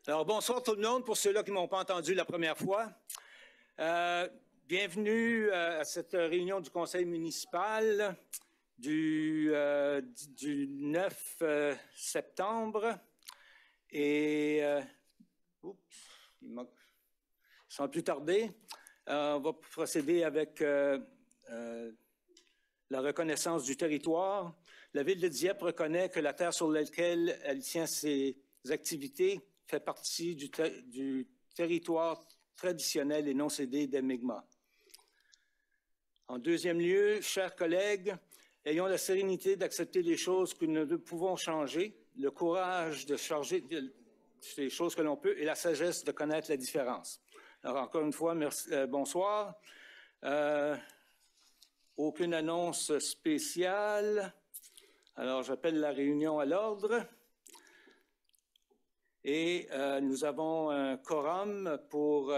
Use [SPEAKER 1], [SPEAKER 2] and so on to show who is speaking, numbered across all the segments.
[SPEAKER 1] Alors, bonsoir tout le monde, pour ceux-là qui ne m'ont pas entendu la première fois. Bienvenue à cette réunion du conseil municipal du 9 septembre. Et, sans plus tarder, on va procéder avec la reconnaissance du territoire. La ville de Dieppe reconnaît que la terre sur laquelle elle tient ses activités fait partie du territoire traditionnel et non cédé des Mi'kmaq. En deuxième lieu, chers collègues, ayons la sérénité d'accepter les choses que nous ne pouvons changer, le courage de changer les choses que l'on peut et la sagesse de connaître la différence. Alors, encore une fois, merci, bonsoir. Aucune annonce spéciale. Alors, j'appelle la réunion à l'ordre. Et nous avons un quorum pour,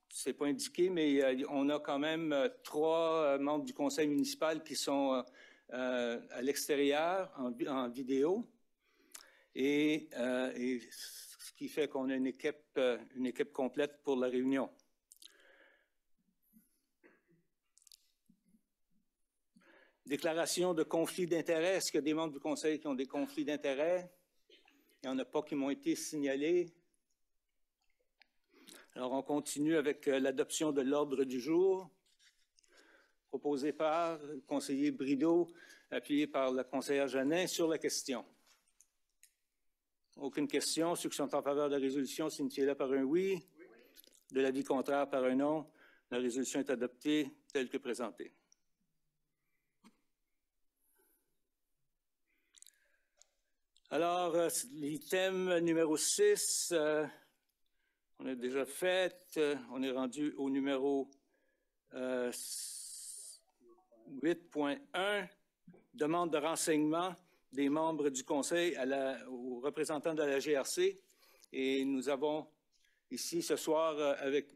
[SPEAKER 1] c'est pas indiqué, mais on a quand même 3 membres du conseil municipal qui sont à l'extérieur en vidéo. Et ce qui fait qu'on a une équipe complète pour la réunion. Déclaration de conflit d'intérêts. Est-ce qu'il y a des membres du conseil qui ont des conflits d'intérêts? Il n'y en a pas qui m'ont été signalés. Alors, on continue avec l'adoption de l'ordre du jour, proposé par le conseiller Brideau, appuyé par la conseillère Jeannin sur la question. Aucune question. Ceux qui sont en faveur de la résolution, signifiez-le par un oui. De l'avis contraire, par un non. La résolution est adoptée telle que présentée. Alors, l'item numéro 6, on a déjà fait. On est rendu au numéro 8.1, demande de renseignement des membres du conseil aux représentants de la GRC. Et nous avons ici ce soir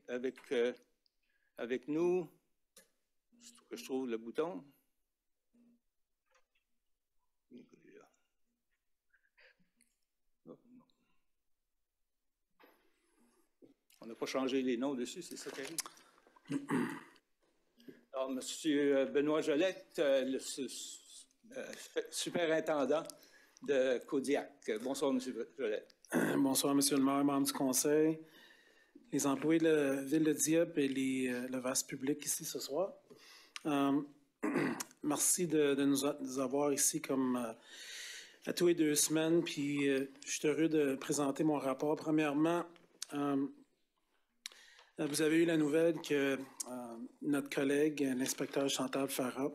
[SPEAKER 1] avec nous, que je trouve le bouton. On n'a pas changé les noms dessus, c'est ça qui arrive. Alors, M. Benoît Jolette, le superintendant de Kodiak. Bonsoir, M. Jolette.
[SPEAKER 2] Bonsoir, M. le maire, membre du conseil, les employés de la ville de Dieppe et le vaste public ici ce soir. Merci de nous avoir ici comme à tous les 2 semaines. Puis, je suis heureux de présenter mon rapport. Premièrement, vous avez eu la nouvelle que notre collègue, l'inspecteur Chantal Farah,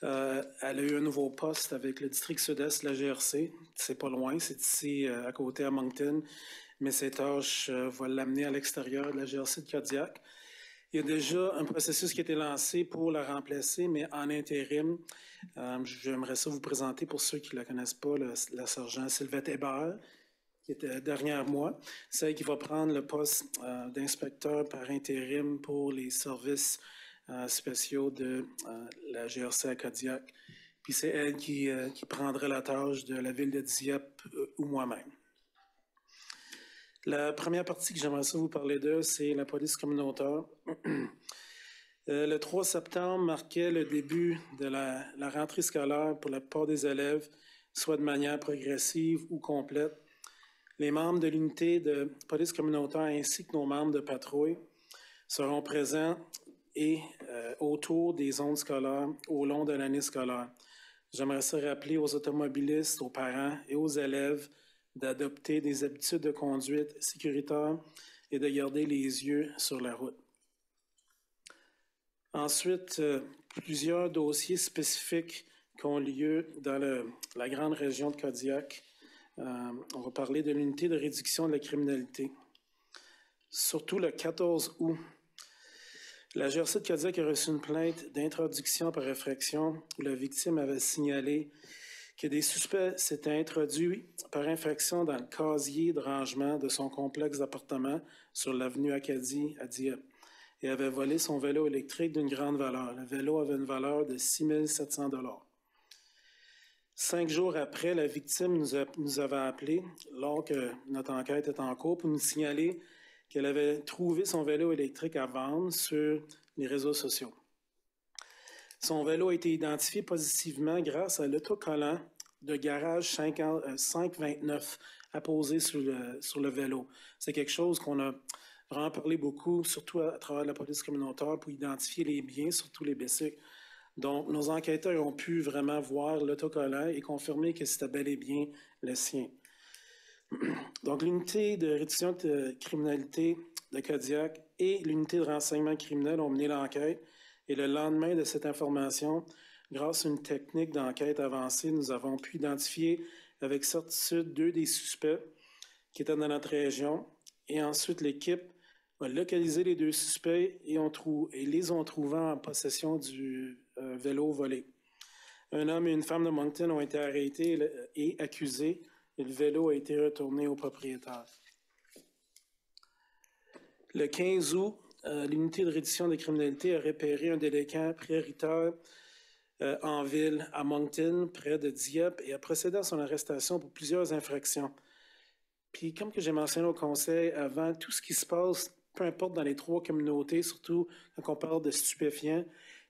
[SPEAKER 2] elle a eu un nouveau poste avec le district sud-est de la GRC. C'est pas loin, c'est ici à côté à Moncton, mais ses tâches vont l'amener à l'extérieur de la GRC de Kodiak. Il y a déjà un processus qui a été lancé pour la remplacer, mais en intérim. J'aimerais ça vous présenter, pour ceux qui ne la connaissent pas, la sergent Sylvette Hébert, qui était derrière moi, celle qui va prendre le poste d'inspecteur par intérim pour les services spéciaux de la GRC à Kodiak. Puis c'est elle qui prendrait la tâche de la ville de Dieppe ou moi-même. La première partie que j'aimerais ça vous parler de, c'est la police communautaire. Le 3 septembre marquait le début de la rentrée scolaire pour la plupart des élèves, soit de manière progressive ou complète. Les membres de l'unité de police communautaire ainsi que nos membres de patrouille seront présents et autour des zones scolaires au long de l'année scolaire. J'aimerais ça rappeler aux automobilistes, aux parents et aux élèves d'adopter des habitudes de conduite sécuritaires et de garder les yeux sur la route. Ensuite, plusieurs dossiers spécifiques qui ont lieu dans la grande région de Kodiak. On va parler de l'unité de réduction de la criminalité. Surtout le 14 août, la GRC de Kodiak a reçu une plainte d'introduction par effraction où la victime avait signalé que des suspects s'étaient introduits par infraction dans le casier de rangement de son complexe d'appartements sur l'avenue Acadie à Dieppe et avait volé son vélo électrique d'une grande valeur. Le vélo avait une valeur de 6 700 $. 5 jours après, la victime nous avait appelé, lors que notre enquête était en cours, pour nous signaler qu'elle avait trouvé son vélo électrique à vendre sur les réseaux sociaux. Son vélo a été identifié positivement grâce à l'autocollant de garage 529 apposé sur le vélo. C'est quelque chose qu'on a vraiment parlé beaucoup, surtout à travers la police communautaire, pour identifier les biens, surtout les bicycles. Donc, nos enquêteurs ont pu vraiment voir l'autocollant et confirmer que c'était bel et bien le sien. Donc, l'unité de réduction de criminalité de Kodiak et l'unité de renseignement criminel ont mené l'enquête. Et le lendemain de cette information, grâce à une technique d'enquête avancée, nous avons pu identifier avec certitude 2 des suspects qui étaient dans notre région. Et ensuite, l'équipe a localisé les 2 suspects et les ont trouvés en possession du vélo volé. Un homme et une femme de Moncton ont été arrêtés et accusés, et le vélo a été retourné au propriétaire. Le 15 août, l'unité de réduction des criminalités a repéré un délinquant prioritaire en ville, à Moncton, près de Dieppe, et a procédé à son arrestation pour plusieurs infractions. Puis, comme que j'ai mentionné au conseil avant, tout ce qui se passe, peu importe dans les 3 communautés, surtout quand on parle de stupéfiants,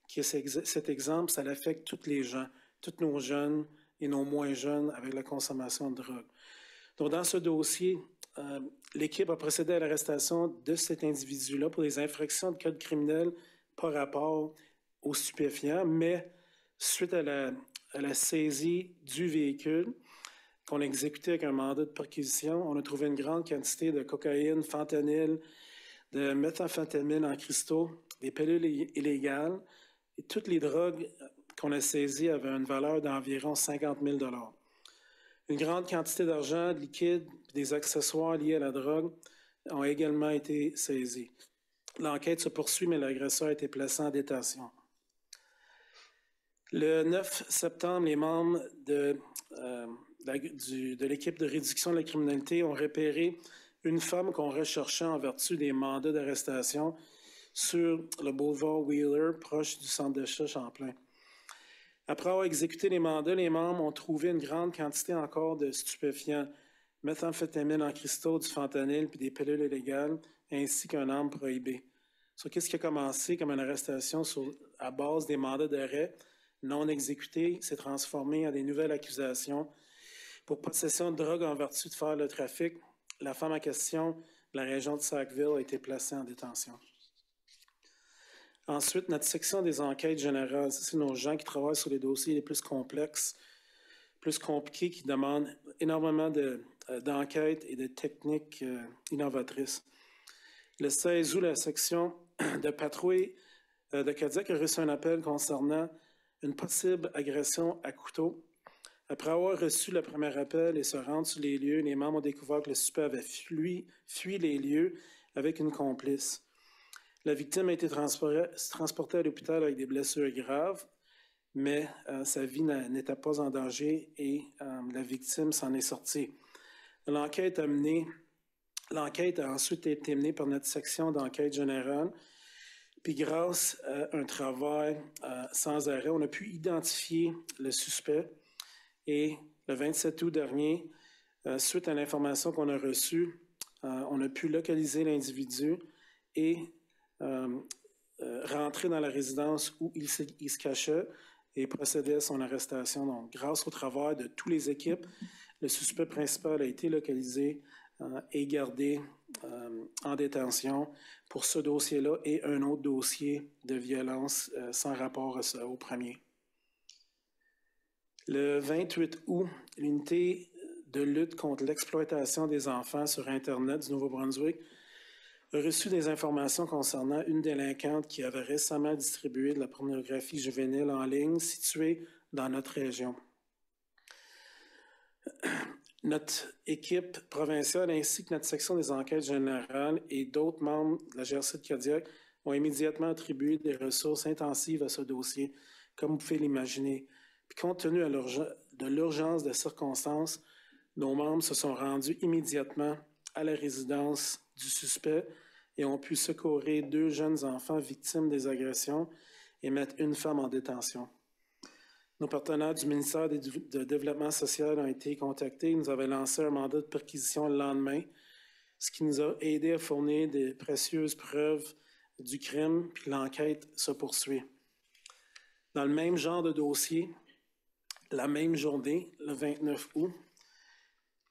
[SPEAKER 2] qui est cet exemple, ça affecte tous les gens, tous nos jeunes et nos moins jeunes avec la consommation de drogue. Donc, dans ce dossier, l'équipe a procédé à l'arrestation de cet individu-là pour des infractions de code criminel par rapport aux stupéfiants, mais suite à la saisie du véhicule qu'on a exécuté avec un mandat de perquisition, on a trouvé une grande quantité de cocaïne, fentanyl, de méthamphétamine en cristaux, des pilules illégales, et toutes les drogues qu'on a saisies avaient une valeur d'environ 50 000 $. Une grande quantité d'argent, de liquide, des accessoires liés à la drogue ont également été saisis. L'enquête se poursuit, mais l'agresseur a été placé en détention. Le 9 septembre, les membres de l'équipe de réduction de la criminalité ont repéré une femme qu'on recherchait en vertu des mandats d'arrestation sur le boulevard Wheeler, proche du centre d'achat Champlain. Après avoir exécuté les mandats, les membres ont trouvé une grande quantité encore de stupéfiants, méthamphétamine en cristaux, du fentanyl puis des pilules illégales, ainsi qu'un arme prohibée. Qu'est-ce qui a commencé comme une arrestation à base des mandats d'arrêt non exécutés s'est transformé en des nouvelles accusations pour possession de drogue en vertu de faire le trafic. La femme en question de la région de Sackville a été placée en détention. Ensuite, notre section des enquêtes générales, c'est nos gens qui travaillent sur les dossiers les plus complexes, plus compliqués, qui demandent énormément d'enquêtes et de techniques innovatrices. Le 16 août, la section de patrouille de Kodiak a reçu un appel concernant une possible agression à couteau. Après avoir reçu le premier appel et se rendre sur les lieux, les membres ont découvert que le suspect avait fui les lieux avec une complice. La victime a été transportée à l'hôpital avec des blessures graves, mais sa vie n'était pas en danger et la victime s'en est sortie. L'enquête a ensuite été menée par notre section d'enquête générale. Puis grâce à un travail sans arrêt, on a pu identifier le suspect. Et le 27 août dernier, suite à l'information qu'on a reçue, on a pu localiser l'individu et rentrer dans la résidence où il se cachait et procéder à son arrestation. Donc, grâce au travail de toutes les équipes, le suspect principal a été localisé et gardé en détention pour ce dossier-là et un autre dossier de violence sans rapport au premier. Le 28 août, l'unité de lutte contre l'exploitation des enfants sur Internet du Nouveau-Brunswick a reçu des informations concernant une délinquante qui avait récemment distribué de la pornographie juvénile en ligne située dans notre région. Notre équipe provinciale ainsi que notre section des enquêtes générales et d'autres membres de la GRC de Kodiak ont immédiatement attribué des ressources intensives à ce dossier, comme vous pouvez l'imaginer. Puis compte tenu de l'urgence des circonstances, nos membres se sont rendus immédiatement à la résidence du suspect et ont pu secourir 2 jeunes enfants victimes des agressions et mettre une femme en détention. Nos partenaires du ministère de Développement social ont été contactés. Ils nous avaient lancé un mandat de perquisition le lendemain, ce qui nous a aidé à fournir des précieuses preuves du crime, puis l'enquête se poursuit. Dans le même genre de dossier, la même journée, le 29 août,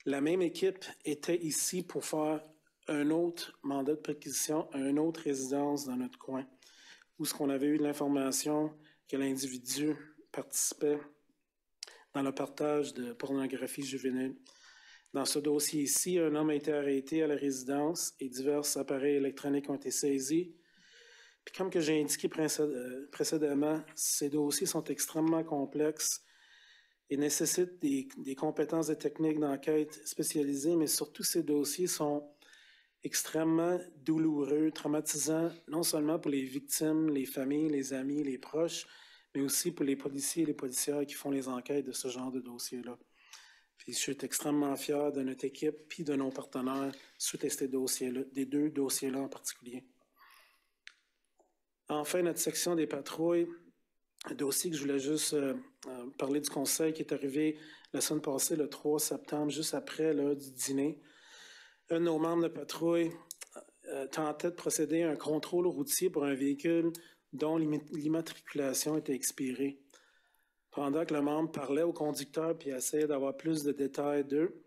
[SPEAKER 2] la même équipe était ici pour faire un autre mandat de perquisition à une autre résidence dans notre coin, où on avait eu de l'information que l'individu participait dans le partage de pornographie juvénile. Dans ce dossier ici, un homme a été arrêté à la résidence et divers appareils électroniques ont été saisis. Puis comme que j'ai indiqué précédemment, ces dossiers sont extrêmement complexes et nécessitent des compétences et techniques d'enquête spécialisées, mais surtout ces dossiers sont extrêmement douloureux, traumatisants, non seulement pour les victimes, les familles, les amis, les proches, mais aussi pour les policiers et les policières qui font les enquêtes de ce genre de dossiers-là. Puis je suis extrêmement fier de notre équipe puis de nos partenaires sur ces dossiers-là, des deux dossiers-là en particulier. Enfin, notre section des patrouilles, un dossier que je voulais juste parler du conseil qui est arrivé la semaine passée, le 3 septembre, juste après l'heure du dîner. Un de nos membres de patrouille tentait de procéder à un contrôle routier pour un véhicule dont l'immatriculation était expirée. Pendant que le membre parlait au conducteur puis essayait d'avoir plus de détails d'eux,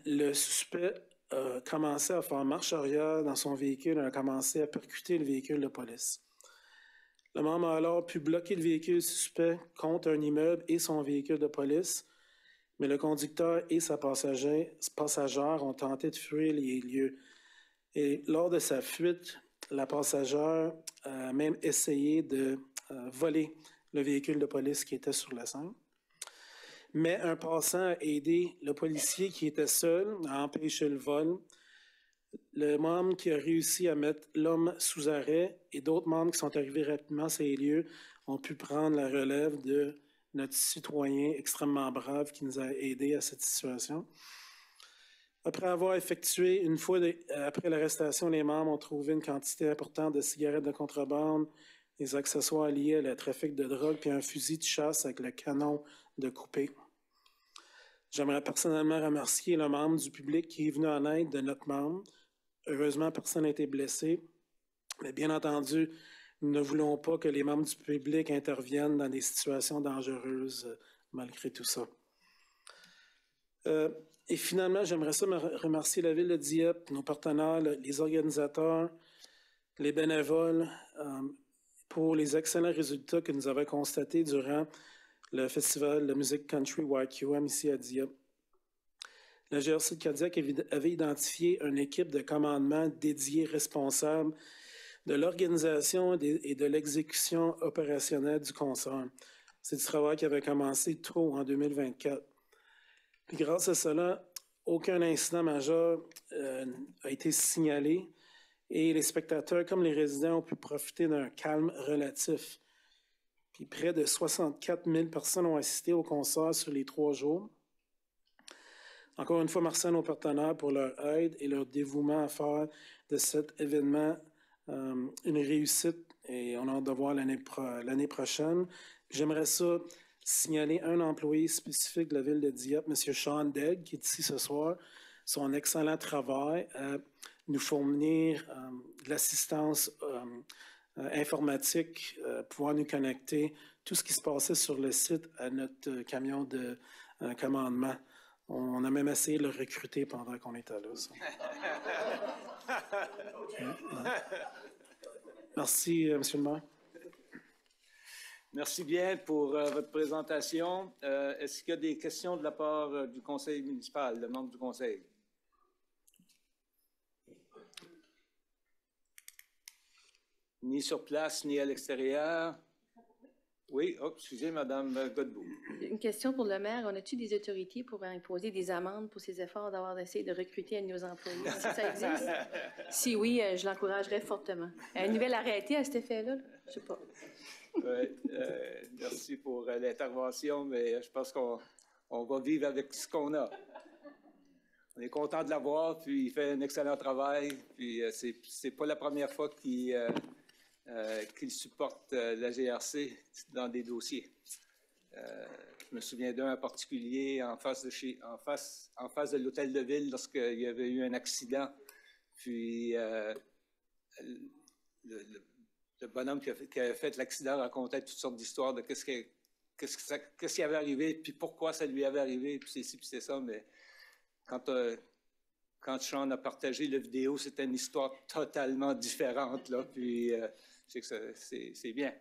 [SPEAKER 2] le suspect a commencé à faire marche arrière dans son véhicule et a commencé à percuter le véhicule de police. Le membre a alors pu bloquer le véhicule suspect contre un immeuble et son véhicule de police, mais le conducteur et sa passagère ont tenté de fuir les lieux. Et lors de sa fuite, la passagère a même essayé de voler le véhicule de police qui était sur la scène. Mais un passant a aidé le policier qui était seul à empêcher le vol. Le membre qui a réussi à mettre l'homme sous arrêt et d'autres membres qui sont arrivés rapidement à ces lieux ont pu prendre la relève de notre citoyen extrêmement brave qui nous a aidés à cette situation. Après avoir effectué, une fois après l'arrestation, les membres ont trouvé une quantité importante de cigarettes de contrebande, des accessoires liés à le trafic de drogue, puis un fusil de chasse avec le canon de coupé. J'aimerais personnellement remercier le membre du public qui est venu en aide de notre membre. Heureusement, personne n'a été blessé. Mais bien entendu, nous ne voulons pas que les membres du public interviennent dans des situations dangereuses malgré tout ça. Et finalement, j'aimerais ça remercier la Ville de Dieppe, nos partenaires, les organisateurs, les bénévoles, pour les excellents résultats que nous avons constatés durant le festival de musique country YQM ici à Dieppe. La GRC de Cadillac avait identifié une équipe de commandement dédiée responsable de l'organisation et de l'exécution opérationnelle du concert. C'est du travail qui avait commencé tôt en 2024. Puis grâce à cela, aucun incident majeur a été signalé et les spectateurs comme les résidents ont pu profiter d'un calme relatif. Puis près de 64 000 personnes ont assisté au concert sur les 3 jours. Encore une fois, merci à nos partenaires pour leur aide et leur dévouement à faire de cet événement une réussite et on a hâte de voir l'année prochaine. J'aimerais ça signaler un employé spécifique de la Ville de Dieppe, M. Sean Degg, qui est ici ce soir, son excellent travail à nous fournir de l'assistance informatique, pouvoir nous connecter, tout ce qui se passait sur le site à notre camion de commandement. On a même essayé de le recruter pendant qu'on était là. Merci, M. le maire.
[SPEAKER 1] Merci bien pour votre présentation. Est-ce qu'il y a des questions de la part du conseil municipal, de membres du conseil? Ni sur place, ni à l'extérieur. Oui, excusez, Mme Godbout.
[SPEAKER 3] Une question pour le maire. On a-t-il des autorités pour imposer des amendes pour ces efforts d'avoir essayé de recruter un de nos employés? Est-ce que ça existe? Si oui, je l'encouragerais fortement. Un nouvel arrêté à cet effet-là? Je ne sais pas.
[SPEAKER 1] Oui, merci pour l'intervention, mais je pense qu'on va vivre avec ce qu'on a. On est content de l'avoir, puis il fait un excellent travail, puis c'est pas la première fois qu'il qu'il supporte la GRC dans des dossiers. Je me souviens d'un en particulier en face de l'hôtel de ville lorsqu'il y avait eu un accident. Puis le bonhomme qui avait fait l'accident racontait toutes sortes d'histoires de qu'est-ce qui avait arrivé, puis pourquoi ça lui avait arrivé, puis c'est ci, puis c'est ça. Mais quand Sean a partagé la vidéo, c'était une histoire totalement différente, là, puis je sais que c'est bien.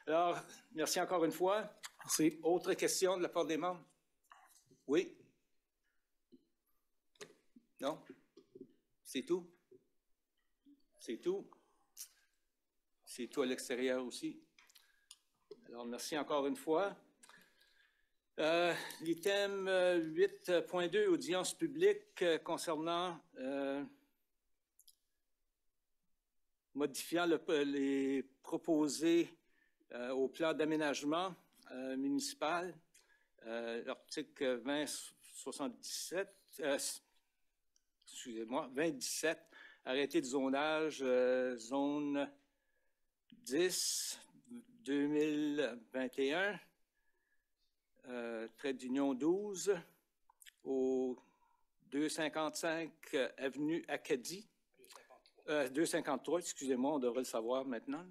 [SPEAKER 1] Alors, merci encore une fois.
[SPEAKER 2] Merci.
[SPEAKER 1] Autre question de la part des membres? Oui? Non? C'est tout? C'est tout? C'est tout à l'extérieur aussi? Alors, merci encore une fois. L'item 8.2, audience publique concernant modifiant les proposés au plan d'aménagement municipal, l'article 2017, excusez-moi, 2017, arrêté de zonage, zone 10, 2021, trait d'union 12, au 255 avenue Acadie, 253, excusez-moi, on devrait le savoir maintenant.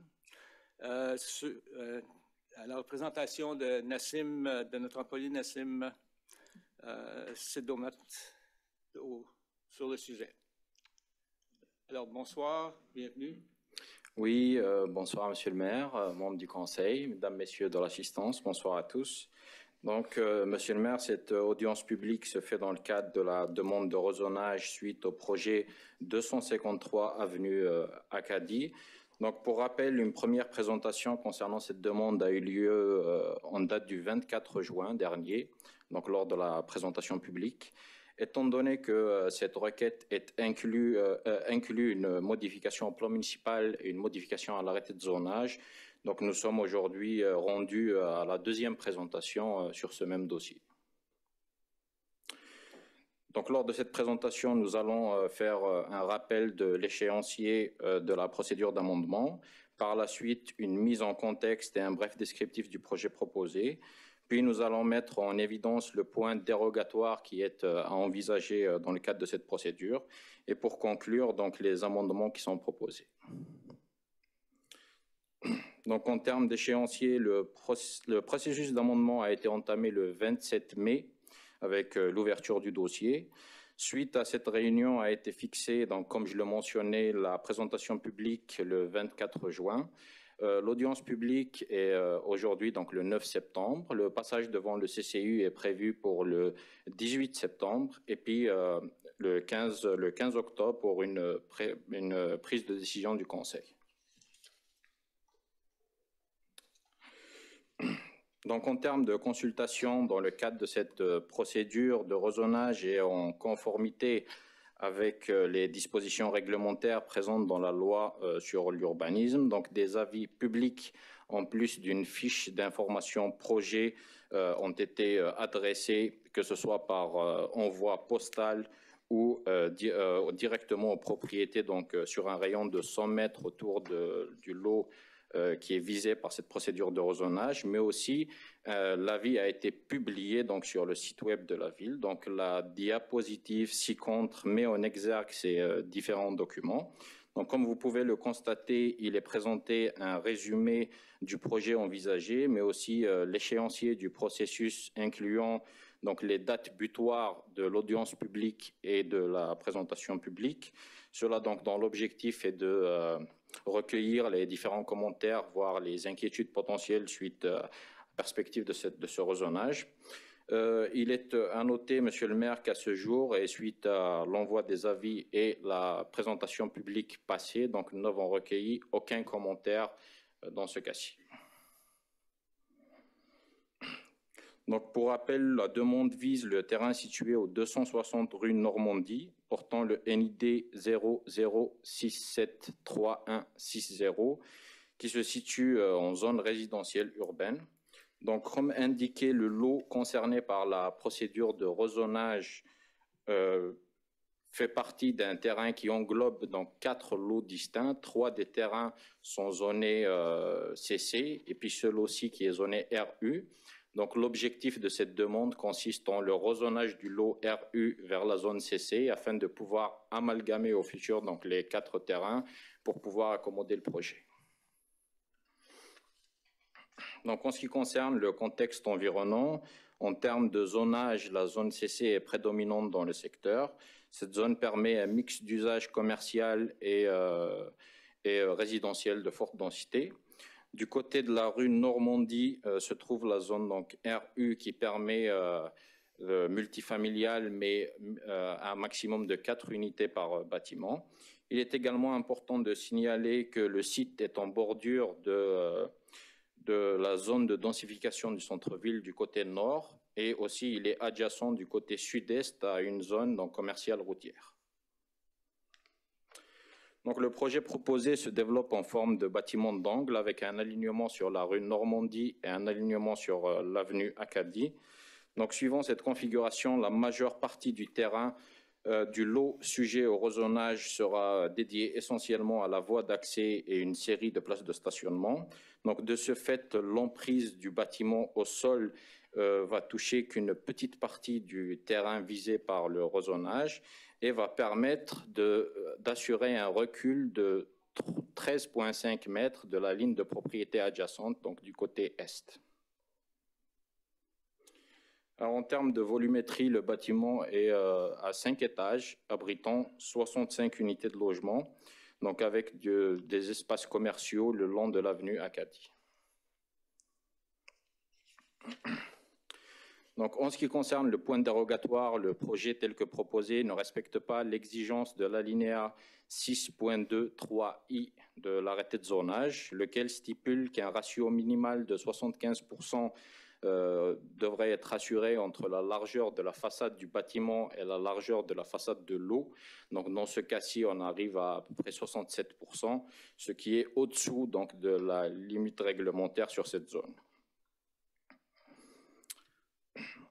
[SPEAKER 1] À la présentation de Nassim, de notre employé Nassim Sidomat sur le sujet. Alors, bonsoir, bienvenue.
[SPEAKER 4] Oui, bonsoir Monsieur le maire, membres du conseil, mesdames, messieurs de l'assistance, bonsoir à tous. Donc, Monsieur le maire, cette audience publique se fait dans le cadre de la demande de rezonage suite au projet 253 avenue Acadie. Donc, pour rappel, une première présentation concernant cette demande a eu lieu en date du 24 juin dernier, donc lors de la présentation publique. Étant donné que cette requête inclut une modification au plan municipal et une modification à l'arrêté de zonage, donc nous sommes aujourd'hui rendus à la deuxième présentation sur ce même dossier. Donc lors de cette présentation, nous allons faire un rappel de l'échéancier de la procédure d'amendement. Par la suite, une mise en contexte et un bref descriptif du projet proposé. Puis nous allons mettre en évidence le point dérogatoire qui est à envisager dans le cadre de cette procédure. Et pour conclure, donc, les amendements qui sont proposés. Donc en termes d'échéancier, le processus d'amendement a été entamé le 27 mai avec l'ouverture du dossier. Suite à cette réunion a été fixée, donc, comme je le mentionnais, la présentation publique le 24 juin. L'audience publique est aujourd'hui, donc le 9 septembre. Le passage devant le CCU est prévu pour le 18 septembre et puis le 15 octobre pour une prise de décision du Conseil. Donc, en termes de consultation, dans le cadre de cette procédure de rezonage et en conformité avec les dispositions réglementaires présentes dans la loi sur l'urbanisme, donc des avis publics en plus d'une fiche d'information projet ont été adressés, que ce soit par envoi postal ou directement aux propriétés, donc sur un rayon de 100 mètres autour du lot qui est visé par cette procédure de rezonage, mais aussi l'avis a été publié donc sur le site web de la ville. Donc la diapositive ci-contre met en exergue ces différents documents. Donc comme vous pouvez le constater, il est présenté un résumé du projet envisagé, mais aussi l'échéancier du processus incluant donc les dates butoirs de l'audience publique et de la présentation publique. Cela donc dans l'objectif est de recueillir les différents commentaires, voire les inquiétudes potentielles suite à la perspective de ce rezonage. Il est à noter, Monsieur le maire, qu'à ce jour, et suite à l'envoi des avis et la présentation publique passée, donc nous n'avons recueilli aucun commentaire dans ce cas-ci. Donc, pour rappel, la demande vise le terrain situé au 260 rue Normandie, portant le NID 00673160, qui se situe en zone résidentielle urbaine. Donc, comme indiqué, le lot concerné par la procédure de rezonage fait partie d'un terrain qui englobe donc 4 lots distincts. 3 des terrains sont zonés CC et puis celui aussi qui est zoné RU. Donc l'objectif de cette demande consiste en le rezonage du lot RU vers la zone CC afin de pouvoir amalgamer au futur donc les 4 terrains pour pouvoir accommoder le projet. Donc en ce qui concerne le contexte environnant, en termes de zonage, la zone CC est prédominante dans le secteur. Cette zone permet un mix d'usages commercial et résidentiel de forte densité. Du côté de la rue Normandie se trouve la zone donc RU qui permet le multifamilial, mais un maximum de 4 unités par bâtiment. Il est également important de signaler que le site est en bordure de la zone de densification du centre-ville du côté nord et aussi il est adjacent du côté sud-est à une zone donc, commerciale routière. Donc, le projet proposé se développe en forme de bâtiment d'angle avec un alignement sur la rue Normandie et un alignement sur l'avenue Acadie. Donc, suivant cette configuration, la majeure partie du terrain du lot sujet au rezonage sera dédié essentiellement à la voie d'accès et une série de places de stationnement. Donc, de ce fait, l'emprise du bâtiment au sol va toucher qu'une petite partie du terrain visé par le rezonage et va permettre d'assurer un recul de 13,5 mètres de la ligne de propriété adjacente, donc du côté est. Alors, en termes de volumétrie, le bâtiment est à 5 étages, abritant 65 unités de logement, donc avec des espaces commerciaux le long de l'avenue Acadie. Donc, en ce qui concerne le point dérogatoire, le projet tel que proposé ne respecte pas l'exigence de l'alinéa 6.2.3i de l'arrêté de zonage, lequel stipule qu'un ratio minimal de 75% devrait être assuré entre la largeur de la façade du bâtiment et la largeur de la façade de l'eau. Donc, dans ce cas-ci, on arrive à peu près 67%, ce qui est au-dessous donc, de la limite réglementaire sur cette zone.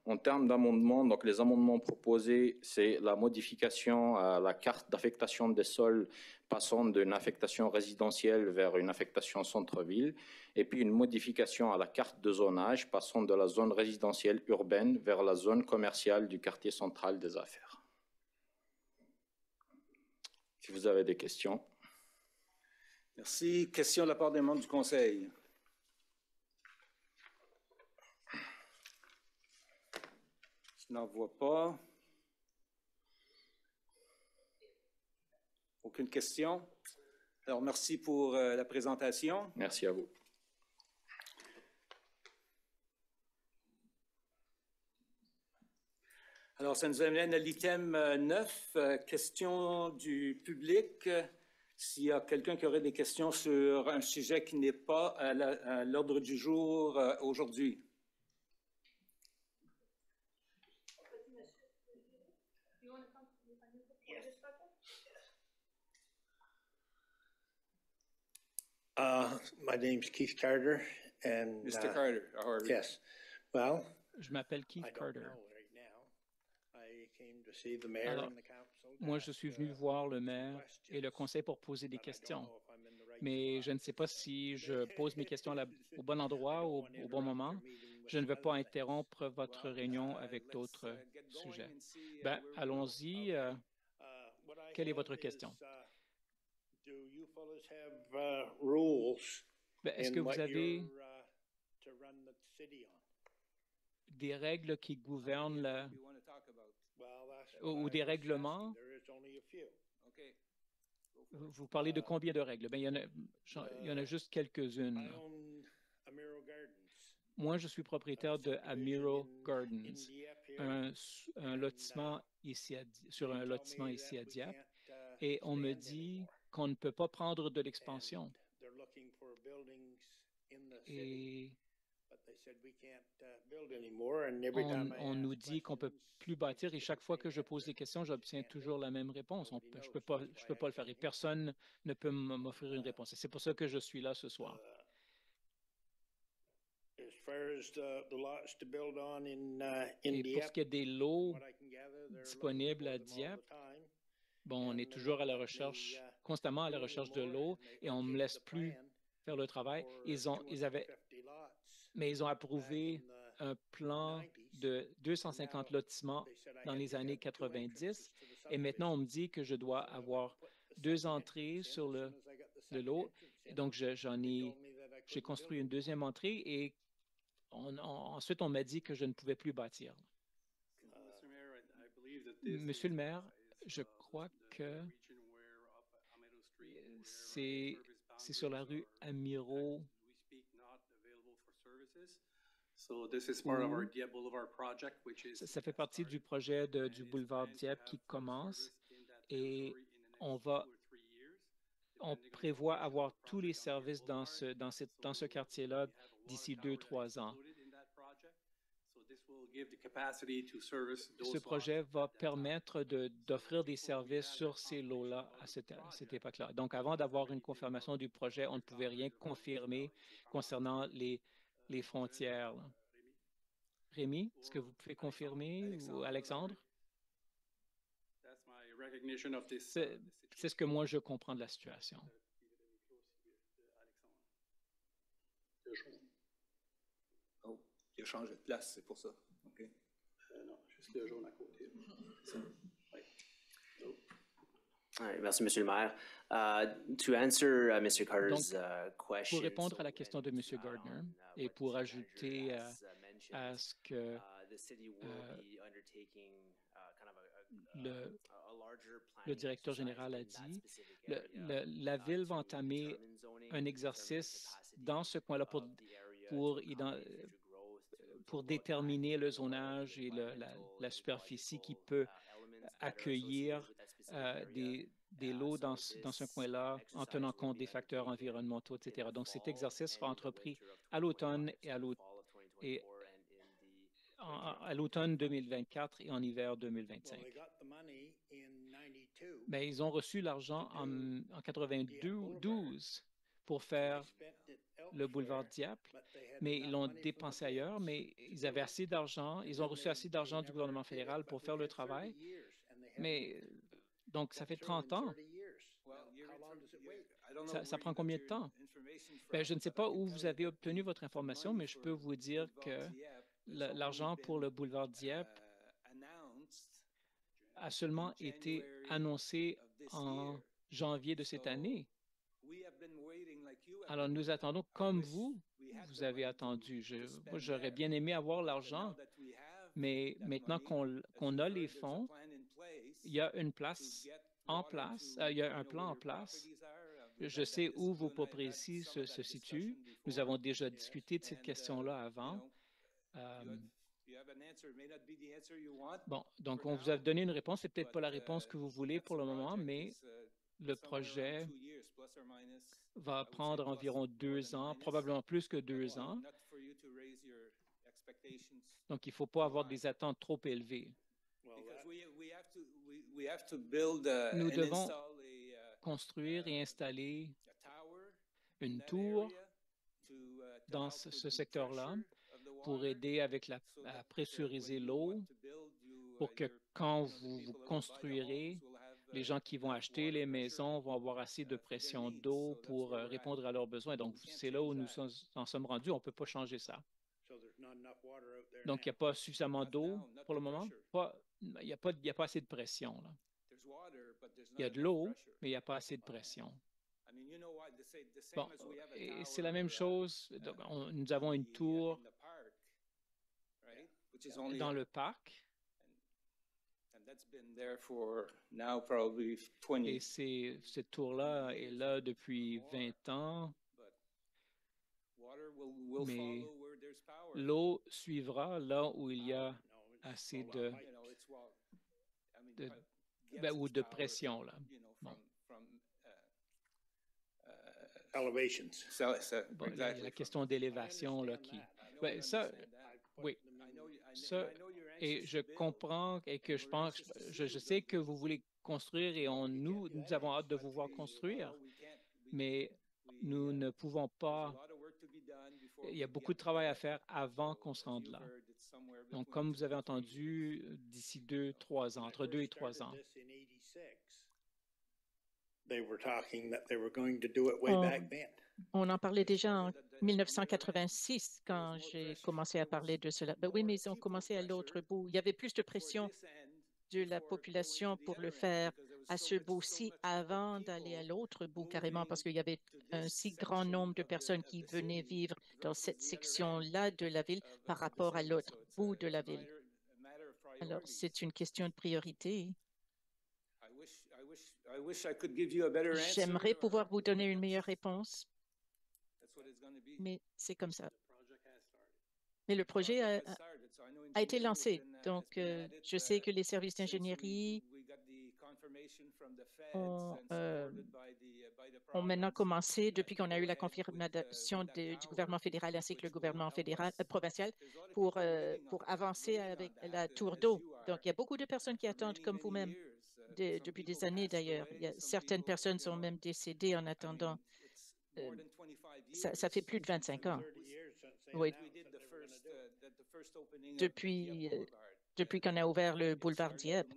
[SPEAKER 4] En termes d'amendements, donc les amendements proposés, c'est la modification à la carte d'affectation des sols passant d'une affectation résidentielle vers une affectation centre-ville, et puis une modification à la carte de zonage passant de la zone résidentielle urbaine vers la zone commerciale du quartier central des affaires. Si vous avez des questions.
[SPEAKER 1] Merci. Question de la part des membres du Conseil. Je n'en vois pas. Aucune question? Alors, merci pour la présentation.
[SPEAKER 4] Merci à vous.
[SPEAKER 1] Alors, ça nous amène à l'item 9, questions du public. S'il y a quelqu'un qui aurait des questions sur un sujet qui n'est pas à l'ordre du jour aujourd'hui.
[SPEAKER 5] My name's Keith Carter, and
[SPEAKER 1] Mr. Carter, how are you?
[SPEAKER 5] yes. Well,
[SPEAKER 6] Je m'appelle Keith
[SPEAKER 5] I don't
[SPEAKER 6] Carter.
[SPEAKER 5] know right now. I came to see the mayor
[SPEAKER 6] Alors,
[SPEAKER 5] and the council.
[SPEAKER 6] moi, je suis venu voir le maire et le conseil pour poser des questions. Mais je ne sais pas si je pose mes questions au bon endroit ou au bon moment. Je ne veux pas interrompre votre réunion avec d'autres sujets. Ben, allons-y. Quelle est votre question? Ben, est-ce que vous avez des règles qui gouvernent ou des règlements? Vous parlez de combien de règles? Ben, il y en a juste quelques-unes. Moi, je suis propriétaire de Amiro Gardens, un lotissement ici sur un lotissement ici à Dieppe, et on me dit qu'on ne peut pas prendre de l'expansion. Et on nous dit qu'on ne peut plus bâtir et chaque fois que je pose des questions, j'obtiens toujours la même réponse. Je peux pas le faire et personne ne peut m'offrir une réponse. Et c'est pour ça que je suis là ce soir. Et pour ce qui est des lots disponibles à Dieppe, Bon, on est toujours à la recherche, constamment à la recherche de l'eau, et on ne me laisse plus faire le travail. Mais ils ont approuvé un plan de 250 lotissements dans les années 90, et maintenant on me dit que je dois avoir 2 entrées sur le lot. Donc, j'ai construit une deuxième entrée et ensuite on m'a dit que je ne pouvais plus bâtir. Monsieur le maire, je crois que c'est sur la rue Amiraux. Ça fait partie du projet du boulevard Dieppe qui commence et on prévoit avoir tous les services dans ce quartier-là d'ici 2-3 ans. Ce projet va permettre d'offrir des services sur ces lots-là à cette époque-là. Donc, avant d'avoir une confirmation du projet, on ne pouvait rien confirmer concernant les frontières. Rémi, est-ce que vous pouvez confirmer ou Alexandre? C'est ce que moi je comprends de la situation.
[SPEAKER 1] Oh, il a changé de place, c'est pour ça. OK.
[SPEAKER 7] Non, juste le jaune à côté.
[SPEAKER 8] Merci, Monsieur le maire. To answer Mr. Carter's question.
[SPEAKER 6] Pour répondre à la question de M. Gardner et pour ajouter à ce que le directeur général a dit, la Ville va entamer un exercice dans ce coin-là pour déterminer le zonage et la superficie qui peut accueillir des lots dans ce coin-là en tenant compte des facteurs environnementaux, etc. Donc, cet exercice sera entrepris à l'automne et à l'automne 2024 et en hiver 2025. Mais ils ont reçu l'argent en 92 pour faire le boulevard Dieppe, mais ils l'ont dépensé ailleurs, mais ils avaient assez d'argent, ils ont reçu assez d'argent du gouvernement fédéral pour faire le travail, mais donc ça fait 30 ans. Ça prend combien de temps? Bien, je ne sais pas où vous avez obtenu votre information, mais je peux vous dire que l'argent pour le boulevard Dieppe a seulement été annoncé en janvier de cette année. Alors, nous attendons comme vous avez attendu. Moi, j'aurais bien aimé avoir l'argent, mais maintenant qu'on a les fonds, il y a une place en place, il y a un plan en place. Je sais où vos propriétés se situent. Nous avons déjà discuté de cette question-là avant. Bon, donc on vous a donné une réponse. C'est peut-être pas la réponse que vous voulez pour le moment, mais le projet va prendre environ 2 ans, probablement plus que 2 ans. Donc, il ne faut pas avoir des attentes trop élevées. Nous devons construire et installer une tour dans ce secteur-là pour aider à pressuriser l'eau, pour que quand vous construirez, les gens qui vont acheter les maisons vont avoir assez de pression d'eau pour répondre à leurs besoins. Donc, c'est là où nous en sommes rendus. On ne peut pas changer ça. Donc, il n'y a pas suffisamment d'eau pour le moment. Il n'y a pas assez de pression, là. Il y a de l'eau, mais il n'y a pas assez de pression. Bon, et c'est la même chose. Donc, nous avons une tour dans le parc. Et cette tour-là est là depuis 20 ans. Mais l'eau suivra là où il y a assez ou de pression, là. Bon. Bon, il y a la question d'élévation, là, oui, ça, et je comprends et que je pense, je sais que vous voulez construire et nous avons hâte de vous voir construire, mais nous ne pouvons pas. Il y a beaucoup de travail à faire avant qu'on se rende là. Donc, comme vous avez entendu, d'ici 2-3 ans, entre 2 et 3 ans.
[SPEAKER 5] they were talking that they were going to do it way back then.
[SPEAKER 9] On en parlait déjà en 1986 quand j'ai commencé à parler de cela. Ben oui, mais ils ont commencé à l'autre bout. Il y avait plus de pression de la population pour le faire à ce bout-ci avant d'aller à l'autre bout carrément parce qu'il y avait un si grand nombre de personnes qui venaient vivre dans cette section-là de la ville par rapport à l'autre bout de la ville. Alors, c'est une question de priorité. J'aimerais pouvoir vous donner une meilleure réponse, mais c'est comme ça. Mais le projet a été lancé. Donc, je sais que les services d'ingénierie ont maintenant commencé, depuis qu'on a eu la confirmation du gouvernement fédéral ainsi que le gouvernement provincial, pour avancer avec la tour d'eau. Donc, il y a beaucoup de personnes qui attendent, comme vous-même, depuis des années d'ailleurs. Certaines personnes sont même décédées en attendant. Ça fait plus de 25 ans. Oui. Depuis qu'on a ouvert le boulevard Dieppe.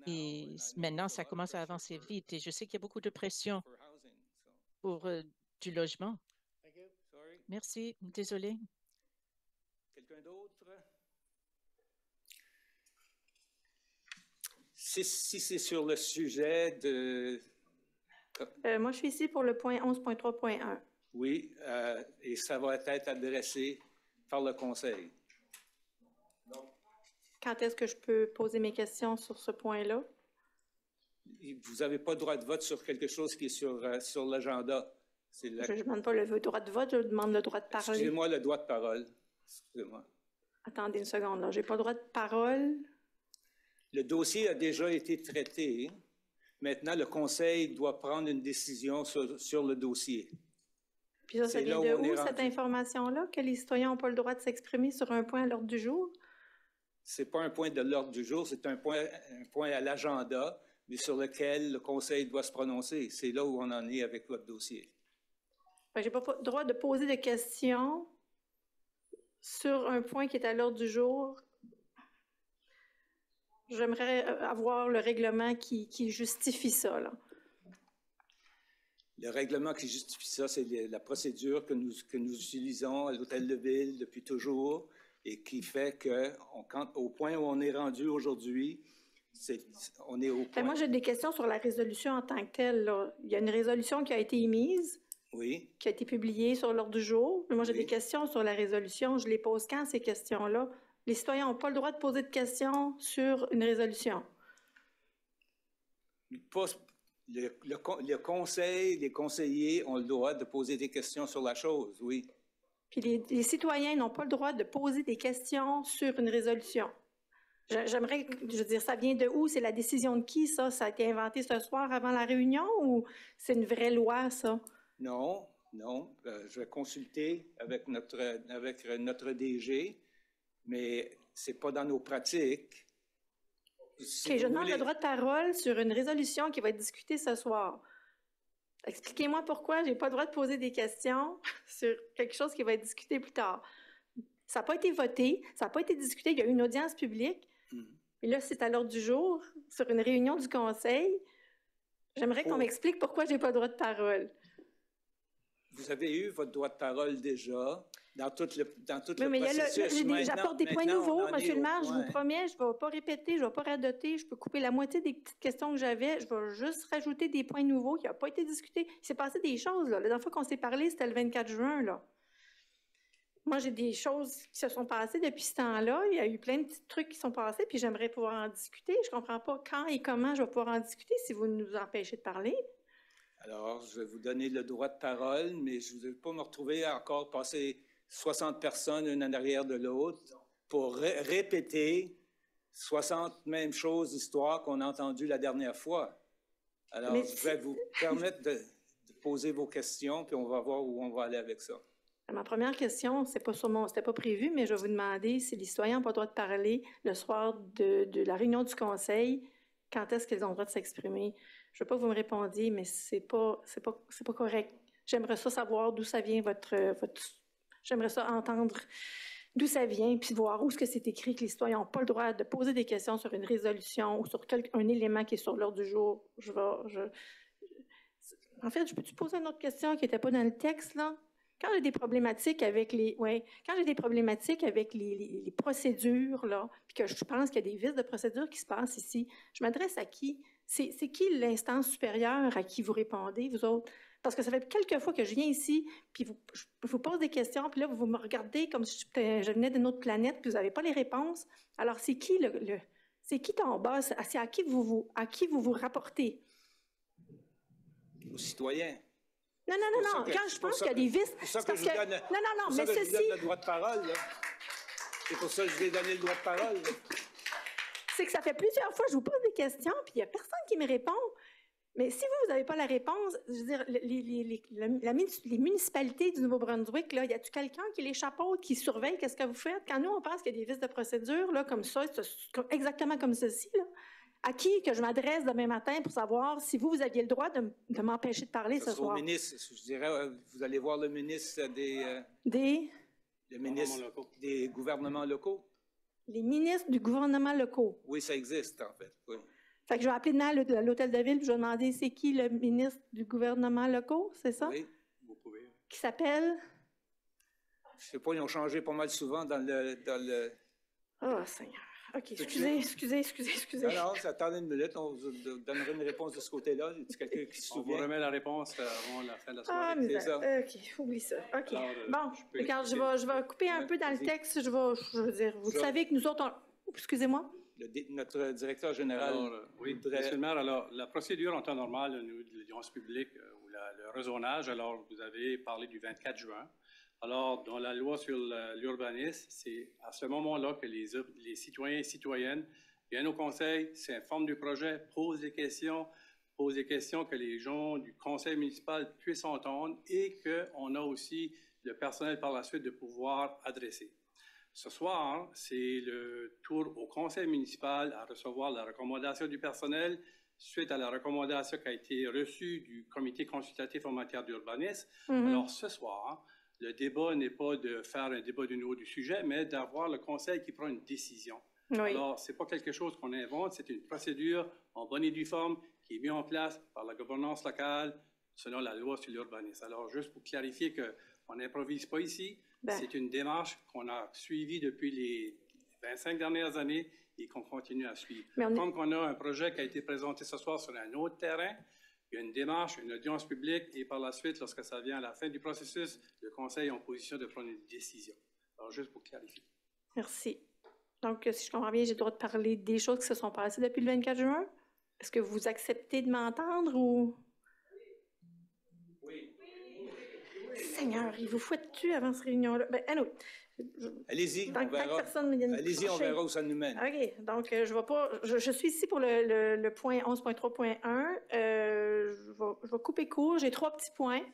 [SPEAKER 9] Et maintenant, ça commence à avancer vite. Et je sais qu'il y a beaucoup de pression pour du logement. Merci. Désolé.
[SPEAKER 1] Quelqu'un d'autre? Si c'est sur le sujet de...
[SPEAKER 10] Moi, je suis ici pour le point 11.3.1.
[SPEAKER 1] Oui, et ça va être adressé par le Conseil.
[SPEAKER 10] Quand est-ce que je peux poser mes questions sur ce point-là?
[SPEAKER 1] Vous n'avez pas droit de vote sur quelque chose qui est sur l'agenda. Je
[SPEAKER 10] ne demande pas le droit de vote, je demande le droit de parler.
[SPEAKER 1] Excusez-moi, le droit de parole. Excusez-moi.
[SPEAKER 10] Attendez une seconde, là. Je n'ai pas le droit de parole.
[SPEAKER 1] Le dossier a déjà été traité. Maintenant, le Conseil doit prendre une décision sur le dossier.
[SPEAKER 10] Puis ça vient de où, cette information-là, que les citoyens n'ont pas le droit de s'exprimer sur un point à l'ordre du jour?
[SPEAKER 1] Ce n'est pas un point de l'ordre du jour, c'est un point à l'agenda, mais sur lequel le Conseil doit se prononcer. C'est là où on en est avec votre dossier.
[SPEAKER 10] Je n'ai pas le droit de poser de questions sur un point qui est à l'ordre du jour. J'aimerais avoir le règlement qui justifie ça, là.
[SPEAKER 1] Le règlement qui justifie ça, c'est la procédure que nous utilisons à l'Hôtel de Ville depuis toujours et qui fait qu'au point où on est rendu aujourd'hui, on est au point...
[SPEAKER 10] Moi, j'ai des questions sur la résolution en tant que telle, là. Il y a une résolution qui a été émise,
[SPEAKER 1] oui,
[SPEAKER 10] qui a été publiée sur l'ordre du jour. Mais moi, j'ai des questions sur la résolution. Je les pose quand, ces questions-là? Les citoyens n'ont pas le droit de poser de questions sur une résolution.
[SPEAKER 1] Le Conseil, les conseillers ont le droit de poser des questions sur la chose, oui.
[SPEAKER 10] Puis les citoyens n'ont pas le droit de poser des questions sur une résolution. J'aimerais, je veux dire, ça vient de où? C'est la décision de qui, ça? Ça a été inventé ce soir avant la réunion ou c'est une vraie loi, ça?
[SPEAKER 1] Non. Je vais consulter avec notre DG, mais ce n'est pas dans nos pratiques.
[SPEAKER 10] OK, je demande le droit de parole sur une résolution qui va être discutée ce soir. Expliquez-moi pourquoi je n'ai pas le droit de poser des questions sur quelque chose qui va être discuté plus tard. Ça n'a pas été voté, ça n'a pas été discuté, il y a eu une audience publique. Et là, c'est à l'ordre du jour, sur une réunion du Conseil. J'aimerais qu'on m'explique pourquoi je n'ai pas le droit de parole.
[SPEAKER 1] Vous avez eu votre droit de parole déjà dans tout le
[SPEAKER 10] mais
[SPEAKER 1] processus.
[SPEAKER 10] J'apporte des points nouveaux, M. le maire, je vous promets, je ne vais pas répéter, je ne vais pas radoter, je peux couper la moitié des petites questions que j'avais, je vais juste rajouter des points nouveaux qui n'ont pas été discutés. Il s'est passé des choses, là. La dernière fois qu'on s'est parlé, c'était le 24 juin, là. Moi, j'ai des choses qui se sont passées depuis ce temps-là. Il y a eu plein de petits trucs qui sont passés, puis j'aimerais pouvoir en discuter. Je ne comprends pas quand et comment je vais pouvoir en discuter si vous nous empêchez de parler.
[SPEAKER 1] Alors, je vais vous donner le droit de parole, mais je ne vais pas me retrouver à encore passer 60 personnes une en arrière de l'autre pour répéter 60 mêmes choses, histoires qu'on a entendues la dernière fois. Alors, je vais vous permettre de poser vos questions, puis on va voir où on va aller avec ça.
[SPEAKER 10] Ma première question, c'était pas prévu, mais je vais vous demander si les citoyens n'ont pas le droit de parler le soir de la réunion du Conseil, quand est-ce qu'ils ont le droit de s'exprimer? Je ne veux pas que vous me répondiez, mais c'est pas correct. J'aimerais ça savoir d'où ça vient j'aimerais ça entendre d'où ça vient, puis voir où est-ce que c'est écrit que les citoyens n'ont pas le droit de poser des questions sur une résolution ou sur un élément qui est sur l'ordre du jour. En fait, je peux te poser une autre question qui n'était pas dans le texte, là? Quand j'ai des problématiques avec les procédures, là, puis que je pense qu'il y a des vices de procédure qui se passent ici, je m'adresse à qui? C'est qui l'instance supérieure à qui vous répondez, vous autres? Parce que ça fait quelques fois que je viens ici, puis je vous pose des questions, puis là, vous me regardez comme si je venais d'une autre planète, puis vous n'avez pas les réponses. Alors, c'est qui c'est qui ton boss? C'est à qui vous vous rapportez?
[SPEAKER 1] Aux citoyens.
[SPEAKER 10] Non. Quand je pense qu'il y a des vices...
[SPEAKER 1] C'est pour ça que je vous donne,
[SPEAKER 10] mais ceci...
[SPEAKER 1] le droit de parole. Là. C'est pour ça que je vais donner le droit de parole. Là.
[SPEAKER 10] C'est que ça fait plusieurs fois que je vous pose des questions, puis il n'y a personne qui me répond. Mais si vous n'avez pas la réponse, je veux dire, les municipalités du Nouveau-Brunswick, là, y a-t-il quelqu'un qui les chapeaute, qui surveille qu'est-ce que vous faites? Quand nous, on pense qu'il y a des vices de procédure, là, comme ça, exactement comme ceci, là, à qui que je m'adresse demain matin pour savoir si vous aviez le droit de m'empêcher de parler ce soir?
[SPEAKER 1] Au ministre, je dirais, vous allez voir le ministre des gouvernements locaux.
[SPEAKER 10] Les ministres du gouvernement locaux?
[SPEAKER 1] Oui, ça existe, en fait, oui.
[SPEAKER 10] Fait que je vais appeler demain à l'hôtel de ville, puis je vais demander c'est qui le ministre du gouvernement local, c'est ça?
[SPEAKER 1] Oui.
[SPEAKER 7] Vous pouvez.
[SPEAKER 10] Qui s'appelle?
[SPEAKER 1] Je sais pas, ils ont changé pas mal souvent dans le...
[SPEAKER 10] Oh, Seigneur. OK, excusez.
[SPEAKER 1] Non, attendez une minute, on vous donnera une réponse de ce côté-là. Y a quelqu'un qui se souvient?
[SPEAKER 7] On vous remet la réponse avant la fin de la soirée.
[SPEAKER 10] Ah, mais ça. OK, oublie ça. OK.
[SPEAKER 7] Alors,
[SPEAKER 10] bon, regarde, je vais couper un peu dans le texte. Je veux dire, vous savez que nous autres, excusez-moi?
[SPEAKER 1] Notre directeur général.
[SPEAKER 7] Alors, oui, Monsieur le maire, alors, la procédure en temps normal au niveau de l'audience publique ou le rezonage, alors, vous avez parlé du 24 juin. Alors, dans la loi sur l'urbanisme, c'est à ce moment-là que les citoyens et citoyennes viennent au conseil, s'informent du projet, posent des questions que les gens du conseil municipal puissent entendre et qu'on a aussi le personnel par la suite de pouvoir adresser. Ce soir, c'est le tour au conseil municipal à recevoir la recommandation du personnel suite à la recommandation qui a été reçue du comité consultatif en matière d'urbanisme. Alors, ce soir, le débat n'est pas de faire un débat du niveau du sujet, mais d'avoir le conseil qui prend une décision. Oui. Alors, ce n'est pas quelque chose qu'on invente, c'est une procédure en bonne et due forme qui est mise en place par la gouvernance locale selon la loi sur l'urbanisme. Alors, juste pour clarifier qu'on n'improvise pas ici, c'est une démarche qu'on a suivie depuis les 25 dernières années et qu'on continue à suivre. Comme qu'on a un projet qui a été présenté ce soir sur un autre terrain, il y a une démarche, une audience publique et par la suite, lorsque ça vient à la fin du processus, le conseil est en position de prendre une décision. Alors, juste pour clarifier.
[SPEAKER 10] Merci. Donc, si je comprends bien, j'ai le droit de parler des choses qui se sont passées depuis le 24 juin? Est-ce que vous acceptez de m'entendre ou...
[SPEAKER 1] Oui.
[SPEAKER 10] Seigneur, il vous fouette-tu avant cette réunion-là? Anyway,
[SPEAKER 1] allez-y, on verra. Allez-y, on verra où ça nous mène.
[SPEAKER 10] OK, donc je suis ici pour le point 11.3.1. Je vais couper court. J'ai 3 petits points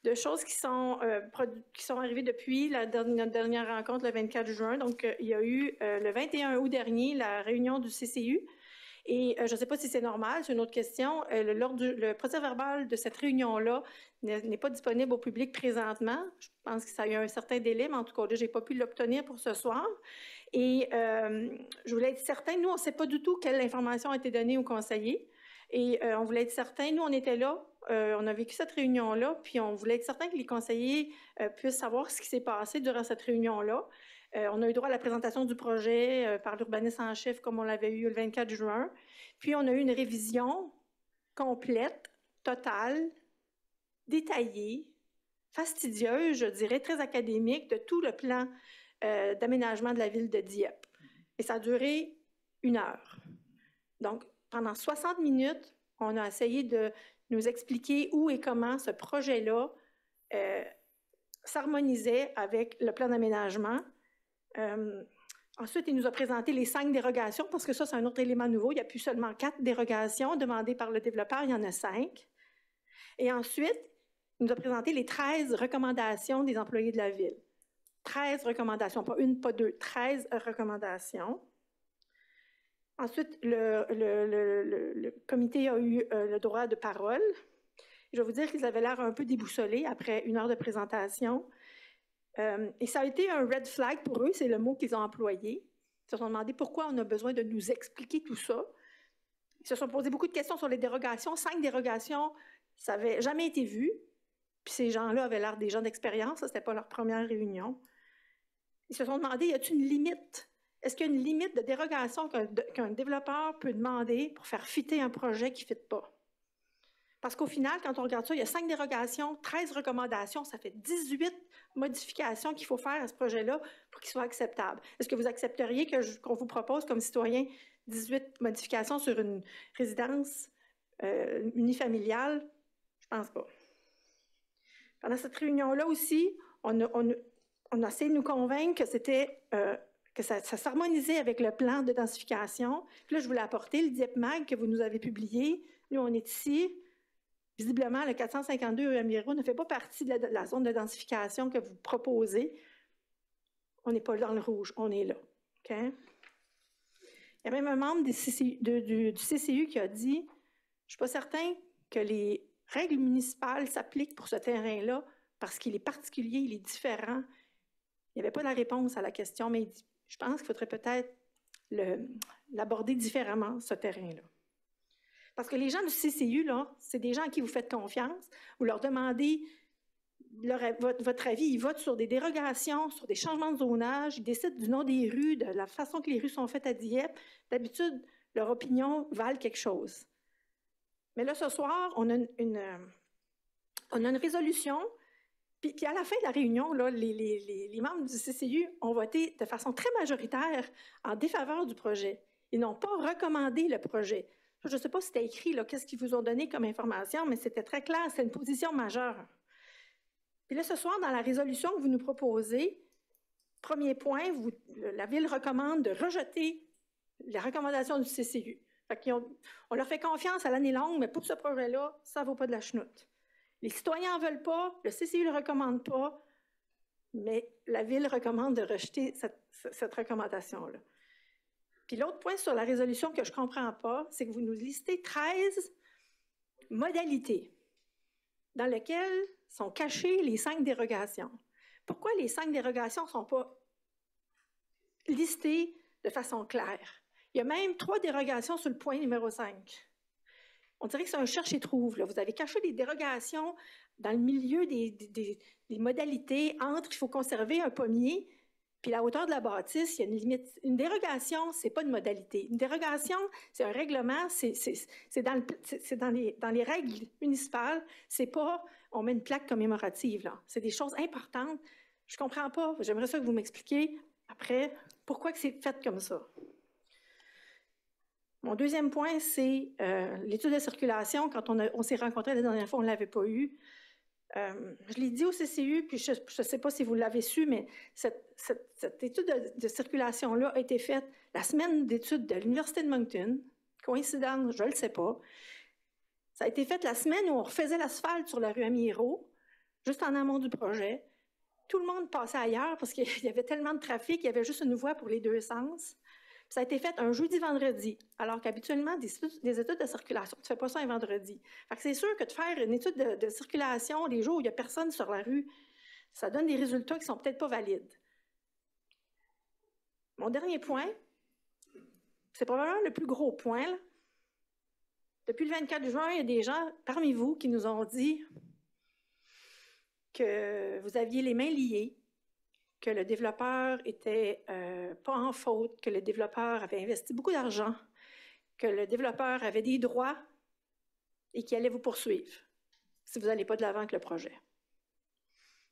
[SPEAKER 10] de choses qui sont arrivées depuis notre dernière rencontre le 24 juin. Donc, il y a eu le 21 août dernier la réunion du CCU. Et je ne sais pas si c'est normal, c'est une autre question. Le procès-verbal de cette réunion-là n'est pas disponible au public présentement. Je pense que ça a eu un certain délai, mais en tout cas, je n'ai pas pu l'obtenir pour ce soir. Et je voulais être certain, nous, on ne sait pas du tout quelle information a été donnée aux conseillers. Et on voulait être certain, nous, on était là, on a vécu cette réunion-là, puis on voulait être certain que les conseillers puissent savoir ce qui s'est passé durant cette réunion-là. On a eu droit à la présentation du projet par l'urbaniste en chef, comme on l'avait eu le 24 juin. Puis, on a eu une révision complète, totale, détaillée, fastidieuse, je dirais, très académique de tout le plan d'aménagement de la ville de Dieppe. Et ça a duré 1 heure. Donc, pendant 60 minutes, on a essayé de nous expliquer où et comment ce projet-là s'harmonisait avec le plan d'aménagement. Ensuite, il nous a présenté les 5 dérogations, parce que ça, c'est un autre élément nouveau. Il n'y a plus seulement 4 dérogations demandées par le développeur, il y en a 5. Et ensuite, il nous a présenté les 13 recommandations des employés de la ville. 13 recommandations, pas une, pas deux, 13 recommandations. Ensuite, le comité a eu le droit de parole. Je vais vous dire qu'ils avaient l'air un peu déboussolés après 1 heure de présentation. Et ça a été un red flag pour eux, c'est le mot qu'ils ont employé. Ils se sont demandé pourquoi on a besoin de nous expliquer tout ça. Ils se sont posé beaucoup de questions sur les dérogations, 5 dérogations Ça n'avait jamais été vu. Puis ces gens-là avaient l'air des gens d'expérience. Ce n'était pas leur première réunion. Ils se sont demandé, y a-t-il une limite? Est-ce qu'il y a une limite de dérogation qu'un développeur peut demander pour faire fitter un projet qui ne fitte pas? Parce qu'au final, quand on regarde ça, il y a 5 dérogations, 13 recommandations, ça fait 18 modifications qu'il faut faire à ce projet-là pour qu'il soit acceptable. Est-ce que vous accepteriez qu'on vous propose comme citoyen 18 modifications sur une résidence unifamiliale? Je ne pense pas. Pendant cette réunion-là aussi, on a essayé de nous convaincre que ça s'harmonisait avec le plan de densification. Puis là, je voulais apporter le DIEP-MAG que vous nous avez publié. Nous, on est ici. Visiblement, le 452 rue Amiro ne fait pas partie de la zone de densification que vous proposez. On n'est pas dans le rouge, on est là. Okay? Il y a même un membre du CCU qui a dit « Je ne suis pas certain que les règles municipales s'appliquent pour ce terrain-là parce qu'il est particulier, il est différent. » Il n'y avait pas la réponse à la question, mais il dit « Je pense qu'il faudrait peut-être l'aborder différemment, ce terrain-là. » Parce que les gens du CCU, là, c'est des gens à qui vous faites confiance. Vous leur demandez votre avis. Ils votent sur des dérogations, sur des changements de zonage. Ils décident du nom des rues, de la façon que les rues sont faites à Dieppe. D'habitude, leur opinion valent quelque chose. Mais là, ce soir, on a une résolution. Puis à la fin de la réunion, là, les membres du CCU ont voté de façon très majoritaire en défaveur du projet. Ils n'ont pas recommandé le projet. Je ne sais pas si c'était écrit, qu'est-ce qu'ils vous ont donné comme information, mais c'était très clair, c'est une position majeure. Puis là, ce soir, dans la résolution que vous nous proposez, premier point, la Ville recommande de rejeter les recommandations du CCU. On leur fait confiance à l'année longue, mais pour ce projet-là, ça ne vaut pas de la chenoute. Les citoyens n'en veulent pas, le CCU ne le recommande pas, mais la Ville recommande de rejeter cette recommandation-là. Puis l'autre point sur la résolution que je ne comprends pas, c'est que vous nous listez 13 modalités dans lesquelles sont cachées les 5 dérogations. Pourquoi les 5 dérogations ne sont pas listées de façon claire? Il y a même 3 dérogations sur le point numéro 5. On dirait que c'est un cherche-et-trouve. Vous avez caché des dérogations dans le milieu des modalités entre « il faut conserver un pommier » puis la hauteur de la bâtisse, il y a une limite. Une dérogation, ce n'est pas une modalité. Une dérogation, c'est un règlement, c'est dans les règles municipales. C'est pas, on met une plaque commémorative, là. C'est des choses importantes. Je ne comprends pas. J'aimerais ça que vous m'expliquiez après pourquoi que c'est fait comme ça. Mon deuxième point, c'est l'étude de circulation. Quand on s'est rencontrés la dernière fois, on ne l'avait pas eu. Je l'ai dit au CCU, puis je ne sais pas si vous l'avez su, mais cette étude de circulation-là a été faite la semaine d'études de l'Université de Moncton. Coïncidence, je ne le sais pas. Ça a été fait la semaine où on refaisait l'asphalte sur la rue Amiro, juste en amont du projet. Tout le monde passait ailleurs parce qu'il y avait tellement de trafic, il y avait juste une voie pour les deux sens. Puis ça a été fait un jeudi-vendredi, alors qu'habituellement, des études de circulation, tu ne fais pas ça un vendredi. Fait que c'est sûr que de faire une étude de circulation les jours où il n'y a personne sur la rue, ça donne des résultats qui ne sont peut-être pas valides. Mon dernier point, c'est probablement le plus gros point, là. Depuis le 24 juin, il y a des gens parmi vous qui nous ont dit que vous aviez les mains liées, que le développeur était pas en faute, que le développeur avait investi beaucoup d'argent, que le développeur avait des droits et qu'il allait vous poursuivre si vous n'allez pas de l'avant avec le projet.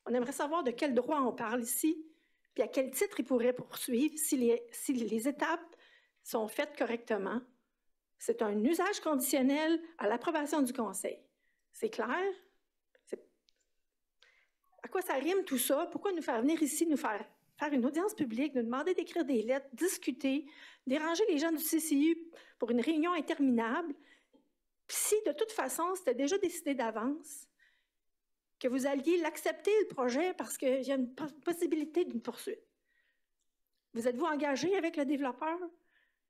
[SPEAKER 10] On aimerait savoir de quel droit on parle ici, puis à quel titre il pourrait poursuivre si les étapes sont faites correctement. C'est un usage conditionnel à l'approbation du conseil. C'est clair? À quoi ça rime tout ça? Pourquoi nous faire venir ici, nous faire une audience publique, nous demander d'écrire des lettres, discuter, déranger les gens du CCU pour une réunion interminable? Puis si, de toute façon, c'était déjà décidé d'avance que vous alliez l'accepter, le projet, parce qu'il y a une possibilité d'une poursuite. Vous êtes-vous engagé avec le développeur?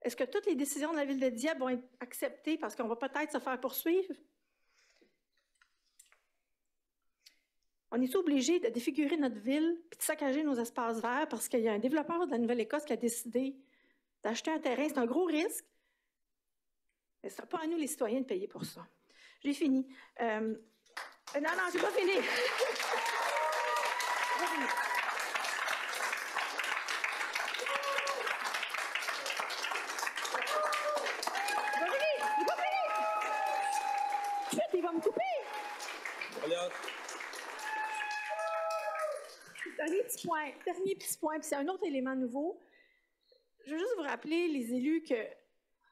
[SPEAKER 10] Est-ce que toutes les décisions de la Ville de Dieppe vont être acceptées parce qu'on va peut-être se faire poursuivre? On est obligé de défigurer notre ville et de saccager nos espaces verts parce qu'il y a un développeur de la Nouvelle-Écosse qui a décidé d'acheter un terrain. C'est un gros risque, mais ce n'est pas à nous, les citoyens, de payer pour ça. J'ai fini. Non, j'ai pas fini. Il va me couper. Dernier petit point, puis c'est un autre élément nouveau. Je veux juste vous rappeler, les élus, que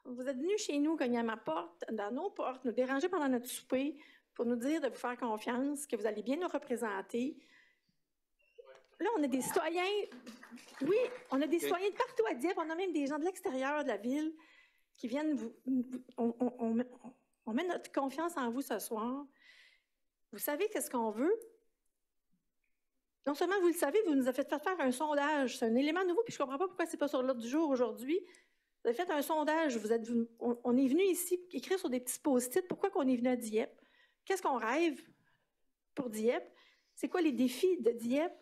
[SPEAKER 10] vous êtes venus chez nous cogner à ma porte, dans nos portes, nous déranger pendant notre souper pour nous dire de vous faire confiance, que vous allez bien nous représenter. Là, on a des citoyens, oui, on a des citoyens de partout à Dieppe, on a même des gens de l'extérieur de la ville qui viennent on met notre confiance en vous ce soir. Vous savez qu'est-ce qu'on veut? Non seulement vous le savez, vous nous avez fait faire un sondage. C'est un élément nouveau, puis je ne comprends pas pourquoi ce n'est pas sur l'ordre du jour aujourd'hui. Vous avez fait un sondage. On est venu ici écrire sur des petits post-it pourquoi on est venu à Dieppe. Qu'est-ce qu'on rêve pour Dieppe? C'est quoi les défis de Dieppe?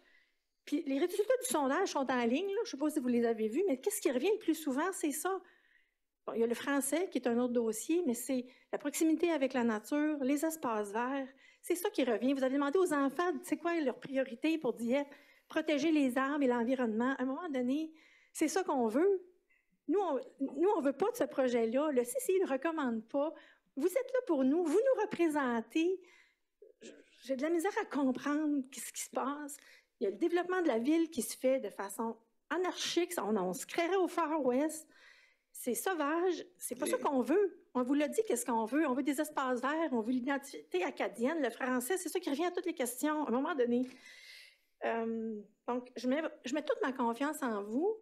[SPEAKER 10] Puis les résultats du sondage sont en ligne. Là. Je ne sais pas si vous les avez vus, mais qu'est-ce qui revient le plus souvent? C'est ça. Bon, il y a le français qui est un autre dossier, mais c'est la proximité avec la nature, les espaces verts. C'est ça qui revient. Vous avez demandé aux enfants, c'est quoi leur priorité pour Dieppe? Protéger les arbres et l'environnement. À un moment donné, c'est ça qu'on veut. Nous, on veut pas de ce projet-là. Le CCI ne le recommande pas. Vous êtes là pour nous. Vous nous représentez. J'ai de la misère à comprendre ce qui se passe. Il y a le développement de la ville qui se fait de façon anarchique. On se créerait au Far West. C'est sauvage. C'est pas ça qu'on veut. On vous l'a dit, qu'est-ce qu'on veut? On veut des espaces verts, on veut l'identité acadienne, le français, c'est ça qui revient à toutes les questions à un moment donné. Donc, je mets toute ma confiance en vous.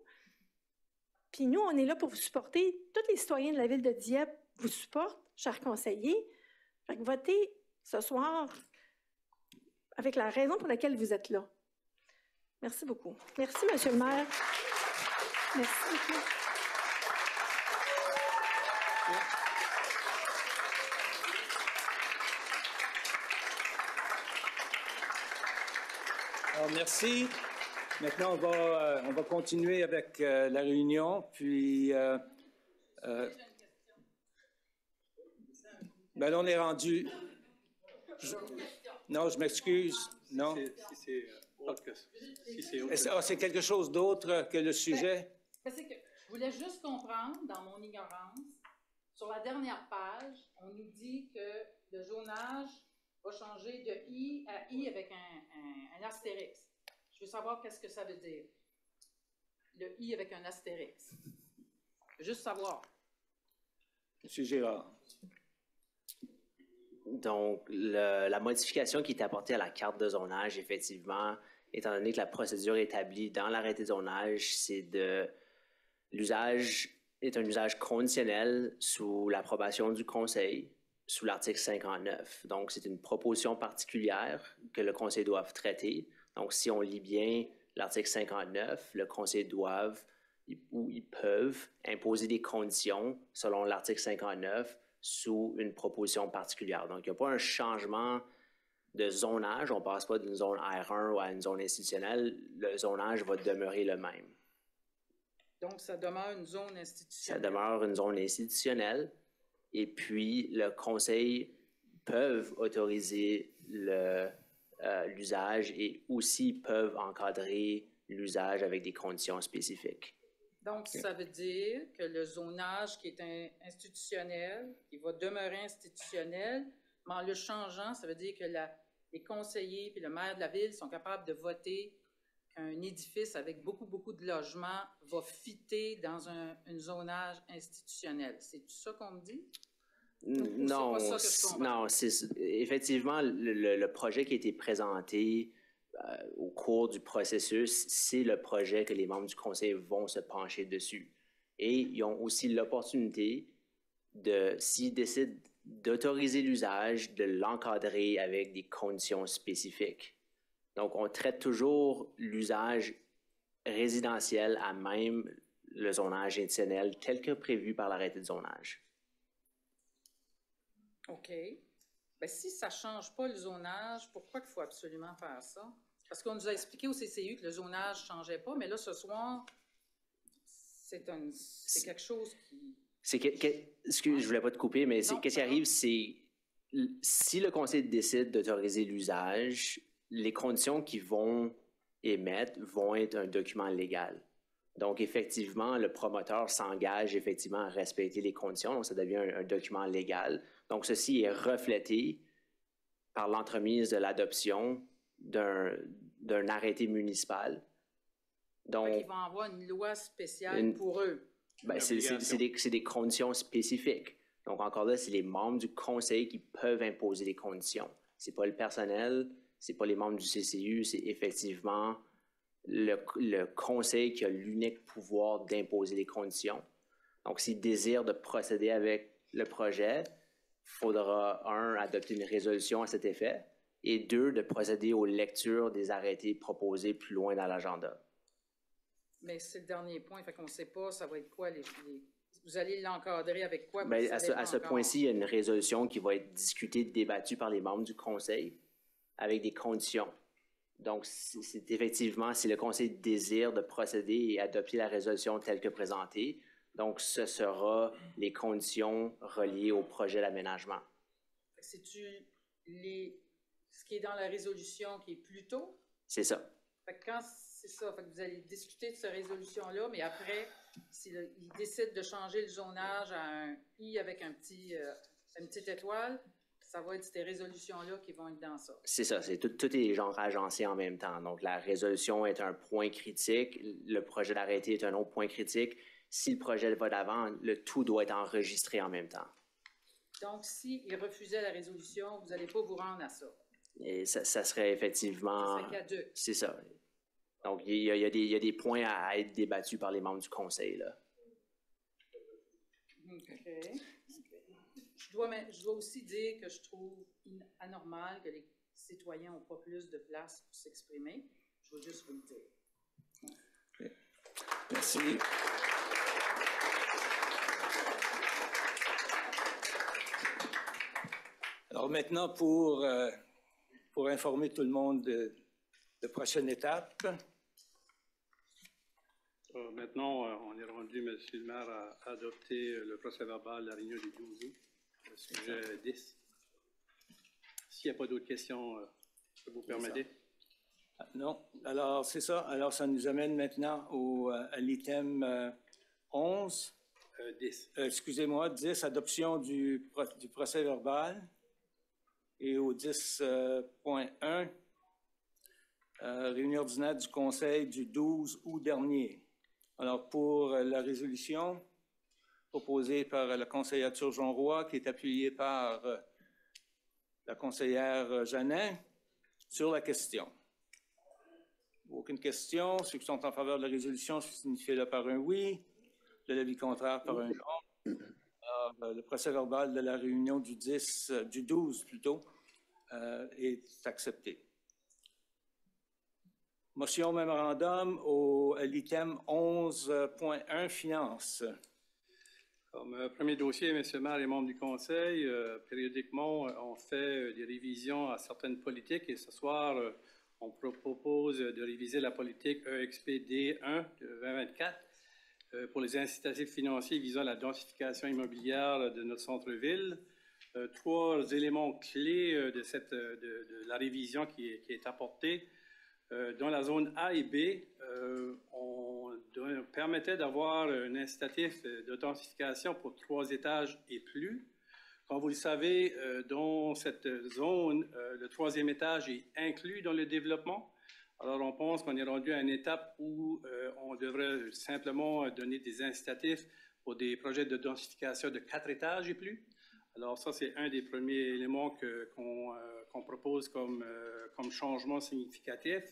[SPEAKER 10] Puis nous, on est là pour vous supporter. Tous les citoyens de la ville de Dieppe vous supportent, chers conseillers. Fait que votez ce soir avec la raison pour laquelle vous êtes là. Merci beaucoup. Merci, Monsieur le maire. Merci beaucoup.
[SPEAKER 1] Alors, merci. Maintenant, on va continuer avec la réunion. Puis, là, on est rendu. Non, je m'excuse. Non. C'est quelque chose d'autre que le sujet?
[SPEAKER 11] C'est que je voulais juste comprendre, dans mon ignorance, sur la dernière page, on nous dit que le zonage va changer de I à I avec un astérix. Je veux savoir qu'est-ce que ça veut dire. Le I avec un astérix. Je veux juste savoir.
[SPEAKER 1] M. Girard.
[SPEAKER 8] Donc, la modification qui est apportée à la carte de zonage, effectivement, étant donné que la procédure établie dans l'arrêté de zonage, c'est l'usage est un usage conditionnel sous l'approbation du Conseil, sous l'article 59. Donc, c'est une proposition particulière que le Conseil doit traiter. Donc, si on lit bien l'article 59, le Conseil doit ou ils peuvent imposer des conditions selon l'article 59 sous une proposition particulière. Donc, il n'y a pas un changement de zonage. On ne passe pas d'une zone R1 ou à une zone institutionnelle. Le zonage va demeurer le même.
[SPEAKER 11] Donc, ça demeure une zone institutionnelle.
[SPEAKER 8] Ça demeure une zone institutionnelle. Et puis, le Conseil peut autoriser l'usage et aussi peuvent encadrer l'usage avec des conditions spécifiques.
[SPEAKER 11] Donc, ça veut dire que le zonage qui est institutionnel, il va demeurer institutionnel, mais en le changeant, ça veut dire que les conseillers et le maire de la ville sont capables de voter qu'un édifice avec beaucoup, beaucoup de logements va fitter dans un zonage institutionnel. C'est ça qu'on me dit?
[SPEAKER 8] Non, effectivement, le projet qui a été présenté au cours du processus, c'est le projet que les membres du conseil vont se pencher dessus. Et ils ont aussi l'opportunité s'ils décident d'autoriser l'usage, de l'encadrer avec des conditions spécifiques. Donc, on traite toujours l'usage résidentiel à même le zonage institutionnel tel que prévu par l'arrêté de zonage.
[SPEAKER 11] OK. Bien, si ça ne change pas le zonage, pourquoi il faut absolument faire ça? Parce qu'on nous a expliqué au CCU que le zonage ne changeait pas, mais là, ce soir, c'est quelque chose qui...
[SPEAKER 8] Excuse, je ne voulais pas te couper, mais qu'est-ce qui arrive, c'est Si le conseil décide d'autoriser l'usage, les conditions qu'ils vont émettre vont être un document légal. Donc, effectivement, le promoteur s'engage effectivement à respecter les conditions, donc ça devient un document légal. Donc, ceci est reflété par l'entremise de l'adoption d'un arrêté municipal. Donc,
[SPEAKER 11] ils vont avoir une loi spéciale pour eux.
[SPEAKER 8] Ben, c'est des conditions spécifiques. Donc, encore là, c'est les membres du conseil qui peuvent imposer les conditions. Ce n'est pas le personnel, ce n'est pas les membres du CCU, c'est effectivement le conseil qui a l'unique pouvoir d'imposer les conditions. Donc, s'il désire de procéder avec le projet, il faudra, un, adopter une résolution à cet effet, et deux, de procéder aux lectures des arrêtés proposés plus loin dans l'agenda.
[SPEAKER 11] Mais c'est le dernier point, fait qu'on ne sait pas ça va être quoi vous allez l'encadrer avec quoi?
[SPEAKER 8] Bien, à ce point-ci, il y a une résolution qui va être discutée, débattue par les membres du conseil avec des conditions. Donc, c'est effectivement, si le conseil désire de procéder et adopter la résolution telle que présentée, donc ce sera les conditions reliées au projet d'aménagement.
[SPEAKER 11] C'est-tu ce qui est dans la résolution qui est plus tôt?
[SPEAKER 8] C'est ça.
[SPEAKER 11] Fait que c'est ça, fait que vous allez discuter de cette résolution-là, mais après, s'il décide de changer le zonage à un I avec une petite étoile, ça va être ces résolutions-là qui vont être dans ça.
[SPEAKER 8] C'est ça, tout est genre agencé en même temps. Donc, la résolution est un point critique, le projet d'arrêté est un autre point critique. Si le projet va d'avant, le tout doit être enregistré en même temps.
[SPEAKER 11] Donc, s'il refusait la résolution, vous n'allez pas vous rendre à ça.
[SPEAKER 8] Et ça serait effectivement...
[SPEAKER 11] Ça serait caduc.
[SPEAKER 8] C'est ça. Donc, il y a des points à être débattus par les membres du conseil, là.
[SPEAKER 11] OK. Je dois aussi dire que je trouve anormal que les citoyens n'ont pas plus de place pour s'exprimer. Je veux juste vous le dire.
[SPEAKER 1] Okay. Merci. Alors maintenant, pour informer tout le monde de prochaine étape.
[SPEAKER 7] Maintenant, on est rendu, M. le maire, à adopter le procès-verbal de la réunion du 12 août, le sujet 10. S'il n'y a pas d'autres questions, je peux vous permettre.
[SPEAKER 1] Non. Alors, c'est ça. Alors, ça nous amène maintenant à l'item 11.
[SPEAKER 7] 10.
[SPEAKER 1] Excusez-moi, 10, adoption du procès-verbal. Et au 10.1, réunion ordinaire du Conseil du 12 août dernier. Alors, pour la résolution proposée par la conseillère Turgeon-Roy, qui est appuyée par la conseillère Jeannin, sur la question. Aucune question. Ceux qui sont en faveur de la résolution, signifiez-le par un oui. De l'avis contraire, par un non. Alors, le procès-verbal de la réunion du 12 plutôt, est accepté. Motion mémorandum à l'item 11.1, finances.
[SPEAKER 7] Comme premier dossier, M. le maire et membres du Conseil, périodiquement, on fait des révisions à certaines politiques et ce soir, on propose de réviser la politique EXP-D1 de 2024 pour les incitatifs financiers visant la densification immobilière de notre centre-ville. Trois éléments clés de la révision qui est apportée. Dans la zone A et B, on permettait d'avoir un incitatif de densification pour 3 étages et plus. Comme vous le savez, dans cette zone, le 3e étage est inclus dans le développement. Alors, on pense qu'on est rendu à une étape où on devrait simplement donner des incitatifs pour des projets de densification de 4 étages et plus. Alors, ça, c'est un des premiers éléments qu'on propose comme changement significatif.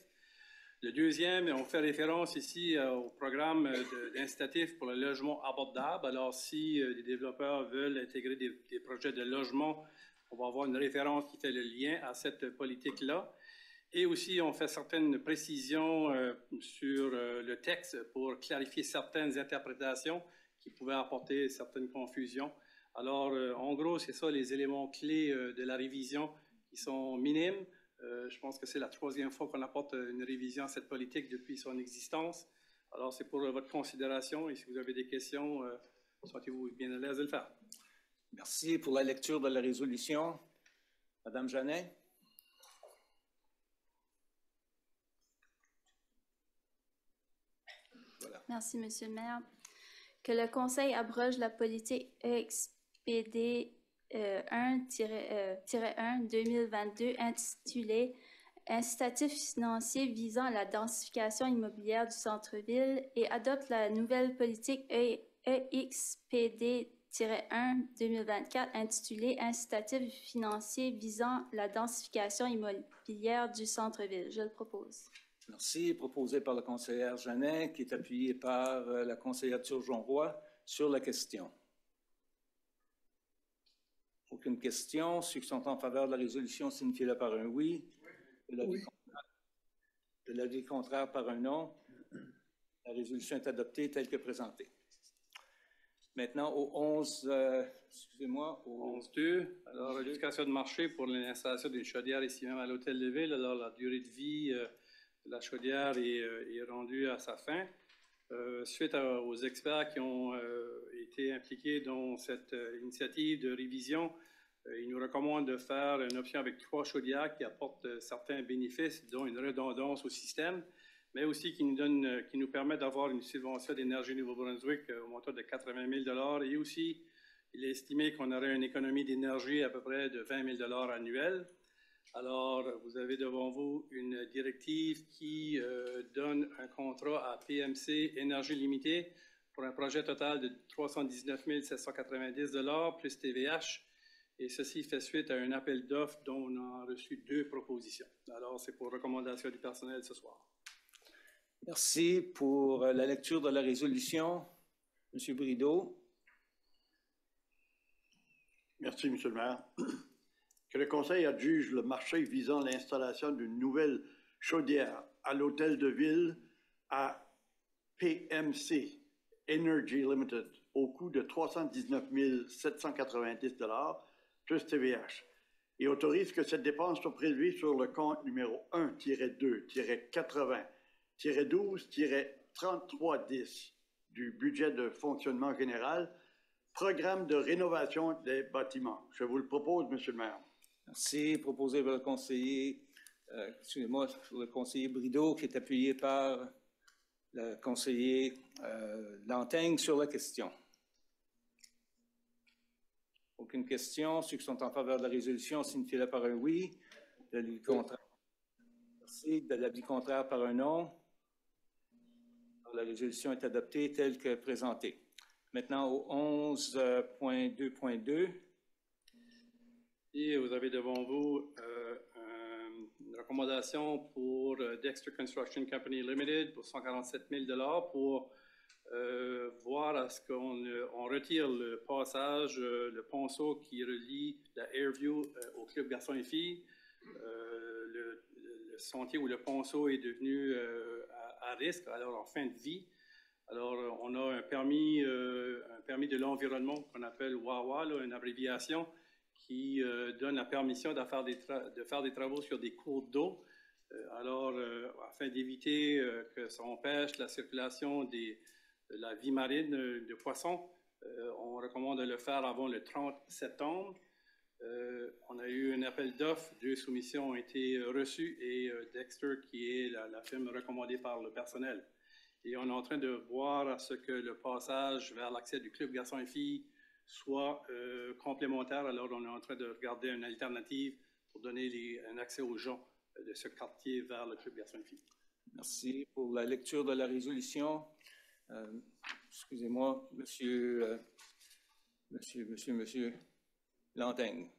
[SPEAKER 7] Le deuxième, on fait référence ici au programme d'incitatif pour le logement abordable. Alors, si les développeurs veulent intégrer des projets de logement, on va avoir une référence qui fait le lien à cette politique-là. Et aussi, on fait certaines précisions sur le texte pour clarifier certaines interprétations qui pouvaient apporter certaines confusions. Alors, en gros, c'est ça les éléments clés de la révision qui sont minimes. Je pense que c'est la 3e fois qu'on apporte une révision à cette politique depuis son existence. Alors, c'est pour votre considération et si vous avez des questions, sentez-vous bien à l'aise de le faire.
[SPEAKER 1] Merci pour la lecture de la résolution. Madame Jeannet? Voilà.
[SPEAKER 12] Merci, Monsieur le maire. Que le Conseil abroge la politique EXPD 1-1-2022 intitulée Incitatifs financiers visant à la densification immobilière du centre-ville et adopte la nouvelle politique EXPD 1-2024 intitulée Incitatifs financiers visant la densification immobilière du centre-ville. Je le propose.
[SPEAKER 1] Merci. Proposé par la conseillère Jeannet, qui est appuyée par la conseillère Turgeon-Roy sur la question. Aucune question. Ceux qui sont en faveur de la résolution, signifient-le par un oui. De l'avis contraire par un non. La résolution est adoptée telle que présentée. Maintenant, au 11, excusez-moi, au
[SPEAKER 7] 11.2. Alors, l'éducation de marché pour l'installation d'une chaudière ici même à l'Hôtel de Ville. Alors, la durée de vie de la chaudière est rendue à sa fin. Suite aux experts qui ont été impliqués dans cette initiative de révision, ils nous recommandent de faire une option avec 3 chaudières qui apportent certains bénéfices, dont une redondance au système, mais aussi qui nous permet d'avoir une subvention d'énergie Nouveau-Brunswick au montant de 80 000 et aussi, il est estimé qu'on aurait une économie d'énergie à peu près de 20 000 annuels. Alors, vous avez devant vous une directive qui donne un contrat à PMC Énergie Limitée pour un projet total de 319 790 plus TVH. Et ceci fait suite à un appel d'offres dont on a reçu 2 propositions. Alors, c'est pour recommandation du personnel ce soir.
[SPEAKER 1] Merci pour la lecture de la résolution. Monsieur Brideau.
[SPEAKER 13] Merci, M. le maire. Que le Conseil adjuge le marché visant l'installation d'une nouvelle chaudière à l'Hôtel de Ville à PMC Energy Limited au coût de 319 790 plus TVH et autorise que cette dépense soit prélevée sur le compte numéro 1-2-80-12-3310 du budget de fonctionnement général, programme de rénovation des bâtiments. Je vous le propose, M. le maire.
[SPEAKER 1] Merci. Proposé par le conseiller, excusez-moi, le conseiller Brideau, qui est appuyé par le conseiller Lanteigne sur la question. Aucune question. Ceux qui sont en faveur de la résolution, signifient-le par un oui. De l'avis contraire. Merci. De l'avis contraire par un non. Alors, la résolution est adoptée telle que présentée. Maintenant, au 11.2.2.
[SPEAKER 7] Et vous avez devant vous une recommandation pour Dexter Construction Company Limited pour 147 000 pour voir à ce qu'on retire le passage, le ponceau qui relie la Airview au Club Garçons et Filles. Le sentier où le ponceau est devenu à risque, alors en fin de vie. Alors, on a un permis de l'environnement qu'on appelle WAWA, là, une abréviation, qui donne la permission de faire des travaux sur des cours d'eau. Afin d'éviter que ça empêche la circulation de la vie marine de poissons, on recommande de le faire avant le 30 septembre. On a eu un appel d'offres, 2 soumissions ont été reçues et Dexter, qui est la firme recommandée par le personnel. Et on est en train de voir à ce que le passage vers l'accès du Club Garçons et Filles soit complémentaire. Alors, on est en train de regarder une alternative pour donner un accès aux gens de ce quartier vers le Club Garçons et Filles.
[SPEAKER 1] Merci pour la lecture de la résolution. Excusez-moi, Monsieur Lanteigne.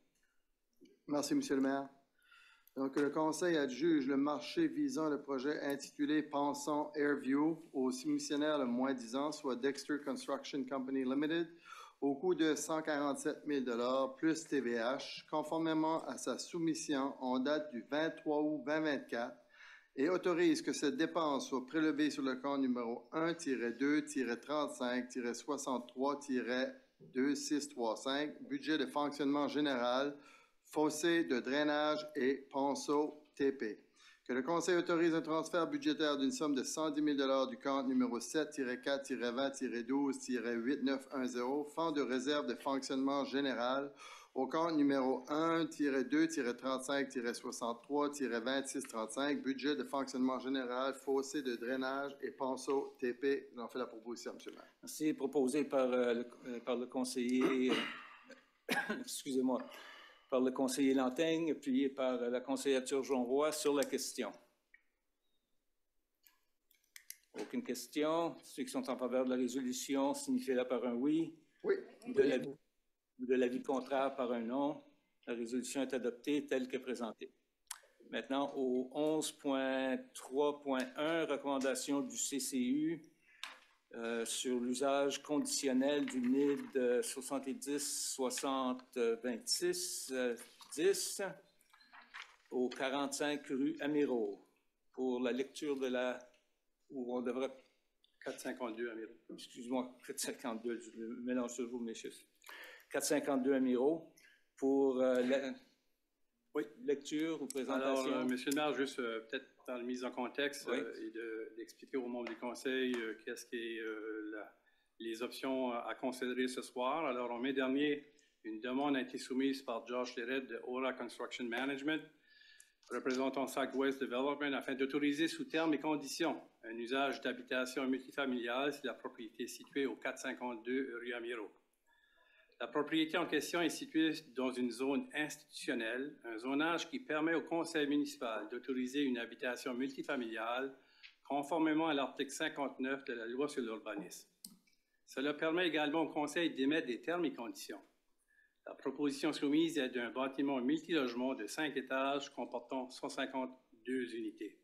[SPEAKER 14] Merci, Monsieur le maire. Donc, le Conseil adjuge le marché visant le projet intitulé Pensons Airview au soumissionnaire le moins 10 ans, soit Dexter Construction Company Limited, au coût de 147 000 plus TVH, conformément à sa soumission en date du 23 août 2024, et autorise que cette dépense soit prélevée sur le compte numéro 1-2-35-63-2635, budget de fonctionnement général, fossé de drainage et ponceau TP. Que le Conseil autorise un transfert budgétaire d'une somme de 110 000 du compte numéro 7-4-20-12-8910, Fonds de réserve de fonctionnement général, Au compte numéro 1-2-35-63-2635, budget de fonctionnement général, fossé de drainage et ponceau TP. J'en fais la proposition, M. le maire.
[SPEAKER 1] C'est proposé par le conseiller, excusez-moi, par le conseiller Lantaigne, appuyé par la conseillère Turgeon-Roy sur la question. Aucune question. Ceux qui sont en faveur de la résolution, signifiez-la par un oui.
[SPEAKER 14] Oui.
[SPEAKER 1] De l'avis contraire par un non. La résolution est adoptée telle que présentée. Maintenant, au 11.3.1, recommandation du CCU sur l'usage conditionnel du NID 70-60-26-10 au 45 rue Amiro. Pour la lecture de la... où on devrait...
[SPEAKER 7] 452 Amiro.
[SPEAKER 1] Excuse-moi, 452, je mélange toujours mes chiffres. 452 Amiro pour la lecture ou présentation.
[SPEAKER 7] Alors, Monsieur le maire, juste peut-être dans la mise en contexte et d'expliquer aux membres du conseil qu'est-ce qui est les options à considérer ce soir. Alors, en mai dernier, une demande a été soumise par Josh Leret de Aura Construction Management, représentant Southwest Development, afin d'autoriser sous termes et conditions un usage d'habitation multifamiliale si la propriété est située au 452 rue Amiro. La propriété en question est située dans une zone institutionnelle, un zonage qui permet au conseil municipal d'autoriser une habitation multifamiliale conformément à l'article 59 de la loi sur l'urbanisme. Cela permet également au conseil d'émettre des termes et conditions. La proposition soumise est d'un bâtiment multilogement de 5 étages comportant 152 unités.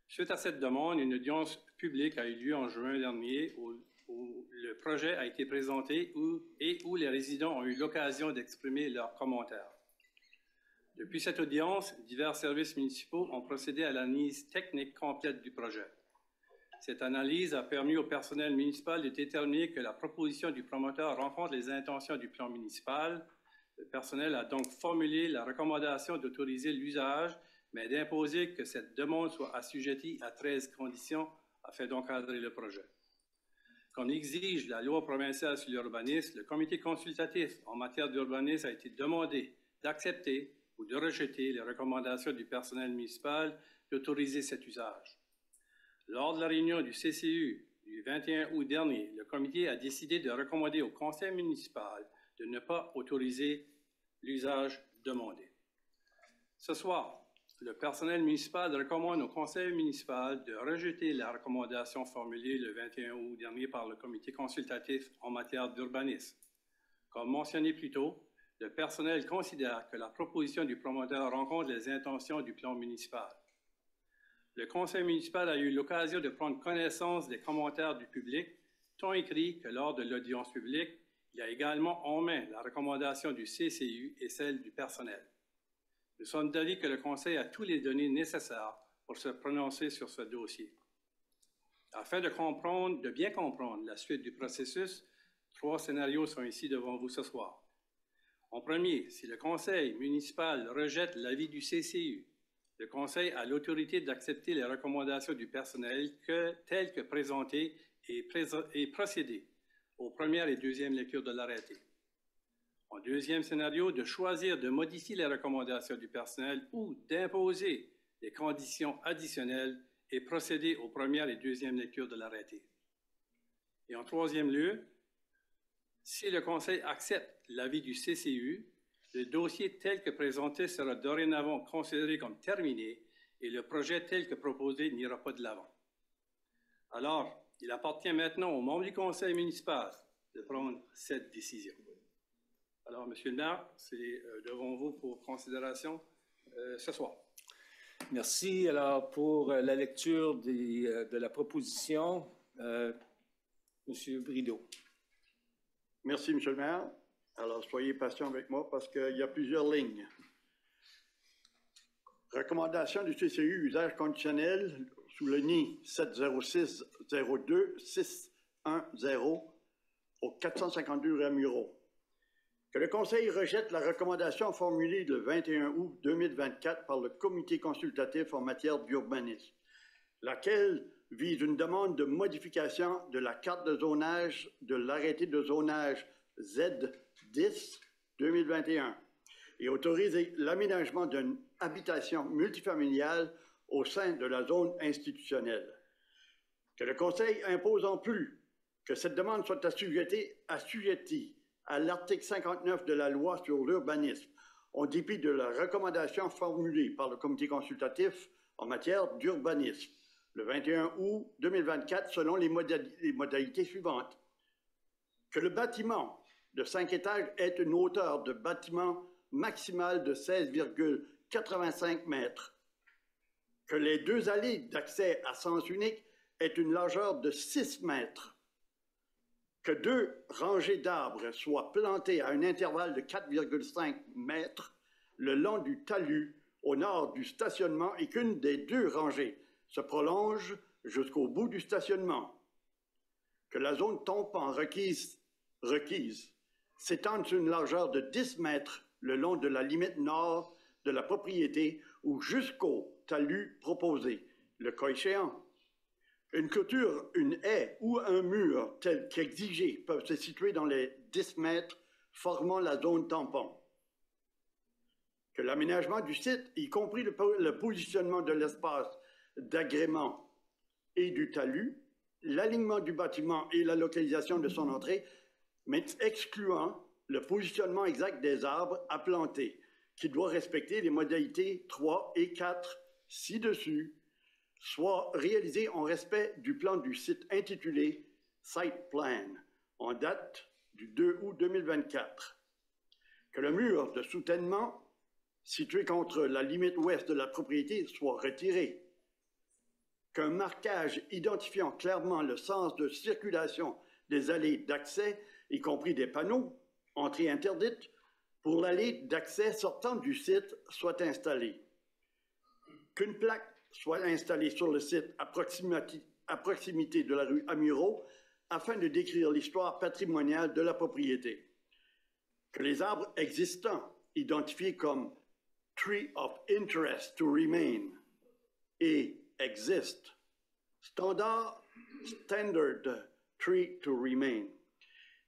[SPEAKER 7] Suite à cette demande, une audience publique a eu lieu en juin dernier où le projet a été présenté et où les résidents ont eu l'occasion d'exprimer leurs commentaires. Depuis cette audience, divers services municipaux ont procédé à l'analyse technique complète du projet. Cette analyse a permis au personnel municipal de déterminer que la proposition du promoteur rencontre les intentions du plan municipal. Le personnel a donc formulé la recommandation d'autoriser l'usage, mais d'imposer que cette demande soit assujettie à 13 conditions afin d'encadrer le projet. Comme l'exige la loi provinciale sur l'urbanisme, le comité consultatif en matière d'urbanisme a été demandé d'accepter ou de rejeter les recommandations du personnel municipal d'autoriser cet usage. Lors de la réunion du CCU du 21 août dernier, le comité a décidé de recommander au conseil municipal de ne pas autoriser l'usage demandé. Ce soir, le personnel municipal recommande au conseil municipal de rejeter la recommandation formulée le 21 août dernier par le comité consultatif en matière d'urbanisme. Comme mentionné plus tôt, le personnel considère que la proposition du promoteur rencontre les intentions du plan municipal. Le conseil municipal a eu l'occasion de prendre connaissance des commentaires du public, tant écrits que lors de l'audience publique. Il y a également en main la recommandation du CCU et celle du personnel. Nous sommes d'avis que le conseil a toutes les données nécessaires pour se prononcer sur ce dossier. Afin de bien comprendre la suite du processus, 3 scénarios sont ici devant vous ce soir. En premier, si le conseil municipal rejette l'avis du CCU, le conseil a l'autorité d'accepter les recommandations du personnel telles que présentées et procéder aux premières et deuxièmes lectures de l'arrêté. En deuxième scénario, de choisir de modifier les recommandations du personnel ou d'imposer des conditions additionnelles et procéder aux premières et deuxièmes lectures de l'arrêté. Et en troisième lieu, si le Conseil accepte l'avis du CCU, le dossier tel que présenté sera dorénavant considéré comme terminé et le projet tel que proposé n'ira pas de l'avant. Alors, il appartient maintenant aux membres du Conseil municipal de prendre cette décision. Alors, Monsieur le maire, c'est devant vous pour considération ce soir.
[SPEAKER 1] Merci. Alors, pour la lecture de la proposition, Monsieur Brideau.
[SPEAKER 13] Merci, Monsieur le maire. Alors, soyez patient avec moi parce qu'il y a plusieurs lignes. Recommandation du CCU, usage conditionnel sous le NI 706-02-610 au 452 rue Amiro. Que le Conseil rejette la recommandation formulée le 21 août 2024 par le Comité consultatif en matière d'urbanisme, laquelle vise une demande de modification de la carte de zonage de l'arrêté de zonage Z10 2021 et autoriser l'aménagement d'une habitation multifamiliale au sein de la zone institutionnelle. Que le Conseil impose en plus que cette demande soit assujettie à l'article 59 de la loi sur l'urbanisme, en dépit de la recommandation formulée par le comité consultatif en matière d'urbanisme, le 21 août 2024, selon les modalités suivantes. Que le bâtiment de 5 étages ait une hauteur de bâtiment maximale de 16,85 mètres. Que les 2 allées d'accès à sens unique aient une largeur de 6 mètres. Que 2 rangées d'arbres soient plantées à un intervalle de 4,5 mètres le long du talus au nord du stationnement et qu'une des 2 rangées se prolonge jusqu'au bout du stationnement. Que la zone tombant requise s'étende sur une largeur de 10 mètres le long de la limite nord de la propriété ou jusqu'au talus proposé, le cas échéant. Une clôture, une haie ou un mur tel qu'exigé peuvent se situer dans les 10 mètres formant la zone tampon. Que l'aménagement du site, y compris le positionnement de l'espace d'agrément et du talus, l'alignement du bâtiment et la localisation de son entrée, mais excluant le positionnement exact des arbres à planter, qui doit respecter les modalités 3 et 4 ci-dessus, soit réalisé en respect du plan du site intitulé Site Plan, en date du 2 août 2024. Que le mur de soutènement situé contre la limite ouest de la propriété soit retiré. Qu'un marquage identifiant clairement le sens de circulation des allées d'accès, y compris des panneaux, entrée interdite, pour l'allée d'accès sortant du site soit installée. Qu'une plaque soit installée sur le site à proximité de la rue Amuro afin de décrire l'histoire patrimoniale de la propriété. Que les arbres existants, identifiés comme Tree of Interest to Remain et Exist, Standard Tree to Remain,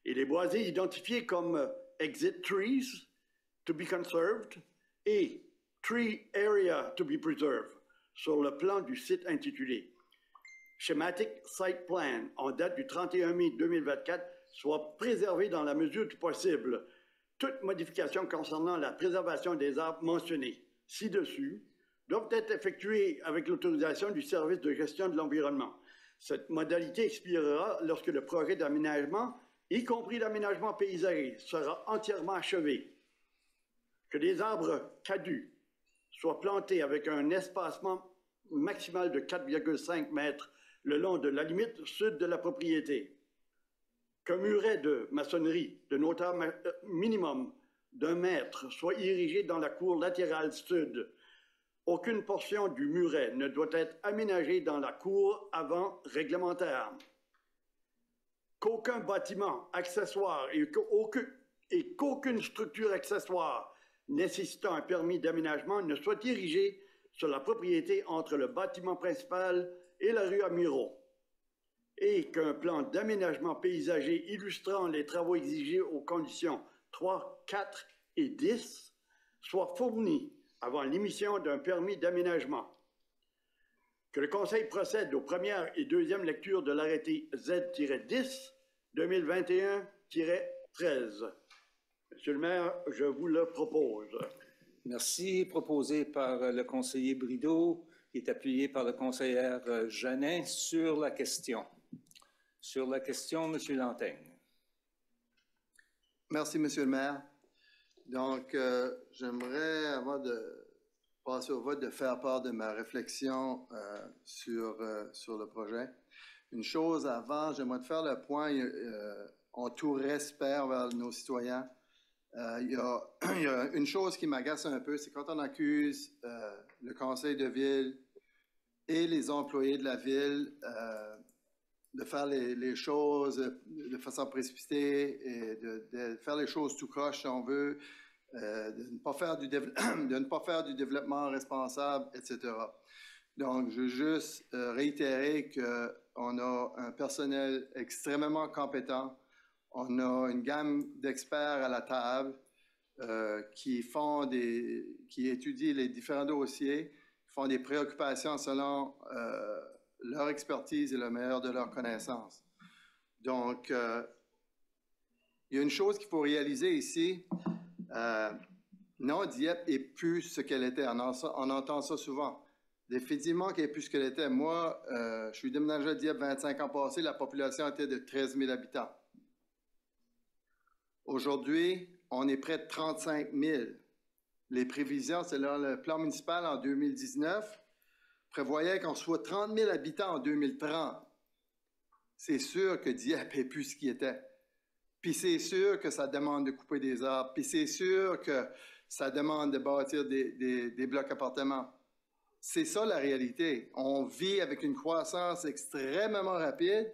[SPEAKER 13] et les boisés identifiés comme Exit Trees to be Conserved et Tree Area to be Preserved sur le plan du site intitulé Schematic Site Plan en date du 31 mai 2024 soit préservé dans la mesure du possible. Toute modification concernant la préservation des arbres mentionnés ci-dessus doivent être effectuées avec l'autorisation du service de gestion de l'environnement. Cette modalité expirera lorsque le projet d'aménagement, y compris l'aménagement paysager, sera entièrement achevé. Que des arbres cadus soient plantés avec un espacement maximal de 4,5 mètres le long de la limite sud de la propriété. Qu'un muret de maçonnerie d'une hauteur minimum d'1 mètre soit érigé dans la cour latérale sud. Aucune portion du muret ne doit être aménagée dans la cour avant réglementaire. Qu'aucun bâtiment accessoire et qu'aucune structure accessoire nécessitant un permis d'aménagement ne soit érigée sur la propriété entre le bâtiment principal et la rue Amiro. Et qu'un plan d'aménagement paysager illustrant les travaux exigés aux conditions 3, 4 et 10 soit fourni avant l'émission d'un permis d'aménagement. Que le Conseil procède aux premières et deuxièmes lectures de l'arrêté Z-10 2021-13. Monsieur le maire, je vous le propose.
[SPEAKER 1] Merci. Proposé par le conseiller Brideau, qui est appuyé par le conseiller Jeannin sur la question. Sur la question, M. Lanteigne.
[SPEAKER 14] Merci, Monsieur le maire. Donc, j'aimerais, avant de passer au vote, de faire part de ma réflexion sur le projet. Une chose avant, j'aimerais faire le point en tout respect envers nos citoyens. Il y a une chose qui m'agace un peu, c'est quand on accuse le conseil de ville et les employés de la ville de faire les choses de façon précipitée et de faire les choses tout croche, si on veut, de ne pas faire du développement responsable, etc. Donc, je veux juste réitérer qu'on a un personnel extrêmement compétent. On a une gamme d'experts à la table. qui étudient les différents dossiers, font des préoccupations selon leur expertise et le meilleur de leurs connaissances. Donc, il y a une chose qu'il faut réaliser ici. Non, Dieppe n'est plus ce qu'elle était. On entend ça souvent. Définitivement qu'elle n'est plus ce qu'elle était. Moi, je suis déménagé à Dieppe 25 ans passés. La population était de 13 000 habitants. Aujourd'hui, on est près de 35 000. Les prévisions, c'est là le plan municipal en 2019, prévoyait qu'on soit 30 000 habitants en 2030. C'est sûr que Dieppe n'est plus ce qu'il était. Puis c'est sûr que ça demande de couper des arbres. Puis c'est sûr que ça demande de bâtir des blocs appartements. C'est ça la réalité. On vit avec une croissance extrêmement rapide.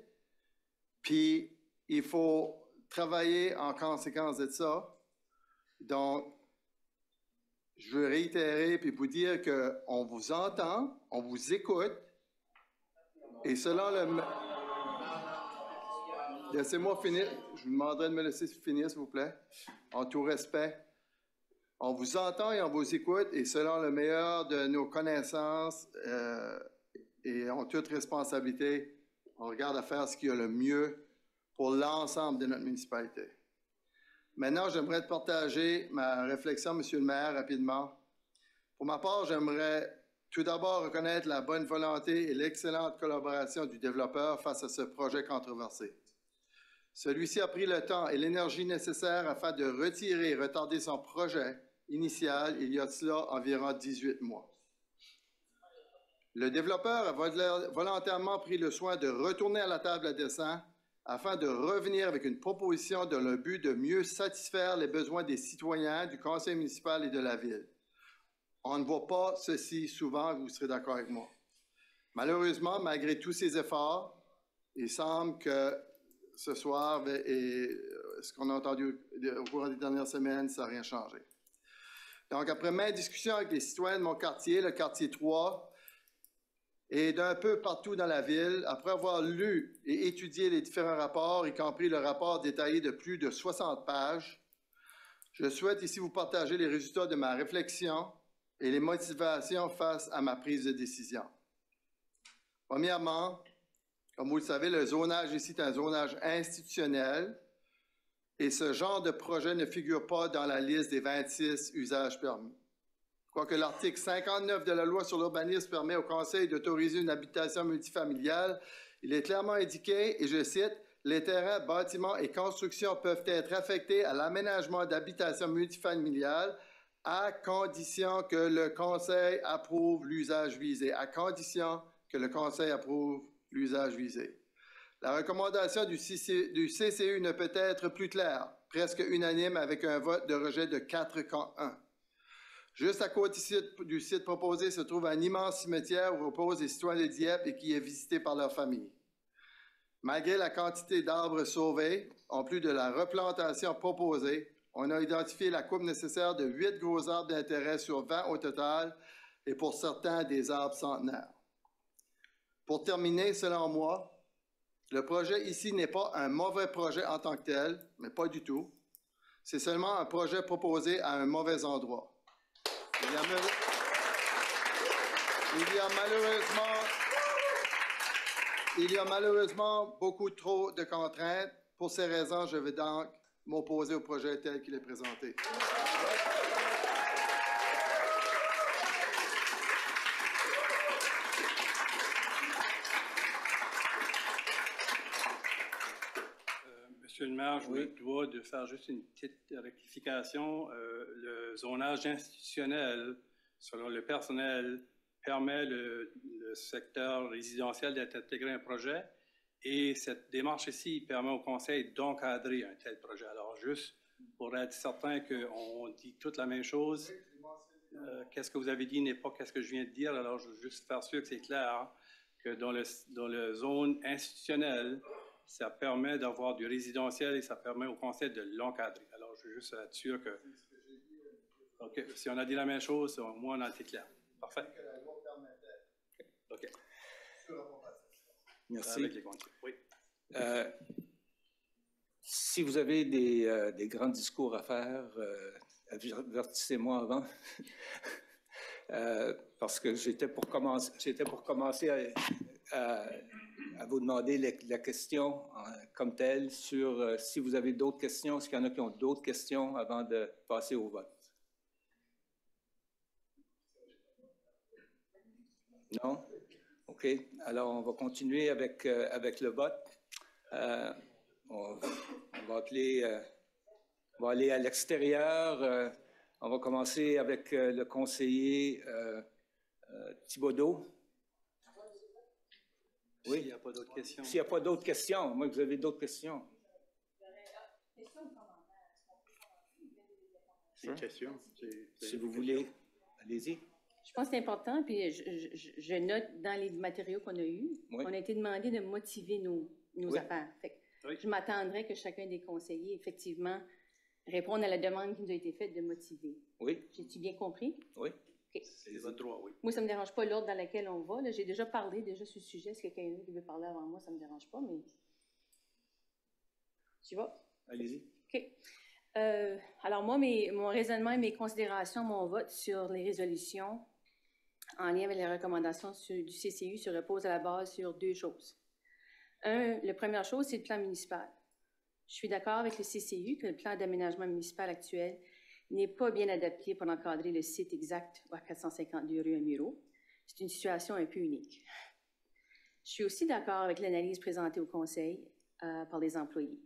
[SPEAKER 14] Puis il faut travailler en conséquence de ça. Donc, je veux réitérer puis vous dire qu'on vous entend, on vous écoute. Et selon le... Laissez-moi finir. Je vous demanderai de me laisser finir, s'il vous plaît, en tout respect. On vous entend et on vous écoute, et selon le meilleur de nos connaissances et en toute responsabilité, on regarde à faire ce qu'il y a le mieux pour l'ensemble de notre municipalité. Maintenant, j'aimerais te partager ma réflexion, Monsieur le maire, rapidement. Pour ma part, j'aimerais tout d'abord reconnaître la bonne volonté et l'excellente collaboration du développeur face à ce projet controversé. Celui-ci a pris le temps et l'énergie nécessaires afin de retirer et retarder son projet initial il y a de cela environ 18 mois. Le développeur a volontairement pris le soin de retourner à la table à dessein afin de revenir avec une proposition dans le but de mieux satisfaire les besoins des citoyens, du conseil municipal et de la ville. On ne voit pas ceci souvent, vous serez d'accord avec moi. Malheureusement, malgré tous ces efforts, il semble que ce soir et ce qu'on a entendu au cours des dernières semaines, ça n'a rien changé. Donc, après ma discussion avec les citoyens de mon quartier, le quartier 3, et d'un peu partout dans la ville, après avoir lu et étudié les différents rapports, y compris le rapport détaillé de plus de 60 pages, je souhaite ici vous partager les résultats de ma réflexion et les motivations face à ma prise de décision. Premièrement, comme vous le savez, le zonage ici est un zonage institutionnel et ce genre de projet ne figure pas dans la liste des 26 usages permis. Quoique l'article 59 de la loi sur l'urbanisme permet au Conseil d'autoriser une habitation multifamiliale, il est clairement indiqué, et je cite, « Les terrains, bâtiments et constructions peuvent être affectés à l'aménagement d'habitations multifamiliales à condition que le Conseil approuve l'usage visé. » À condition que le Conseil approuve l'usage visé. La recommandation du CCU ne peut être plus claire, presque unanime avec un vote de rejet de 4 contre 1. Juste à côté du site proposé se trouve un immense cimetière où reposent les citoyens de Dieppe et qui est visité par leur famille. Malgré la quantité d'arbres sauvés, en plus de la replantation proposée, on a identifié la coupe nécessaire de 8 gros arbres d'intérêt sur 20 au total et pour certains des arbres centenaires. Pour terminer, selon moi, le projet ici n'est pas un mauvais projet en tant que tel, mais pas du tout. C'est seulement un projet proposé à un mauvais endroit. Il y a malheureusement beaucoup trop de contraintes. Pour ces raisons, je vais donc m'opposer au projet tel qu'il est présenté.
[SPEAKER 7] Monsieur le maire, je me dois de faire juste une petite rectification. Le zonage institutionnel, selon le personnel, permet le secteur résidentiel d'être intégré à un projet et cette démarche ici permet au conseil d'encadrer un tel projet. Alors, juste pour être certain qu'on dit toute la même chose, qu'est-ce que vous avez dit n'est pas qu'est-ce que je viens de dire. Alors, je veux juste faire sûr que c'est clair que dans le zone institutionnelle, ça permet d'avoir du résidentiel et ça permet au conseil de l'encadrer. Alors, je veux juste être sûr que... OK. Si on a dit la même chose, au moins on a été clair. Parfait. OK.
[SPEAKER 1] Merci.
[SPEAKER 7] Avec les conditions. Oui.
[SPEAKER 1] Si vous avez des grands discours à faire, avertissez-moi avant. Parce que j'étais pour commencer à vous demander la question comme telle sur si vous avez d'autres questions, est-ce qu'il y en a qui ont d'autres questions avant de passer au vote? Non? OK. Alors, on va continuer avec le vote. On va aller à l'extérieur. On va commencer avec le conseiller Thibodeau. Oui.
[SPEAKER 7] S'il n'y a pas d'autres questions.
[SPEAKER 1] S'il n'y a pas d'autres questions, moi, vous avez d'autres questions.
[SPEAKER 13] C'est une question.
[SPEAKER 1] Si vous voulez, allez-y.
[SPEAKER 3] Je pense que c'est important, puis je note dans les matériaux qu'on a eus, on a été demandé de motiver nos affaires. Fait que je m'attendrais que chacun des conseillers, effectivement, réponde à la demande qui nous a été faite de motiver.
[SPEAKER 1] Oui.
[SPEAKER 3] J'ai-tu bien compris?
[SPEAKER 1] Oui.
[SPEAKER 3] Okay.
[SPEAKER 7] C'est votre droit, oui.
[SPEAKER 3] Moi, ça ne me dérange pas l'ordre dans lequel on va. J'ai déjà parlé sur le sujet. Si quelqu'un d'autre veut parler avant moi, ça ne me dérange pas, mais... Tu vas?
[SPEAKER 1] Allez-y.
[SPEAKER 3] OK. Alors, moi, mon raisonnement et mes considérations, mon vote sur les résolutions en lien avec les recommandations du CCU se repose à la base sur deux choses. La première chose, c'est le plan municipal. Je suis d'accord avec le CCU que le plan d'aménagement municipal actuel n'est pas bien adapté pour encadrer le site exact à 452 rue Amuro. C'est une situation un peu unique. Je suis aussi d'accord avec l'analyse présentée au Conseil par les employés.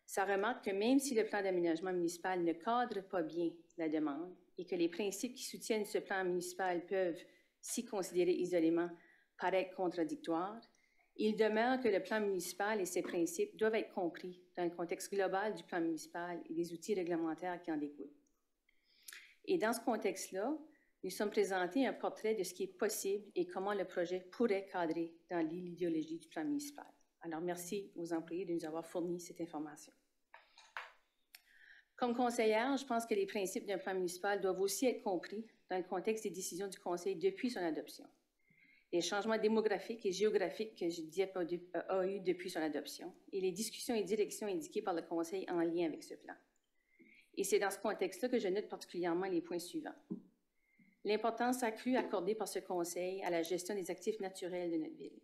[SPEAKER 3] Ça remarque que même si le plan d'aménagement municipal ne cadre pas bien la demande et que les principes qui soutiennent ce plan municipal peuvent, si considérés isolément, paraître contradictoires, il demeure que le plan municipal et ses principes doivent être compris dans le contexte global du plan municipal et des outils réglementaires qui en découlent. Et dans ce contexte-là, nous sommes présentés un portrait de ce qui est possible et comment le projet pourrait cadrer dans l'idéologie du plan municipal. Alors, merci aux employés de nous avoir fourni cette information. Comme conseillère, je pense que les principes d'un plan municipal doivent aussi être compris dans le contexte des décisions du Conseil depuis son adoption. Les changements démographiques et géographiques que DIEP a eu depuis son adoption et les discussions et directions indiquées par le Conseil en lien avec ce plan. Et c'est dans ce contexte-là que je note particulièrement les points suivants. L'importance accrue accordée par ce Conseil à la gestion des actifs naturels de notre ville.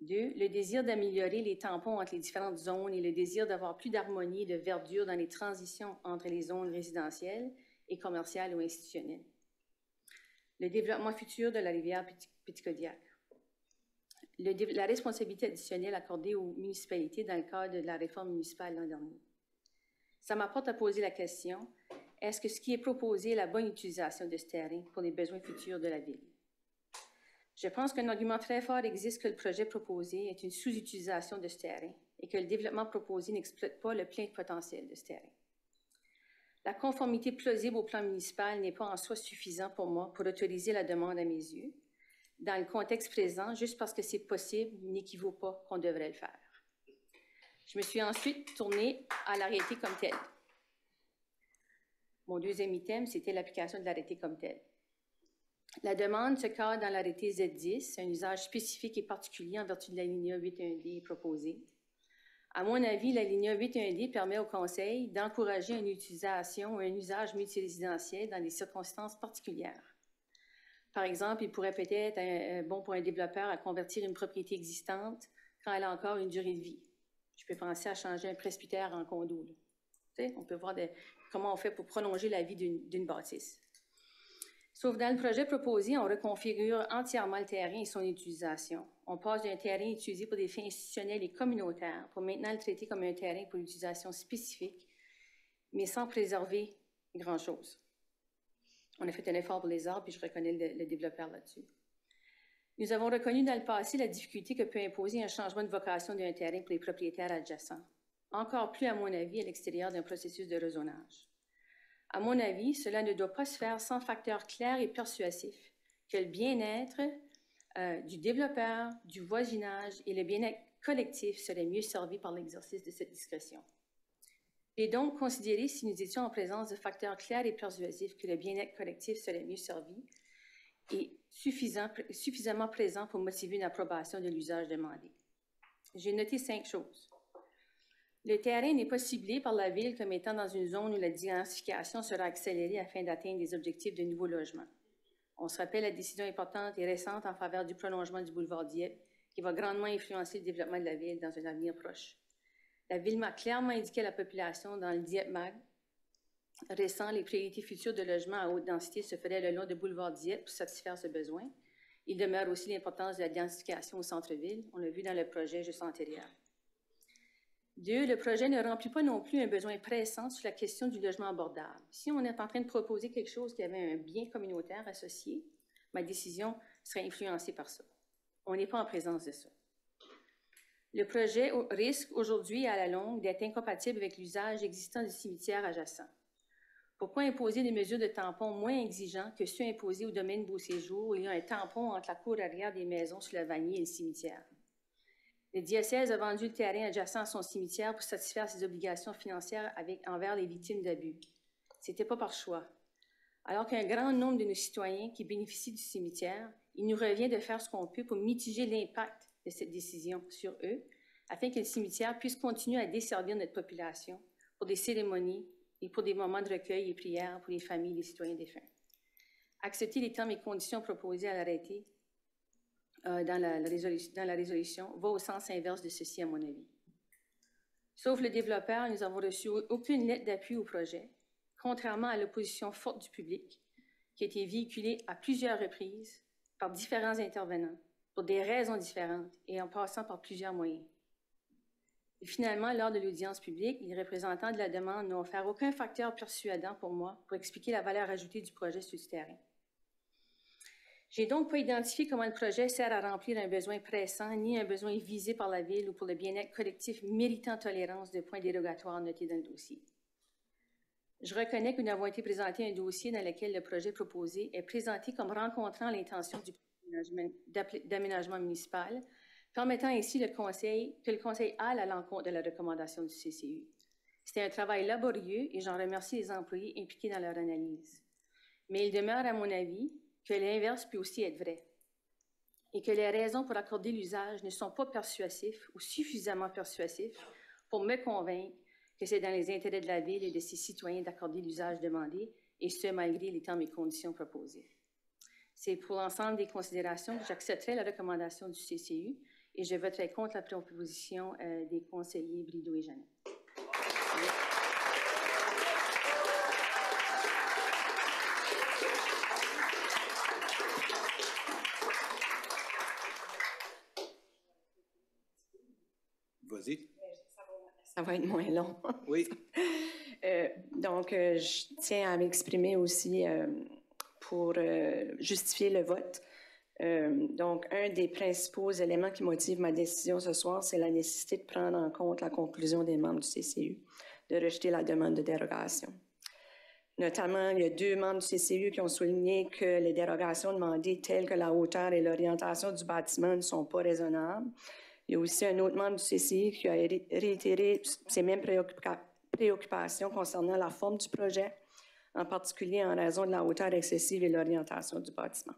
[SPEAKER 3] 2, le désir d'améliorer les tampons entre les différentes zones et le désir d'avoir plus d'harmonie et de verdure dans les transitions entre les zones résidentielles et commerciales ou institutionnelles. Le développement futur de la rivière Petitcodiac. La responsabilité additionnelle accordée aux municipalités dans le cadre de la réforme municipale l'an dernier. Ça m'apporte à poser la question, est-ce que ce qui est proposé est la bonne utilisation de ce terrain pour les besoins futurs de la ville? Je pense qu'un argument très fort existe que le projet proposé est une sous-utilisation de ce terrain et que le développement proposé n'exploite pas le plein potentiel de ce terrain. La conformité plausible au plan municipal n'est pas en soi suffisant pour moi pour autoriser la demande à mes yeux. Dans le contexte présent, juste parce que c'est possible n'équivaut pas qu'on devrait le faire. Je me suis ensuite tournée à l'arrêté comme tel. Mon deuxième item, c'était l'application de l'arrêté comme tel. La demande se cadre dans l'arrêté Z10, un usage spécifique et particulier en vertu de l'alinéa 8.1d proposé. À mon avis, l'alinéa 8.1d permet au Conseil d'encourager une utilisation ou un usage multirésidentiel dans des circonstances particulières. Par exemple, il pourrait peut-être être bon pour un développeur à convertir une propriété existante quand elle a encore une durée de vie. Je peux penser à changer un presbytère en condo. On peut voir comment on fait pour prolonger la vie d'une bâtisse. Sauf dans le projet proposé, on reconfigure entièrement le terrain et son utilisation. On passe d'un terrain utilisé pour des fins institutionnelles et communautaires pour maintenant le traiter comme un terrain pour utilisation spécifique, mais sans préserver grand-chose. On a fait un effort pour les arbres, puis je reconnais le développeur là-dessus. Nous avons reconnu dans le passé la difficulté que peut imposer un changement de vocation d'un terrain pour les propriétaires adjacents. Encore plus, à mon avis, à l'extérieur d'un processus de rezonage. À mon avis, cela ne doit pas se faire sans facteur clair et persuasif que le bien-être du développeur, du voisinage et le bien-être collectif seraient mieux servis par l'exercice de cette discrétion. Et donc considérer, si nous étions en présence de facteurs clairs et persuasifs, que le bien-être collectif serait mieux servi et suffisamment présent pour motiver une approbation de l'usage demandé. J'ai noté 5 choses. Le terrain n'est pas ciblé par la Ville comme étant dans une zone où la densification sera accélérée afin d'atteindre des objectifs de nouveaux logements. On se rappelle la décision importante et récente en faveur du prolongement du boulevard Dieppe, qui va grandement influencer le développement de la Ville dans un avenir proche. La Ville m'a clairement indiqué à la population dans le Dieppe Mag récent, les priorités futures de logements à haute densité se feraient le long du boulevard Dieppe pour satisfaire ce besoin. Il demeure aussi l'importance de la densification au centre-ville. On l'a vu dans le projet juste antérieur. 2, le projet ne remplit pas non plus un besoin pressant sur la question du logement abordable. Si on est en train de proposer quelque chose qui avait un bien communautaire associé, ma décision serait influencée par ça. On n'est pas en présence de ça. Le projet risque aujourd'hui et à la longue d'être incompatible avec l'usage existant du cimetière adjacent. Pourquoi imposer des mesures de tampon moins exigeantes que ceux imposés au domaine Beau Séjour où il y a un tampon entre la cour arrière des maisons sur le Vanier et le cimetière? Le diocèse a vendu le terrain adjacent à son cimetière pour satisfaire ses obligations financières envers les victimes d'abus. Ce n'était pas par choix. Alors qu'un grand nombre de nos citoyens qui bénéficient du cimetière, il nous revient de faire ce qu'on peut pour mitiger l'impact de cette décision sur eux, afin que le cimetière puisse continuer à desservir notre population pour des cérémonies et pour des moments de recueil et prières pour les familles des citoyens défunts. Accepter les termes et conditions proposés à l'arrêté dans la résolution va au sens inverse de ceci, à mon avis. Sauf le développeur, nous n'avons reçu aucune lettre d'appui au projet, contrairement à l'opposition forte du public, qui a été véhiculée à plusieurs reprises par différents intervenants, pour des raisons différentes et en passant par plusieurs moyens. Et finalement, lors de l'audience publique, les représentants de la demande n'ont offert aucun facteur persuadant pour moi pour expliquer la valeur ajoutée du projet sur le terrain. J'ai donc pas identifié comment le projet sert à remplir un besoin pressant, ni un besoin visé par la Ville ou pour le bien-être collectif méritant tolérance de points dérogatoires notés dans le dossier. Je reconnais que nous avons été présentés un dossier dans lequel le projet proposé est présenté comme rencontrant l'intention du d'aménagement municipal, permettant ainsi que le Conseil aille à l'encontre de la recommandation du CCU. C'était un travail laborieux et j'en remercie les employés impliqués dans leur analyse. Mais il demeure, à mon avis, que l'inverse peut aussi être vrai et que les raisons pour accorder l'usage ne sont pas persuasives ou suffisamment persuasives pour me convaincre que c'est dans les intérêts de la Ville et de ses citoyens d'accorder l'usage demandé, et ce, malgré les termes et conditions proposés. C'est pour l'ensemble des considérations que j'accepterai la recommandation du CCU et je voterai contre la proposition des conseillers Brideau et Jeannette.
[SPEAKER 1] Vas-y.
[SPEAKER 15] Ça va être moins long.
[SPEAKER 1] Oui.
[SPEAKER 15] Donc, je tiens à m'exprimer aussi pour justifier le vote. Donc, un des principaux éléments qui motive ma décision ce soir, c'est la nécessité de prendre en compte la conclusion des membres du CCU, de rejeter la demande de dérogation. Notamment, il y a 2 membres du CCU qui ont souligné que les dérogations demandées, telles que la hauteur et l'orientation du bâtiment, ne sont pas raisonnables. Il y a aussi un autre membre du CCI qui a réitéré ces mêmes préoccupations concernant la forme du projet, en particulier en raison de la hauteur excessive et l'orientation du bâtiment.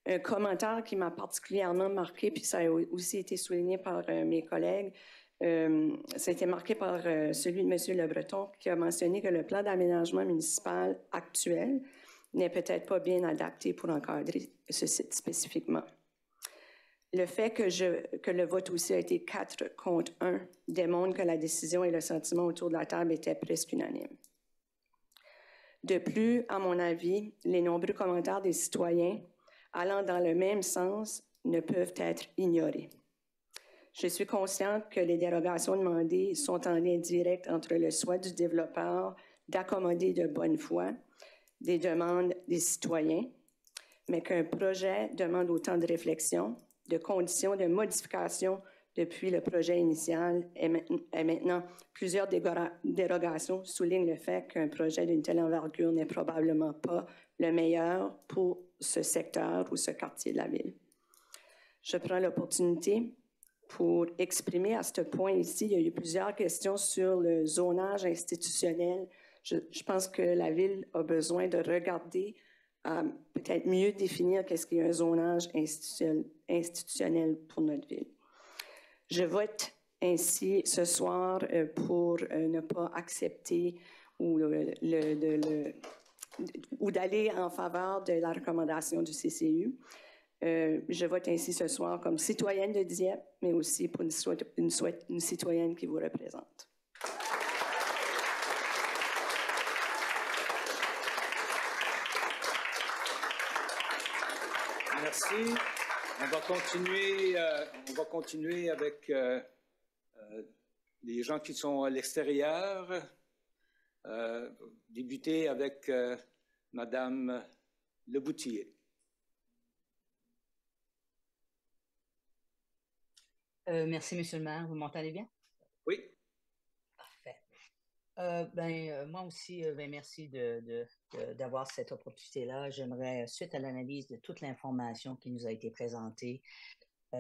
[SPEAKER 15] Un commentaire qui m'a particulièrement marqué, puis ça a aussi été souligné par mes collègues, ça a été marqué par celui de M. Le Breton, qui a mentionné que le plan d'aménagement municipal actuel n'est peut-être pas bien adapté pour encadrer ce site spécifiquement. Le fait que le vote aussi a été 4 contre 1 démontre que la décision et le sentiment autour de la table étaient presque unanimes. De plus, à mon avis, les nombreux commentaires des citoyens allant dans le même sens ne peuvent être ignorés. Je suis consciente que les dérogations demandées sont en lien direct entre le souhait du développeur d'accommoder de bonne foi des demandes des citoyens, mais qu'un projet demande autant de réflexion, de conditions, de modifications depuis le projet initial et maintenant plusieurs dérogations soulignent le fait qu'un projet d'une telle envergure n'est probablement pas le meilleur pour ce secteur ou ce quartier de la ville. Je prends l'opportunité pour exprimer à ce point ici, il y a eu plusieurs questions sur le zonage institutionnel. Je pense que la ville a besoin de regarder peut-être mieux définir qu'est-ce qu'est un zonage institutionnel pour notre ville. Je vote ainsi ce soir pour ne pas accepter ou d'aller en faveur de la recommandation du CCU. Je vote ainsi ce soir comme citoyenne de Dieppe, mais aussi pour une citoyenne qui vous représente.
[SPEAKER 1] Merci. On va continuer avec les gens qui sont à l'extérieur. Débuter avec Madame Leboutillier.
[SPEAKER 16] Merci, Monsieur le maire. Vous m'entendez bien?
[SPEAKER 1] Oui.
[SPEAKER 16] Parfait. Moi aussi, merci d'avoir cette opportunité-là. J'aimerais, suite à l'analyse de toute l'information qui nous a été présentée,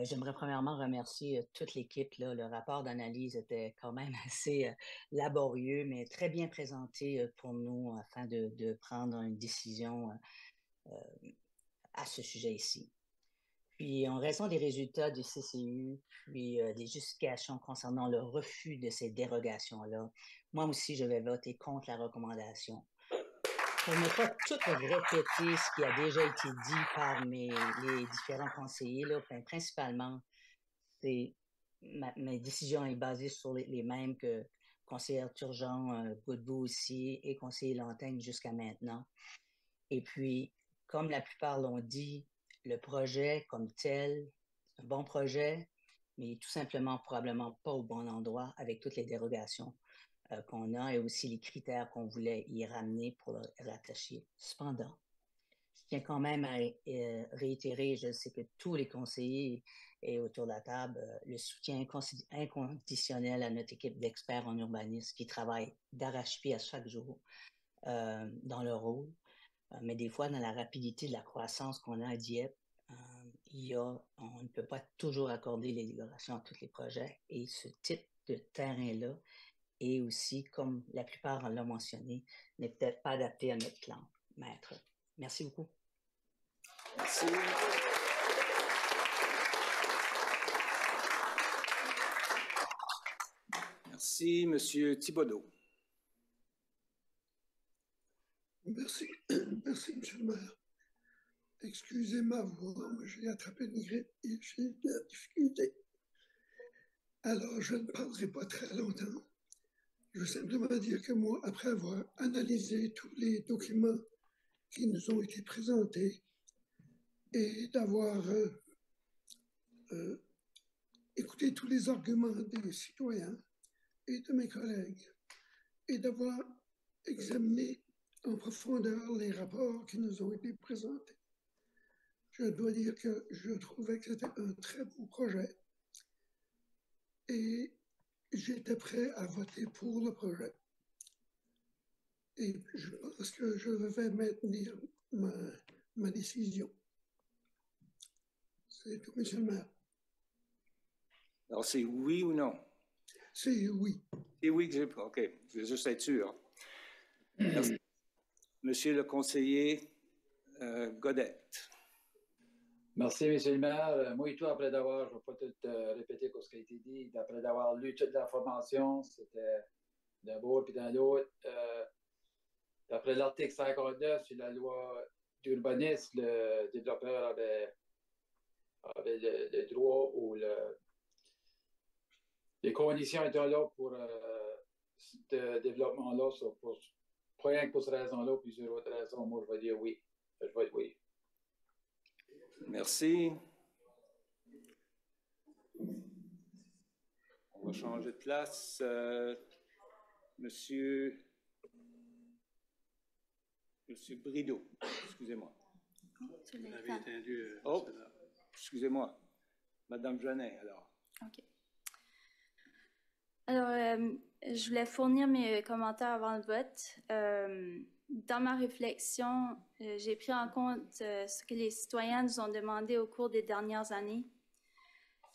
[SPEAKER 16] j'aimerais premièrement remercier toute l'équipe. Le rapport d'analyse était quand même assez laborieux, mais très bien présenté pour nous afin de prendre une décision à ce sujet ici. Puis, en raison des résultats du CCU, puis des justifications concernant le refus de ces dérogations-là, moi aussi, je vais voter contre la recommandation. Pour ne pas tout répéter ce qui a déjà été dit par les différents conseillers, là, principalement, ma décision est basée sur les mêmes que conseillère Turgeon, Godbout aussi, et conseiller Lantaigne jusqu'à maintenant. Et puis, comme la plupart l'ont dit, le projet comme tel, c'est un bon projet, mais tout simplement probablement pas au bon endroit avec toutes les dérogations qu'on a et aussi les critères qu'on voulait y ramener pour le rattacher. Cependant, je tiens quand même à réitérer, je sais que tous les conseillers et autour de la table, le soutien inconditionnel à notre équipe d'experts en urbanisme qui travaillent d'arrache-pied à chaque jour dans leur rôle. Mais des fois, dans la rapidité de la croissance qu'on a à Dieppe, on ne peut pas toujours accorder les dérogations à tous les projets. Et ce type de terrain-là est aussi, comme la plupart l'ont mentionné, n'est peut-être pas adapté à notre plan maître. Merci beaucoup.
[SPEAKER 1] Merci. Merci, Monsieur Thibodeau.
[SPEAKER 17] Merci. Merci, Monsieur le maire. Excusez ma voix, j'ai attrapé une grippe et j'ai de la difficulté. Alors, je ne parlerai pas très longtemps. Je veux simplement dire que moi, après avoir analysé tous les documents qui nous ont été présentés et d'avoir écouté tous les arguments des citoyens et de mes collègues et d'avoir examiné en profondeur les rapports qui nous ont été présentés, je dois dire que je trouvais que c'était un très beau projet et j'étais prêt à voter pour le projet. Et je pense que je vais maintenir ma décision. C'est tout, Monsieur le maire.
[SPEAKER 1] Alors, c'est oui ou non?
[SPEAKER 17] C'est oui.
[SPEAKER 1] C'est oui, OK. Je veux juste être sûr. Merci. Monsieur le conseiller Godette.
[SPEAKER 18] Merci, Monsieur le maire. Moi et tout, après d'avoir, je ne vais pas tout répéter ce qui a été dit, après d'avoir lu toute l'information, c'était d'un bord puis d'un autre. D'après l'article 59 sur la loi d'urbanisme, le développeur avait le droit ou les conditions étaient là pour ce développement-là, pas rien que pour cette raison-là, plusieurs autres raisons. Moi, je vais dire oui. Je vais dire oui.
[SPEAKER 1] Merci. On va changer de place. Monsieur Brideau, excusez-moi.
[SPEAKER 7] Vous avez entendu.
[SPEAKER 1] Excusez-moi. Madame Genet, alors.
[SPEAKER 12] OK. Alors, je voulais fournir mes commentaires avant le vote. Dans ma réflexion, j'ai pris en compte ce que les citoyens nous ont demandé au cours des dernières années.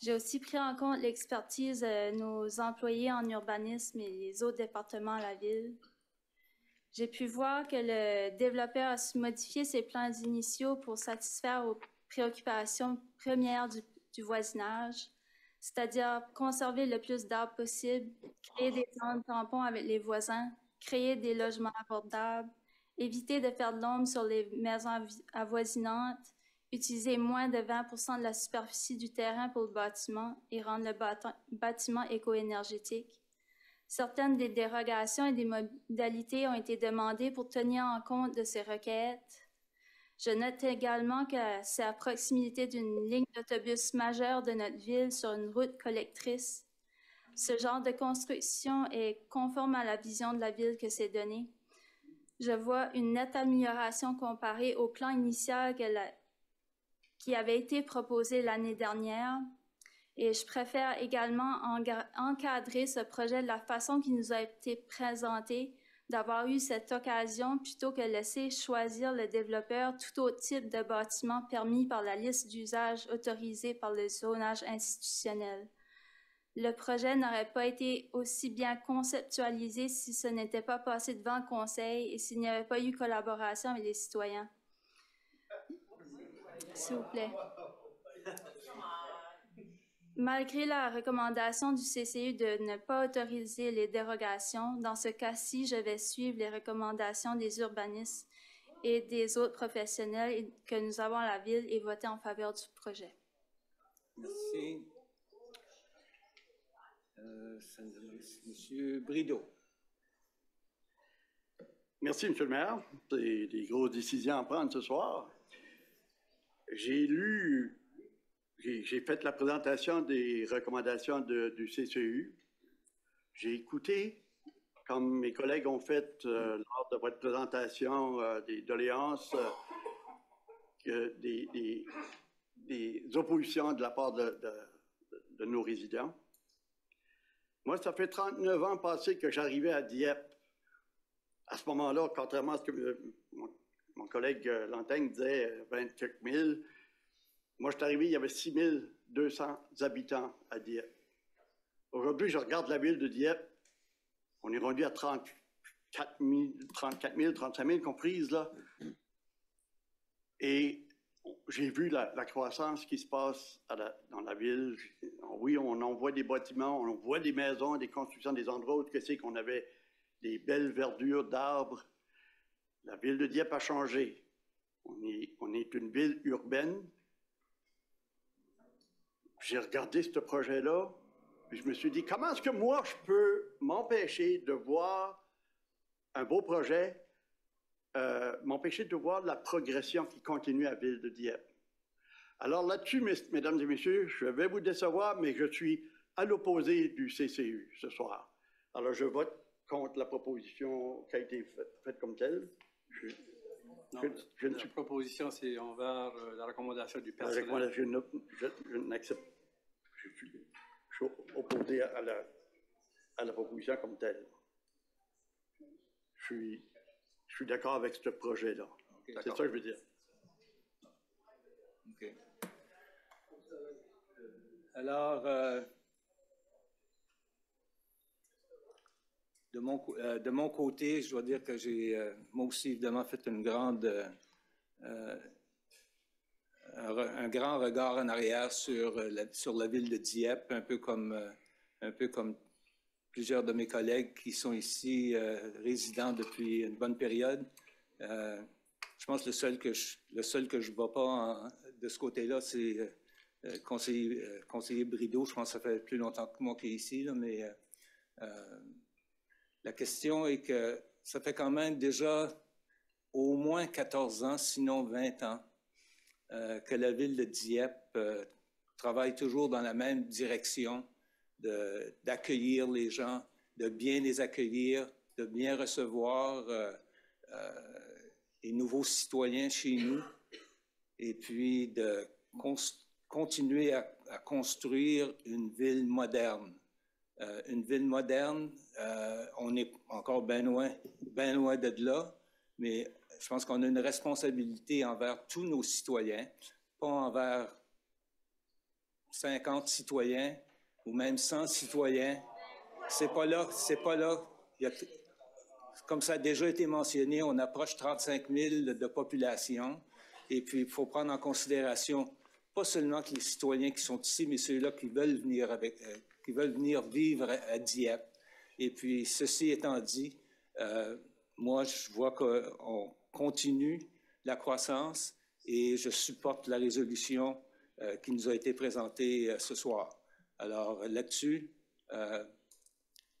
[SPEAKER 12] J'ai aussi pris en compte l'expertise de nos employés en urbanisme et les autres départements de la ville. J'ai pu voir que le développeur a su modifier ses plans initiaux pour satisfaire aux préoccupations premières du voisinage, c'est-à-dire conserver le plus d'arbres possible, créer des zones tampons avec les voisins, créer des logements abordables, éviter de faire de l'ombre sur les maisons avoisinantes, utiliser moins de 20% de la superficie du terrain pour le bâtiment et rendre le bâtiment éco-énergétique. Certaines des dérogations et des modalités ont été demandées pour tenir en compte de ces requêtes. Je note également que c'est à proximité d'une ligne d'autobus majeure de notre ville sur une route collectrice. Ce genre de construction est conforme à la vision de la ville que c'est donné. Je vois une nette amélioration comparée au plan initial qui avait été proposé l'année dernière. Et je préfère également encadrer ce projet de la façon qui nous a été présenté, d'avoir eu cette occasion plutôt que laisser choisir le développeur tout autre type de bâtiment permis par la liste d'usages autorisés par le zonage institutionnel. Le projet n'aurait pas été aussi bien conceptualisé si ce n'était pas passé devant le Conseil et s'il n'y avait pas eu collaboration avec les citoyens. S'il vous plaît. Malgré la recommandation du CCU de ne pas autoriser les dérogations, dans ce cas-ci, je vais suivre les recommandations des urbanistes et des autres professionnels que nous avons à la Ville et voter en faveur du projet.
[SPEAKER 1] Merci. Monsieur Brideau.
[SPEAKER 13] Merci, M. le maire. C'est des grosses décisions à prendre ce soir. J'ai fait la présentation des recommandations du CCU. J'ai écouté, comme mes collègues ont fait lors de votre présentation des doléances, des oppositions de la part de nos résidents. Moi, ça fait 39 ans passés que j'arrivais à Dieppe. À ce moment-là, contrairement à ce que mon collègue Lantaigne disait, 20 quelques mille, moi, je suis arrivé, il y avait 6200 habitants à Dieppe. Aujourd'hui, je regarde la ville de Dieppe, on est rendu à 34 000, 35 000 comprises, là. Et j'ai vu la croissance qui se passe dans la ville. Oui, on en voit des bâtiments, on voit des maisons, des constructions, des endroits où c'est qu'on avait des belles verdures d'arbres. La ville de Dieppe a changé. On est une ville urbaine. J'ai regardé ce projet-là, puis je me suis dit, comment est-ce que moi, je peux m'empêcher de voir un beau projet, m'empêcher de voir la progression qui continue à la ville de Dieppe. Alors là-dessus, mesdames et messieurs, je vais vous décevoir, mais je suis à l'opposé du CCU ce soir. Alors je vote contre la proposition qui a été faite comme telle.
[SPEAKER 7] La proposition, c'est envers la recommandation du personnel.
[SPEAKER 13] Je n'accepte. Je suis opposé à la proposition comme telle. Je suis d'accord avec ce projet-là. Okay, c'est ça que je veux dire.
[SPEAKER 1] OK. Alors, de mon côté, je dois dire que j'ai, moi aussi, évidemment, fait un grand regard en arrière sur la ville de Dieppe, un peu comme plusieurs de mes collègues qui sont ici résidents depuis une bonne période. Je pense que le seul que je ne vois pas de ce côté-là, c'est conseiller Brideau. Je pense que ça fait plus longtemps que moi qui est ici, là, mais la question est que ça fait quand même déjà au moins 14 ans, sinon 20 ans, que la ville de Dieppe travaille toujours dans la même direction d'accueillir les gens, de bien les accueillir, de bien recevoir les nouveaux citoyens chez nous, et puis de continuer à construire une ville moderne. Une ville moderne, on est encore bien loin de là, mais je pense qu'on a une responsabilité envers tous nos citoyens, pas envers 50 citoyens ou même 100 citoyens. C'est pas là. Comme ça a déjà été mentionné, on approche 35 000 de population, et puis il faut prendre en considération pas seulement que les citoyens qui sont ici, mais ceux-là qui veulent venir vivre à Dieppe. Et puis, ceci étant dit, moi, je vois qu'on continue la croissance et je supporte la résolution qui nous a été présentée ce soir. Alors, là-dessus,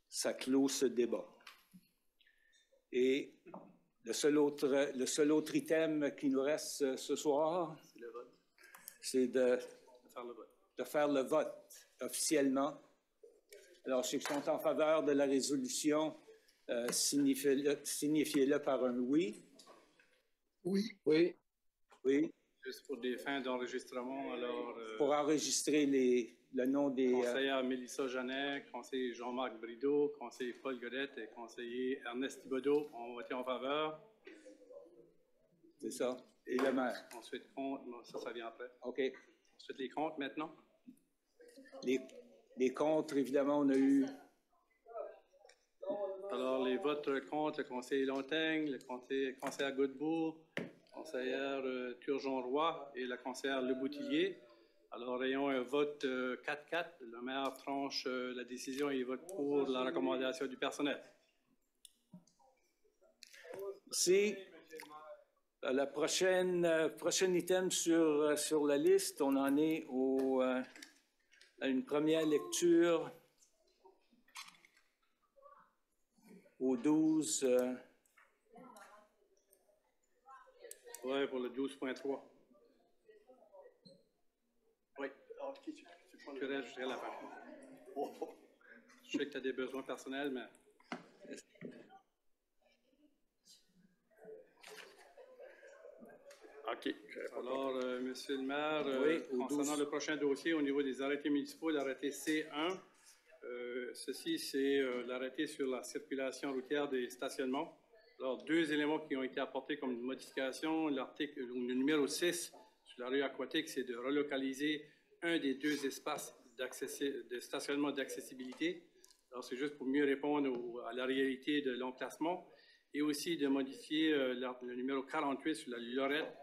[SPEAKER 1] ça clôt ce débat. Et le seul autre item qui nous reste ce soir, c'est de faire le vote officiellement. Alors, ceux qui sont en faveur de la résolution, signifiez-le par un oui.
[SPEAKER 17] Oui.
[SPEAKER 18] Oui.
[SPEAKER 1] Oui.
[SPEAKER 7] Juste pour des fins d'enregistrement, alors...
[SPEAKER 1] pour enregistrer le nom des...
[SPEAKER 7] Conseillère Mélissa Jeannet, conseiller Jean-Marc Brideau, conseiller Paul Godette et conseiller Ernest Thibodeau ont voté en faveur.
[SPEAKER 1] C'est ça. Et le maire.
[SPEAKER 7] Ensuite, contre. Non, ça vient après.
[SPEAKER 1] OK.
[SPEAKER 7] Ensuite, les comptes maintenant.
[SPEAKER 1] Les contre, évidemment, on a eu...
[SPEAKER 7] Alors, les votes contre, le conseiller Lontaigne, le conseiller Godbout, conseillère Turgeon-Roy et la conseillère Leboutillier. Alors, ayons un vote 4-4. Le maire tranche la décision et il vote pour la recommandation du personnel.
[SPEAKER 1] Merci. La prochain item sur la liste, on en est à une première lecture au 12...
[SPEAKER 7] Oui, pour le 12.3. Oui. Je rajouterai la fin. Je sais que tu as des besoins personnels, mais... OK. Alors, Monsieur le maire, concernant le prochain dossier au niveau des arrêtés municipaux, l'arrêté C1, ceci, c'est l'arrêté sur la circulation routière des stationnements. Alors, deux éléments qui ont été apportés comme une modification. Le numéro 6 sur la rue Aquatique, c'est de relocaliser un des deux espaces de stationnement d'accessibilité. Alors, c'est juste pour mieux répondre à la réalité de l'emplacement et aussi de modifier le numéro 48 sur la rue Lorette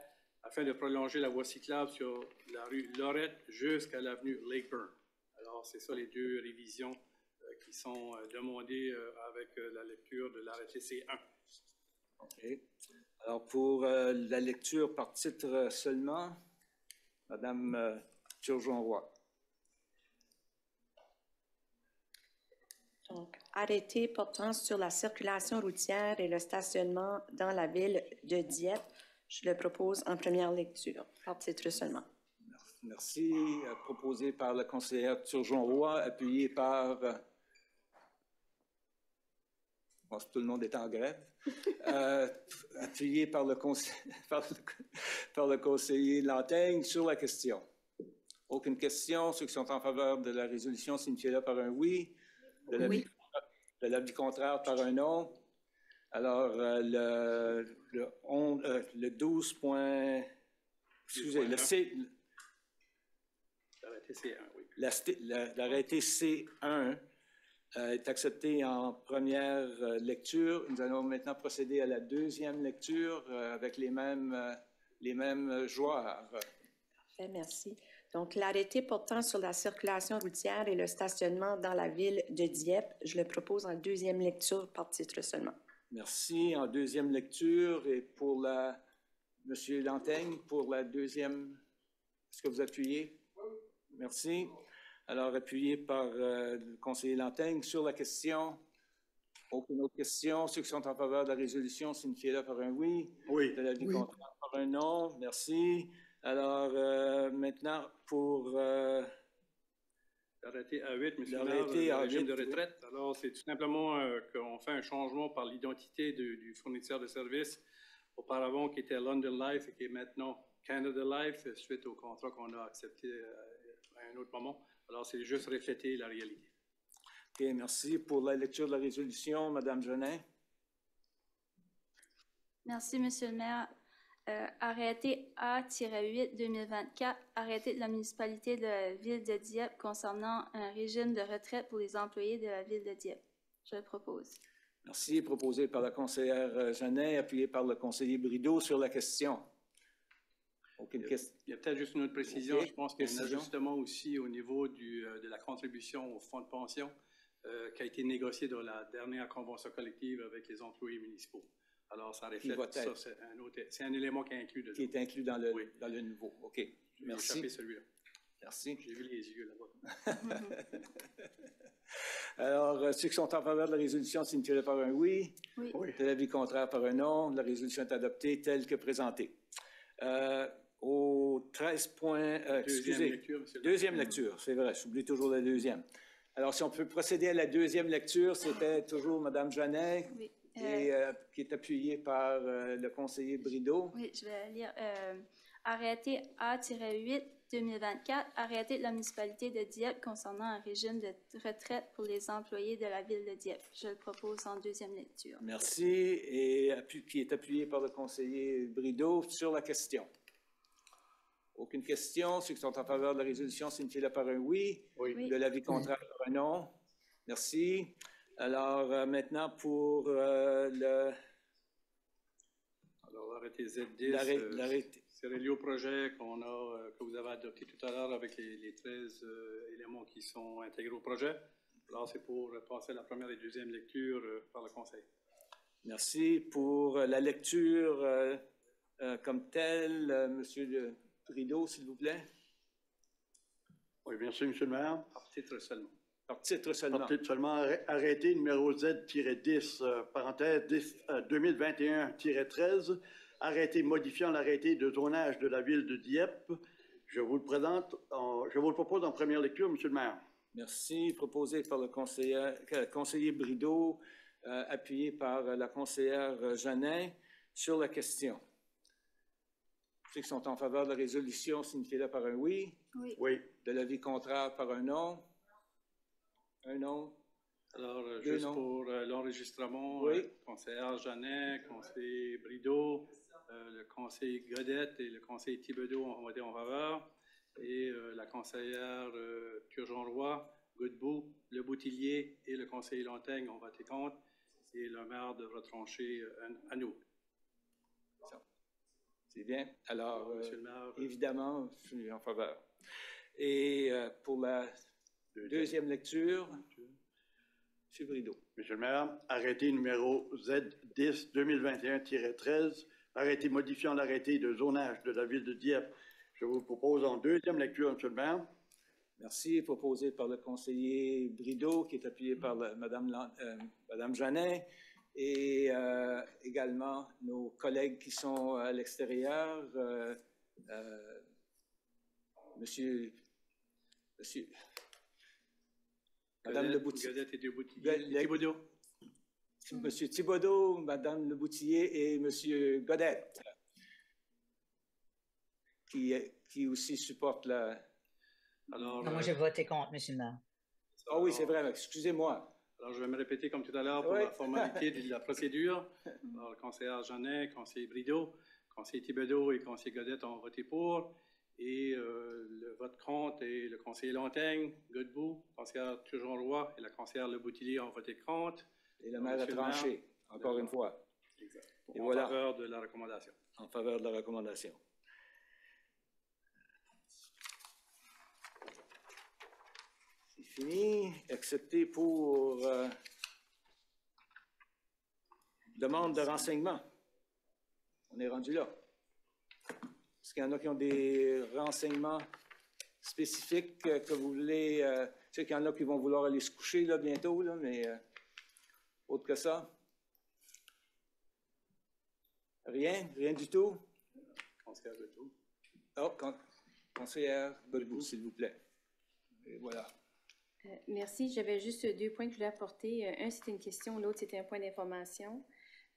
[SPEAKER 7] afin de prolonger la voie cyclable sur la rue Lorette jusqu'à l'avenue Lakeburn. Alors, c'est ça les deux révisions qui sont demandées avec la lecture de l'arrêté C1.
[SPEAKER 1] OK. Alors, pour la lecture par titre seulement, Madame Turgeon-Roy.
[SPEAKER 15] Donc, arrêté portant sur la circulation routière et le stationnement dans la ville de Dieppe. Je le propose en première lecture, par titre seulement.
[SPEAKER 1] Merci. Proposé par la conseillère Turgeon-Roy, appuyé par... Bon, tout le monde est en grève. Appuyé par le conseiller Lontaigne sur la question. Aucune question. Ceux qui sont en faveur de la résolution, signifiez-le par un oui. De l'avis contraire, par un non. Alors, le 12. Excusez,
[SPEAKER 7] l'arrêté C1, oui.
[SPEAKER 1] L'arrêté C1 est accepté en première lecture. Nous allons maintenant procéder à la deuxième lecture avec les mêmes joueurs.
[SPEAKER 15] Parfait, merci. Donc, l'arrêté portant sur la circulation routière et le stationnement dans la ville de Dieppe, je le propose en deuxième lecture par titre seulement.
[SPEAKER 1] Merci. En deuxième lecture et pour Monsieur Lontaigne, pour la deuxième, est-ce que vous appuyez? Merci. Alors, appuyé par le conseiller Lontaigne sur la question. Aucune autre question. Ceux qui sont en faveur de la résolution, signifiez-le par un oui.
[SPEAKER 13] Oui.
[SPEAKER 1] De l'avis contraire par un non. Merci. Alors, maintenant, pour...
[SPEAKER 7] L'arrêté A8, M. le maire, le régime de retraite. Alors, c'est tout simplement qu'on fait un changement par l'identité du fournisseur de services auparavant qui était London Life et qui est maintenant Canada Life suite au contrat qu'on a accepté à un autre moment. Alors, c'est juste refléter la réalité.
[SPEAKER 1] OK, merci. Pour la lecture de la résolution, Mme Jeannet.
[SPEAKER 12] Merci, M. le maire. Arrêté A-8-2024, arrêté de la municipalité de la ville de Dieppe concernant un régime de retraite pour les employés de la ville de Dieppe. Je le propose.
[SPEAKER 1] Merci. Proposé par la conseillère Jeannet, appuyé par le conseiller Brideau sur la question. Aucune question.
[SPEAKER 7] Il y a peut-être juste une autre précision.
[SPEAKER 1] Ok.
[SPEAKER 7] Je pense qu'il y a un
[SPEAKER 1] Précision.
[SPEAKER 7] ajustement aussi au niveau de la contribution au fonds de pension qui a été négocié dans la dernière convention collective avec les employés municipaux. Alors, ça reflète
[SPEAKER 1] va
[SPEAKER 7] ça.
[SPEAKER 1] être-
[SPEAKER 7] C'est un élément qui est inclus dedans.
[SPEAKER 1] Qui est inclus dans le nouveau. OK.
[SPEAKER 7] J'ai
[SPEAKER 1] Merci.
[SPEAKER 7] échappé celui-là.
[SPEAKER 1] Merci.
[SPEAKER 7] J'ai vu les yeux là-bas.
[SPEAKER 1] Alors, ceux qui sont en faveur de la résolution signifient par un oui.
[SPEAKER 12] Oui.
[SPEAKER 1] De l'avis contraire par un non. La résolution est adoptée telle que présentée. Au 13 points, excusez,
[SPEAKER 7] lecture, monsieur le
[SPEAKER 1] deuxième lecture, c'est vrai, j'oublie toujours la deuxième. Alors, si on peut procéder à la deuxième lecture, c'était toujours Mme Jeannet,
[SPEAKER 12] Oui.
[SPEAKER 1] qui est appuyée par le conseiller Brideau.
[SPEAKER 12] Oui, je vais lire. Arrêté A-8 2024, arrêté de la municipalité de Dieppe concernant un régime de retraite pour les employés de la ville de Dieppe. Je le propose en deuxième lecture.
[SPEAKER 1] Merci. Et qui est appuyé par le conseiller Brideau sur la question. Aucune question. Ceux qui sont en faveur de la résolution signifient par un oui.
[SPEAKER 12] Oui.
[SPEAKER 1] De l'avis contraire par un non. Merci. Alors, maintenant, pour le...
[SPEAKER 7] Alors, l'arrêté Z10,
[SPEAKER 1] l'arrêté.
[SPEAKER 7] c'est relié au projet que vous avez adopté tout à l'heure avec les 13 éléments qui sont intégrés au projet. Alors, c'est pour passer la première et deuxième lecture par le Conseil.
[SPEAKER 1] Merci. Pour la lecture comme telle, Monsieur Brideau, s'il vous plaît.
[SPEAKER 13] Oui, merci, M. le maire.
[SPEAKER 7] Par titre seulement.
[SPEAKER 1] Par titre seulement.
[SPEAKER 13] Par titre seulement, arrêté numéro Z-10, parenthèse 2021-13, arrêté modifiant l'arrêté de zonage de la ville de Dieppe. Je vous le propose en première lecture, M. le maire.
[SPEAKER 1] Merci. Proposé par le conseiller Brideau, appuyé par la conseillère Jeannet sur la question. Ceux qui sont en faveur de la résolution signifient par un oui.
[SPEAKER 12] Oui.
[SPEAKER 13] Oui.
[SPEAKER 1] De l'avis contraire par un non. Un non.
[SPEAKER 7] Alors,
[SPEAKER 1] Deux
[SPEAKER 7] juste
[SPEAKER 1] non.
[SPEAKER 7] pour l'enregistrement,
[SPEAKER 1] Oui.
[SPEAKER 7] conseillère Jeannet, conseiller Brideau, le conseiller Godette et le conseiller Thibodeau ont voté en faveur, et la conseillère Turgeon-Roy, Godbout, Le Boutillier et le conseiller Lantaigne ont voté contre, et le maire devra trancher à nous.
[SPEAKER 1] C'est bien. Alors,
[SPEAKER 7] Monsieur le maire,
[SPEAKER 1] évidemment, je suis en faveur. Et pour la deuxième lecture, M. Brideau.
[SPEAKER 13] Monsieur le maire, arrêté numéro Z10 2021-13, arrêté modifiant l'arrêté de zonage de la ville de Dieppe. Je vous propose en deuxième lecture, Monsieur le maire.
[SPEAKER 1] Merci. Proposé par le conseiller Brideau, qui est appuyé par Madame Jeannet, et également nos collègues qui sont à l'extérieur, Monsieur Madame Leboutillier.
[SPEAKER 7] Godette et Thibodeau.
[SPEAKER 1] Monsieur Thibodeau, Madame Leboutillier et Monsieur Godette, qui aussi supportent la...
[SPEAKER 7] Alors,
[SPEAKER 16] Non, moi, j'ai voté contre, Monsieur le maire.
[SPEAKER 1] Ah oui, c'est vrai, excusez-moi.
[SPEAKER 7] Alors, je vais me répéter comme tout à l'heure pour
[SPEAKER 1] Oui.
[SPEAKER 7] la formalité de la procédure. Alors, le conseiller Jeannet, le conseiller Brideau, le conseiller Thibodeau et le conseiller Godette ont voté pour. Et le vote contre et le conseiller Lantaigne, Godbout, la conseillère Turgeon-Roy et la conseillère Le Boutillier ont voté contre.
[SPEAKER 1] Et le maire a tranché, encore une fois.
[SPEAKER 7] Exact.
[SPEAKER 1] Et
[SPEAKER 7] En
[SPEAKER 1] voilà.
[SPEAKER 7] faveur de la recommandation.
[SPEAKER 1] En faveur de la recommandation. C'est fini, excepté pour demande de renseignement. On est rendu là. Est-ce qu'il y en a qui ont des renseignements spécifiques que vous voulez... je sais qu'il y en a qui vont vouloir aller se coucher là, bientôt, là, mais autre que ça? Rien? Rien du tout?
[SPEAKER 7] Conseillère Godbout.
[SPEAKER 1] Oh, conseillère Godbout, s'il vous plaît. Et voilà.
[SPEAKER 3] Merci. J'avais juste 2 points que je voulais apporter. Un, c'était une question, l'autre, c'était un point d'information.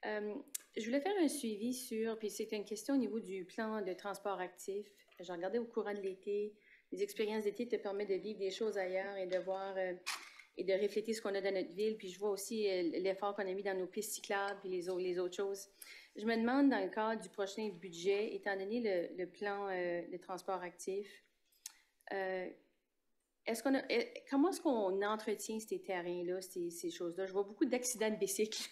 [SPEAKER 3] Je voulais faire un suivi sur, puis c'était une question au niveau du plan de transport actif. J'ai regardé au courant de l'été. Les expériences d'été te permettent de vivre des choses ailleurs et de voir et de refléter ce qu'on a dans notre ville. Puis je vois aussi l'effort qu'on a mis dans nos pistes cyclables et les autres choses. Je me demande, dans le cadre du prochain budget, étant donné le plan de transport actif, comment est-ce qu'on entretient ces terrains-là, ces choses-là? Je vois beaucoup d'accidents de bicycles,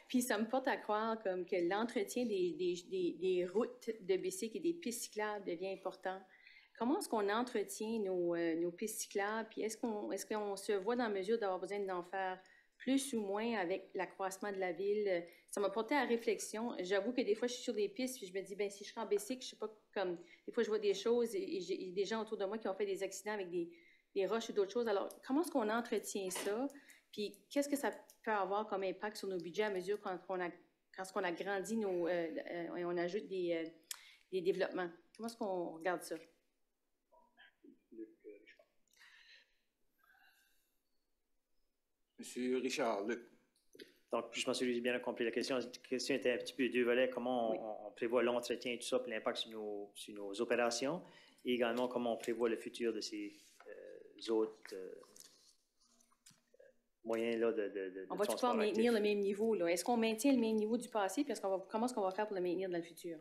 [SPEAKER 3] puis ça me porte à croire comme que l'entretien des routes de bicycles et des pistes cyclables devient important. Comment est-ce qu'on entretient nos pistes cyclables, puis est-ce qu'on se voit dans la mesure d'avoir besoin d'en faire plus ou moins avec l'accroissement de la ville? Ça m'a porté à réflexion. J'avoue que des fois, je suis sur des pistes, puis je me dis, ben si je serais en bicycle, je sais pas, comme, des fois, je vois des choses et j'ai des gens autour de moi qui ont fait des accidents avec des roches et d'autres choses. Alors, comment est-ce qu'on entretient ça? Puis, qu'est-ce que ça peut avoir comme impact sur nos budgets à mesure quand on agrandit et on ajoute des développements? Comment est-ce qu'on regarde ça?
[SPEAKER 1] Monsieur Richard, Luc.
[SPEAKER 19] Donc, je m'en suis bien compris. La question était un petit peu deux volets. Comment on prévoit l'entretien et tout ça, puis l'impact sur nos opérations, et également comment on prévoit le futur de ces autres moyens-là de
[SPEAKER 3] on va pouvoir maintenir le même niveau, là? Est-ce qu'on maintient le même niveau du passé, puis comment est-ce qu'on va faire pour le maintenir dans le futur?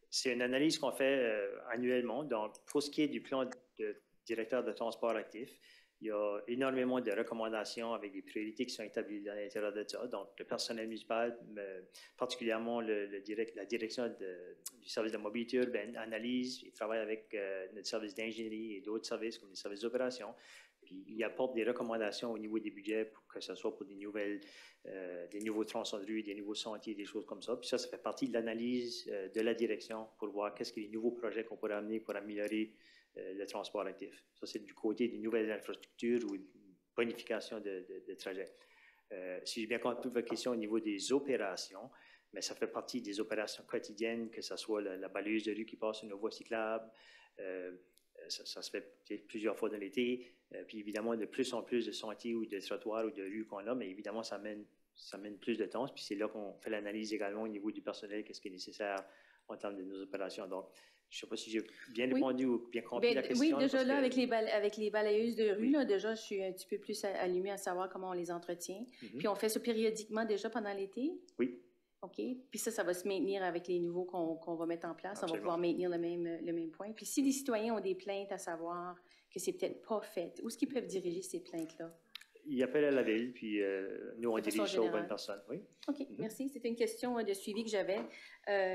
[SPEAKER 19] C'est une analyse qu'on fait annuellement. Donc, pour ce qui est du plan de directeur de transport actif, il y a énormément de recommandations avec des priorités qui sont établies à l'intérieur de ça. Donc, le personnel municipal, particulièrement la direction du service de mobilité urbaine, analyse et travaille avec notre service d'ingénierie et d'autres services comme les services d'opération. Puis, il apporte des recommandations au niveau des budgets, pour que ce soit pour des nouveaux tronçons de rue, des nouveaux sentiers, des choses comme ça. Puis ça fait partie de l'analyse de la direction pour voir qu'est-ce que les nouveaux projets qu'on pourrait amener pour améliorer le transport actif. Ça, c'est du côté des nouvelles infrastructures ou bonification de trajets. Si j'ai bien compris votre question au niveau des opérations, mais ça fait partie des opérations quotidiennes, que ce soit la balayeuse de rue qui passe sur nos voies cyclables. Ça se fait plusieurs fois dans l'été. Puis évidemment, de plus en plus de sentiers ou de trottoirs ou de rues qu'on a, mais évidemment, ça mène plus de temps. Puis c'est là qu'on fait l'analyse également au niveau du personnel, qu'est-ce qui est nécessaire en termes de nos opérations. Donc, je ne sais pas si j'ai bien répondu ou bien compris la question.
[SPEAKER 3] Oui, déjà là, avec les balayeuses de rue, là, déjà, je suis un petit peu plus allumée à savoir comment on les entretient. Puis on fait ça périodiquement déjà pendant l'été?
[SPEAKER 19] Oui.
[SPEAKER 3] OK. Puis ça va se maintenir avec les nouveaux qu'on va mettre en place.
[SPEAKER 19] Absolument.
[SPEAKER 3] On va pouvoir maintenir le même point. Puis si les citoyens ont des plaintes à savoir que c'est peut-être pas fait, où est-ce qu'ils peuvent diriger ces plaintes-là?
[SPEAKER 19] Ils appellent à la ville, puis nous, on dirige ça aux bonnes personnes. Oui.
[SPEAKER 3] OK, merci. C'était une question de suivi que j'avais.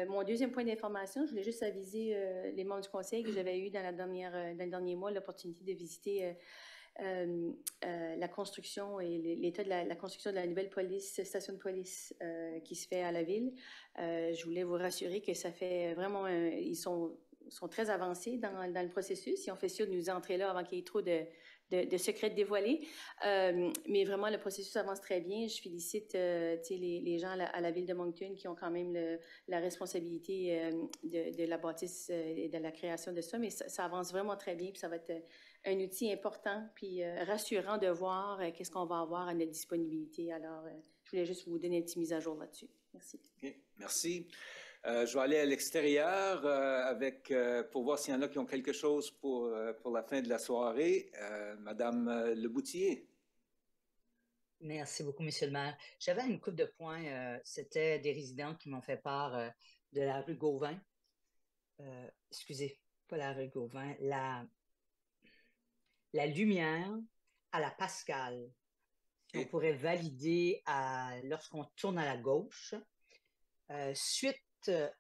[SPEAKER 3] Mon deuxième point d'information, je voulais juste aviser les membres du conseil que j'avais eu dans le dernier mois l'opportunité de visiter la construction et l'état de la construction de la nouvelle station de police qui se fait à la ville. Je voulais vous rassurer que ça fait vraiment... ils sont très avancés dans le processus. Ils ont fait sûr de nous entrer là avant qu'il y ait trop de secrets dévoilés. Mais vraiment, le processus avance très bien. Je félicite les gens à la ville de Moncton qui ont quand même la responsabilité de la bâtisse et de la création de ça. Mais ça avance vraiment très bien. Puis ça va être un outil important puis rassurant de voir qu'est-ce qu'on va avoir à notre disponibilité. Alors, je voulais juste vous donner une petite mise à jour là-dessus. Merci.
[SPEAKER 1] Okay, merci. Je vais aller à l'extérieur pour voir s'il y en a qui ont quelque chose pour la fin de la soirée. Madame Leboutier.
[SPEAKER 16] Merci beaucoup, Monsieur le maire. J'avais une couple de points. C'était des résidents qui m'ont fait part de la rue Gauvin. Excusez, pas la rue Gauvin. La lumière à la Pascale. Si on pourrait valider lorsqu'on tourne à la gauche. Suite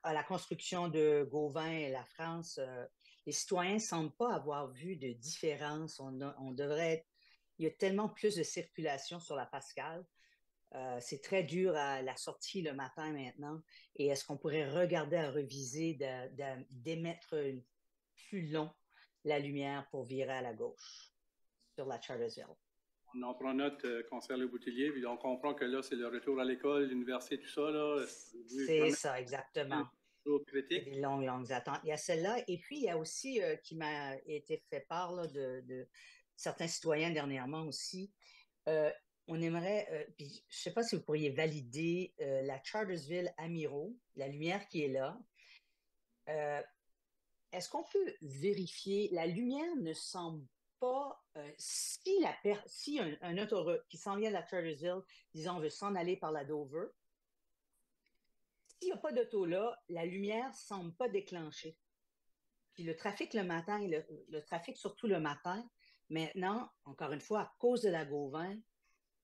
[SPEAKER 16] à la construction de Gauvin et la France, les citoyens ne semblent pas avoir vu de différence. Il y a tellement plus de circulation sur la Pascale. C'est très dur à la sortie le matin maintenant. Et est-ce qu'on pourrait regarder à reviser d'émettre plus long la lumière pour virer à la gauche sur la Chartersville?
[SPEAKER 7] On en prend note, concernant le Boutillier, puis on comprend que là, c'est le retour à l'école, l'université, tout ça. Là.
[SPEAKER 16] C'est ça, exactement.
[SPEAKER 7] Critique.
[SPEAKER 16] Des longues attentes. Il y a celle-là. Et puis, il y a aussi, qui m'a été fait part là, de certains citoyens dernièrement aussi. On aimerait, puis je ne sais pas si vous pourriez valider la Chartersville Amiraux, la lumière qui est là. Est-ce qu'on peut vérifier? La lumière ne semble pas, si un autoroute qui s'en vient de la Chartersville, disons, veut s'en aller par la Dover, s'il n'y a pas d'auto là, la lumière ne semble pas déclenchée. Puis le trafic le matin, le trafic surtout le matin, maintenant, encore une fois, à cause de la Gauvin,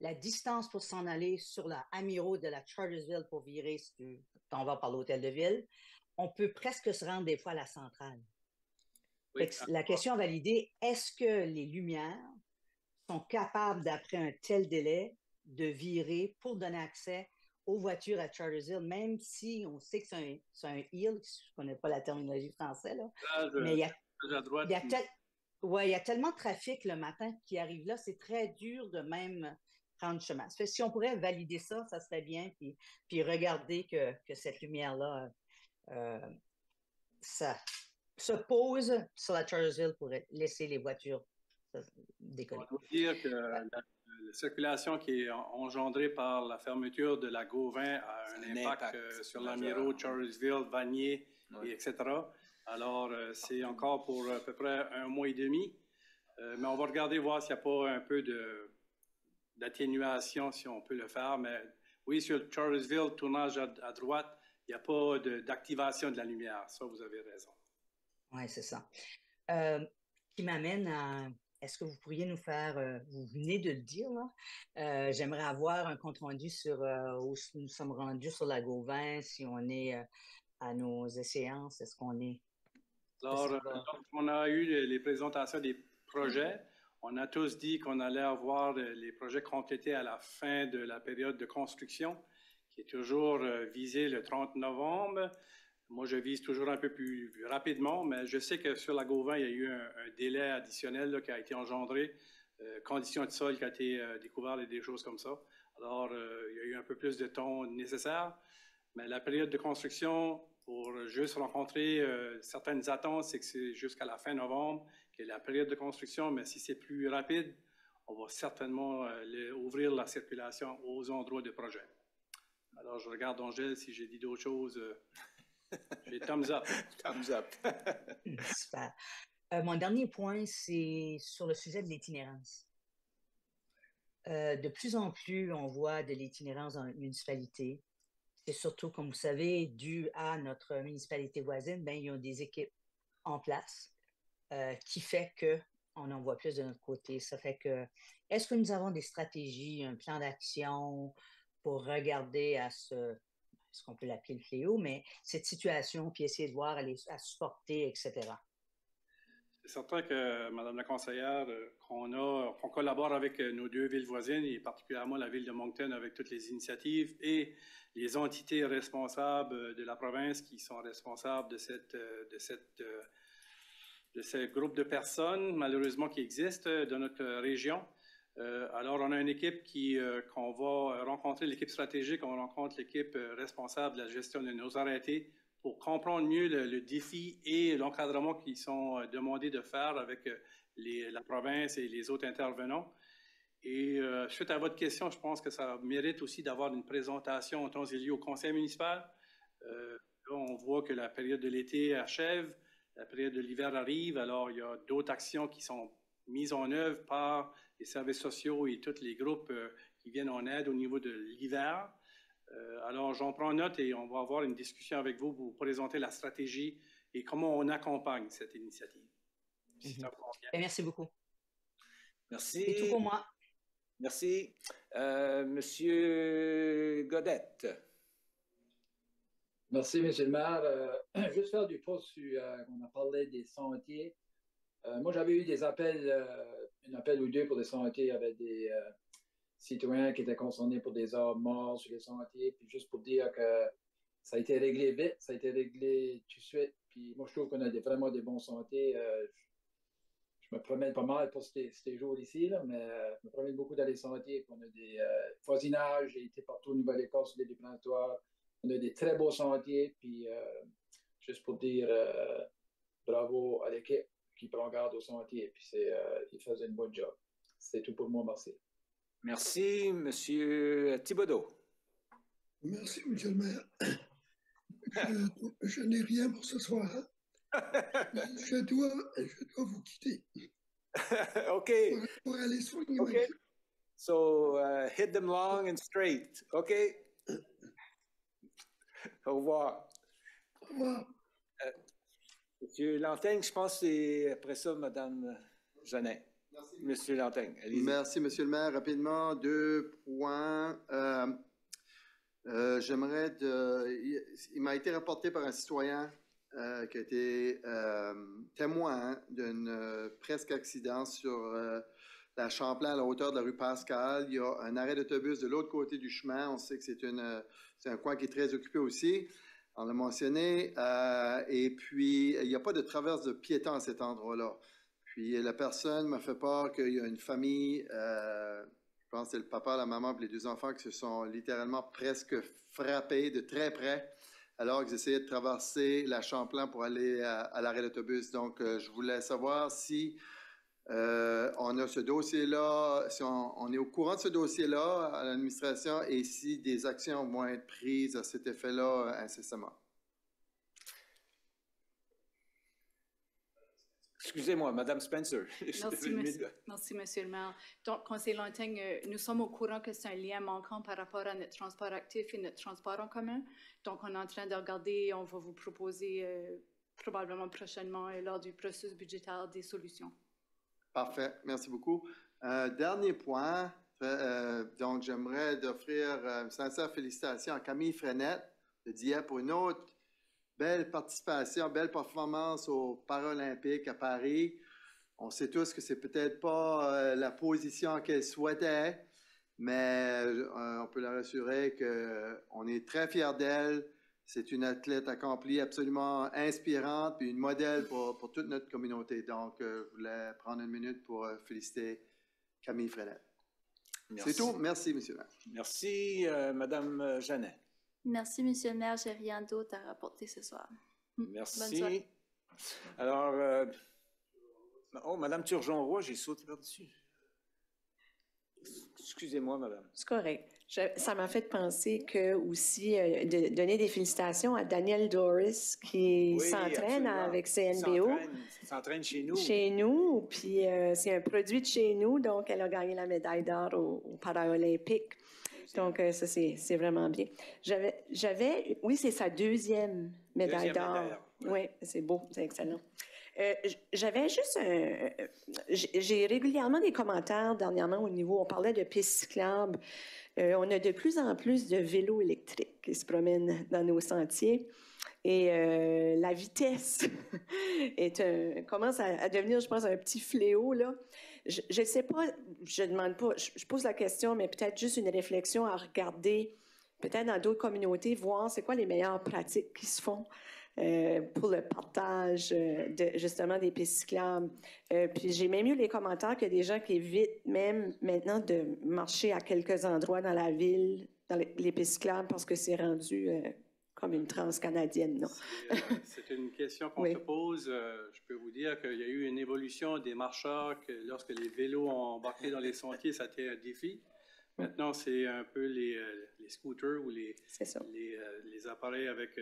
[SPEAKER 16] la distance pour s'en aller sur la Amiro de la Chartersville pour virer si tu t'en vas par l'hôtel de ville, on peut presque se rendre des fois à la centrale.
[SPEAKER 7] Oui.
[SPEAKER 16] La question à valider, est-ce que les lumières sont capables, d'après un tel délai, de virer pour donner accès aux voitures à Chartersville, même si on sait que c'est un hill, je ne connais pas la terminologie française, là, mais il y a tellement de trafic le matin qui arrive là, c'est très dur de même prendre le chemin. Si on pourrait valider ça, ça serait bien, puis regarder que cette lumière-là, ça se pose sur la Chartersville pour laisser les voitures décoller.
[SPEAKER 7] On doit dire que la circulation qui est engendrée par la fermeture de la Gauvin a un impact sur l'Amiro, Chartersville, Vanier, etc. Alors, c'est encore pour à peu près 1 mois et demi. Mais on va regarder, voir s'il n'y a pas un peu d'atténuation, si on peut le faire. Mais oui, sur Chartersville, tournage à droite, il n'y a pas d'activation de la lumière. Ça, vous avez raison.
[SPEAKER 16] Oui, c'est ça. Qui m'amène à... Est-ce que vous pourriez nous faire, vous venez de le dire, là, j'aimerais avoir un compte-rendu sur où nous sommes rendus sur la Gauvin, si on est à nos échéances, est-ce qu'on est...
[SPEAKER 7] Alors, on a eu les présentations des projets. On a tous dit qu'on allait avoir les projets complétés à la fin de la période de construction, qui est toujours visée le 30 novembre. Moi, je vise toujours un peu plus rapidement, mais je sais que sur la Gauvin, il y a eu un délai additionnel là, qui a été engendré, conditions de sol qui a été découvert et des choses comme ça. Alors, il y a eu un peu plus de temps nécessaire, mais la période de construction, pour juste rencontrer certaines attentes, c'est que c'est jusqu'à la fin novembre qui est la période de construction, mais si c'est plus rapide, on va certainement ouvrir la circulation aux endroits de projet. Alors, je regarde Angèle, si j'ai dit d'autres choses... J'ai thumbs up.
[SPEAKER 1] Thumbs up.
[SPEAKER 16] Super. Mon dernier point, c'est sur le sujet de l'itinérance. De plus en plus, on voit de l'itinérance dans notre municipalité. C'est surtout, comme vous savez, dû à notre municipalité voisine, ben, ils ont des équipes en place qui fait qu'on en voit plus de notre côté. Ça fait que, est-ce que nous avons des stratégies, un plan d'action pour regarder à est-ce qu'on peut l'appeler le fléau, mais cette situation, puis essayer de voir à supporter, etc.
[SPEAKER 7] C'est certain que, Madame la conseillère, qu'on collabore avec nos 2 villes voisines, et particulièrement la ville de Moncton, avec toutes les initiatives et les entités responsables de la province qui sont responsables de ce groupe de personnes, malheureusement, qui existent dans notre région. Alors, on a une équipe qu'on va rencontrer, l'équipe stratégique, on rencontre l'équipe responsable de la gestion de nos arrêtés pour comprendre mieux le défi et l'encadrement qui sont demandés de faire avec la province et les autres intervenants. Et suite à votre question, je pense que ça mérite aussi d'avoir une présentation en temps et lieu au conseil municipal. Là, on voit que la période de l'été achève, la période de l'hiver arrive, alors il y a d'autres actions qui sont mises en œuvre par les services sociaux et tous les groupes qui viennent en aide au niveau de l'hiver. Alors, j'en prends note et on va avoir une discussion avec vous pour vous présenter la stratégie et comment on accompagne cette initiative. Si ça vous convient.
[SPEAKER 16] Merci beaucoup.
[SPEAKER 1] Merci.
[SPEAKER 16] C'est tout pour moi.
[SPEAKER 1] Merci. Monsieur Godette.
[SPEAKER 18] Merci, M. le maire. Juste faire du pouce sur, on a parlé des sentiers. Moi, j'avais eu des appels, un appel ou 2 pour des sentiers avec des citoyens qui étaient concernés pour des arbres morts sur les sentiers. Puis juste pour dire que ça a été réglé vite, ça a été réglé tout de suite. Puis moi, je trouve qu'on a vraiment des bons sentiers. Je me promène pas mal pour ces jours ici, là, mais je me promène beaucoup dans les sentiers. Puis on a des voisinages, j'ai été partout au Nouvelle-Écosse, sur les déplantoirs. On a des très beaux sentiers. Puis juste pour dire bravo à l'équipe qui prend garde au sentier. Puis ils faisaient une bonne job. C'est tout pour moi, merci.
[SPEAKER 1] Merci, Monsieur Thibodeau.
[SPEAKER 17] Merci, Monsieur le maire. Je n'ai rien pour ce soir. Je dois vous quitter.
[SPEAKER 1] OK.
[SPEAKER 17] Pour aller soigner
[SPEAKER 1] OK. So, hit them long and straight. OK? Au revoir.
[SPEAKER 17] Au revoir.
[SPEAKER 1] Monsieur Lantaigne, je pense que c'est après ça, Mme Jeannet. Merci. Monsieur Lantaigne, allez-y.
[SPEAKER 14] Merci, Monsieur le maire. Rapidement, 2 points. Il m'a été rapporté par un citoyen qui a été témoin d'un presque accident sur la Champlain à la hauteur de la rue Pascal. Il y a un arrêt d'autobus de l'autre côté du chemin. On sait que c'est un coin qui est très occupé aussi. On l'a mentionné. Et puis, il n'y a pas de traverse de piétons à cet endroit-là. Puis, la personne m'a fait part qu'il y a une famille, je pense que c'est le papa, la maman et les 2 enfants qui se sont littéralement presque frappés de très près alors qu'ils essayaient de traverser la Champlain pour aller à l'arrêt d'autobus. Donc, je voulais savoir si on a ce dossier-là, si on est au courant de ce dossier-là à l'administration et si des actions vont être prises à cet effet-là incessamment.
[SPEAKER 1] Excusez-moi, Mme Spencer.
[SPEAKER 20] Merci, Monsieur le maire. Donc, Conseil Lantaigne, nous sommes au courant que c'est un lien manquant par rapport à notre transport actif et notre transport en commun. Donc, on est en train de regarder, on va vous proposer probablement prochainement lors du processus budgétaire des solutions. Parfait,
[SPEAKER 14] merci beaucoup. Dernier point, donc j'aimerais offrir une sincère félicitation à Camille Frenette de Dieppe pour une autre belle participation, belle performance aux Paralympiques à Paris. On sait tous que c'est peut-être pas la position qu'elle souhaitait, mais on peut la rassurer qu'on est très fiers d'elle. C'est une athlète accomplie, absolument inspirante, puis une modèle pour toute notre communauté. Donc, je voulais prendre une minute pour féliciter Camille Frenette. C'est tout. Merci, M. le maire.
[SPEAKER 1] Merci, Mme Jeannet.
[SPEAKER 12] Merci, Monsieur le maire. J'ai rien d'autre à rapporter ce soir.
[SPEAKER 1] Merci. Alors, Mme Turgeon-Roy, j'ai sauté par-dessus. Excusez-moi, madame.
[SPEAKER 15] C'est correct. Ça m'a fait penser que aussi de donner des félicitations à Daniel Doris qui s'entraîne avec CNBO.
[SPEAKER 1] S'entraîne chez nous.
[SPEAKER 15] Chez nous, puis c'est un produit de chez nous, donc elle a gagné la médaille d'or aux Paralympiques. Donc ça, c'est vraiment bien. Oui, c'est sa 2e médaille d'or. Oui, c'est beau, c'est excellent. J'avais juste j'ai régulièrement des commentaires dernièrement au niveau, on parlait de pistes cyclables. On a de plus en plus de vélos électriques qui se promènent dans nos sentiers et la vitesse commence à devenir, je pense, un petit fléau, là. Je ne sais pas, je demande pas, je pose la question, mais peut-être juste une réflexion à regarder, peut-être dans d'autres communautés, voir c'est quoi les meilleures pratiques qui se font pour le partage justement des pistes cyclables. Puis j'ai même eu les commentaires qu'il y a des gens qui évitent même maintenant de marcher à quelques endroits dans la ville, dans les pistes cyclables, parce que c'est rendu comme une transcanadienne.
[SPEAKER 7] C'est une question qu'on se pose. Je peux vous dire qu'il y a eu une évolution des marcheurs, que lorsque les vélos ont embarqué dans les sentiers, ça a été un défi. Maintenant, c'est un peu les scooters ou les appareils avec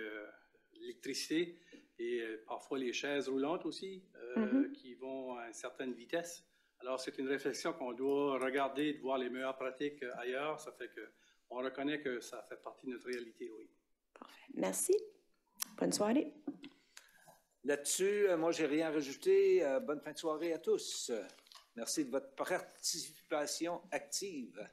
[SPEAKER 7] l'électricité et parfois les chaises roulantes aussi qui vont à une certaine vitesse. Alors, c'est une réflexion qu'on doit regarder, de voir les meilleures pratiques ailleurs. Ça fait qu'on reconnaît que ça fait partie de notre réalité, oui.
[SPEAKER 15] Parfait. Merci. Bonne soirée.
[SPEAKER 1] Là-dessus, moi, j'ai rien à rajouter. Bonne fin de soirée à tous. Merci de votre participation active.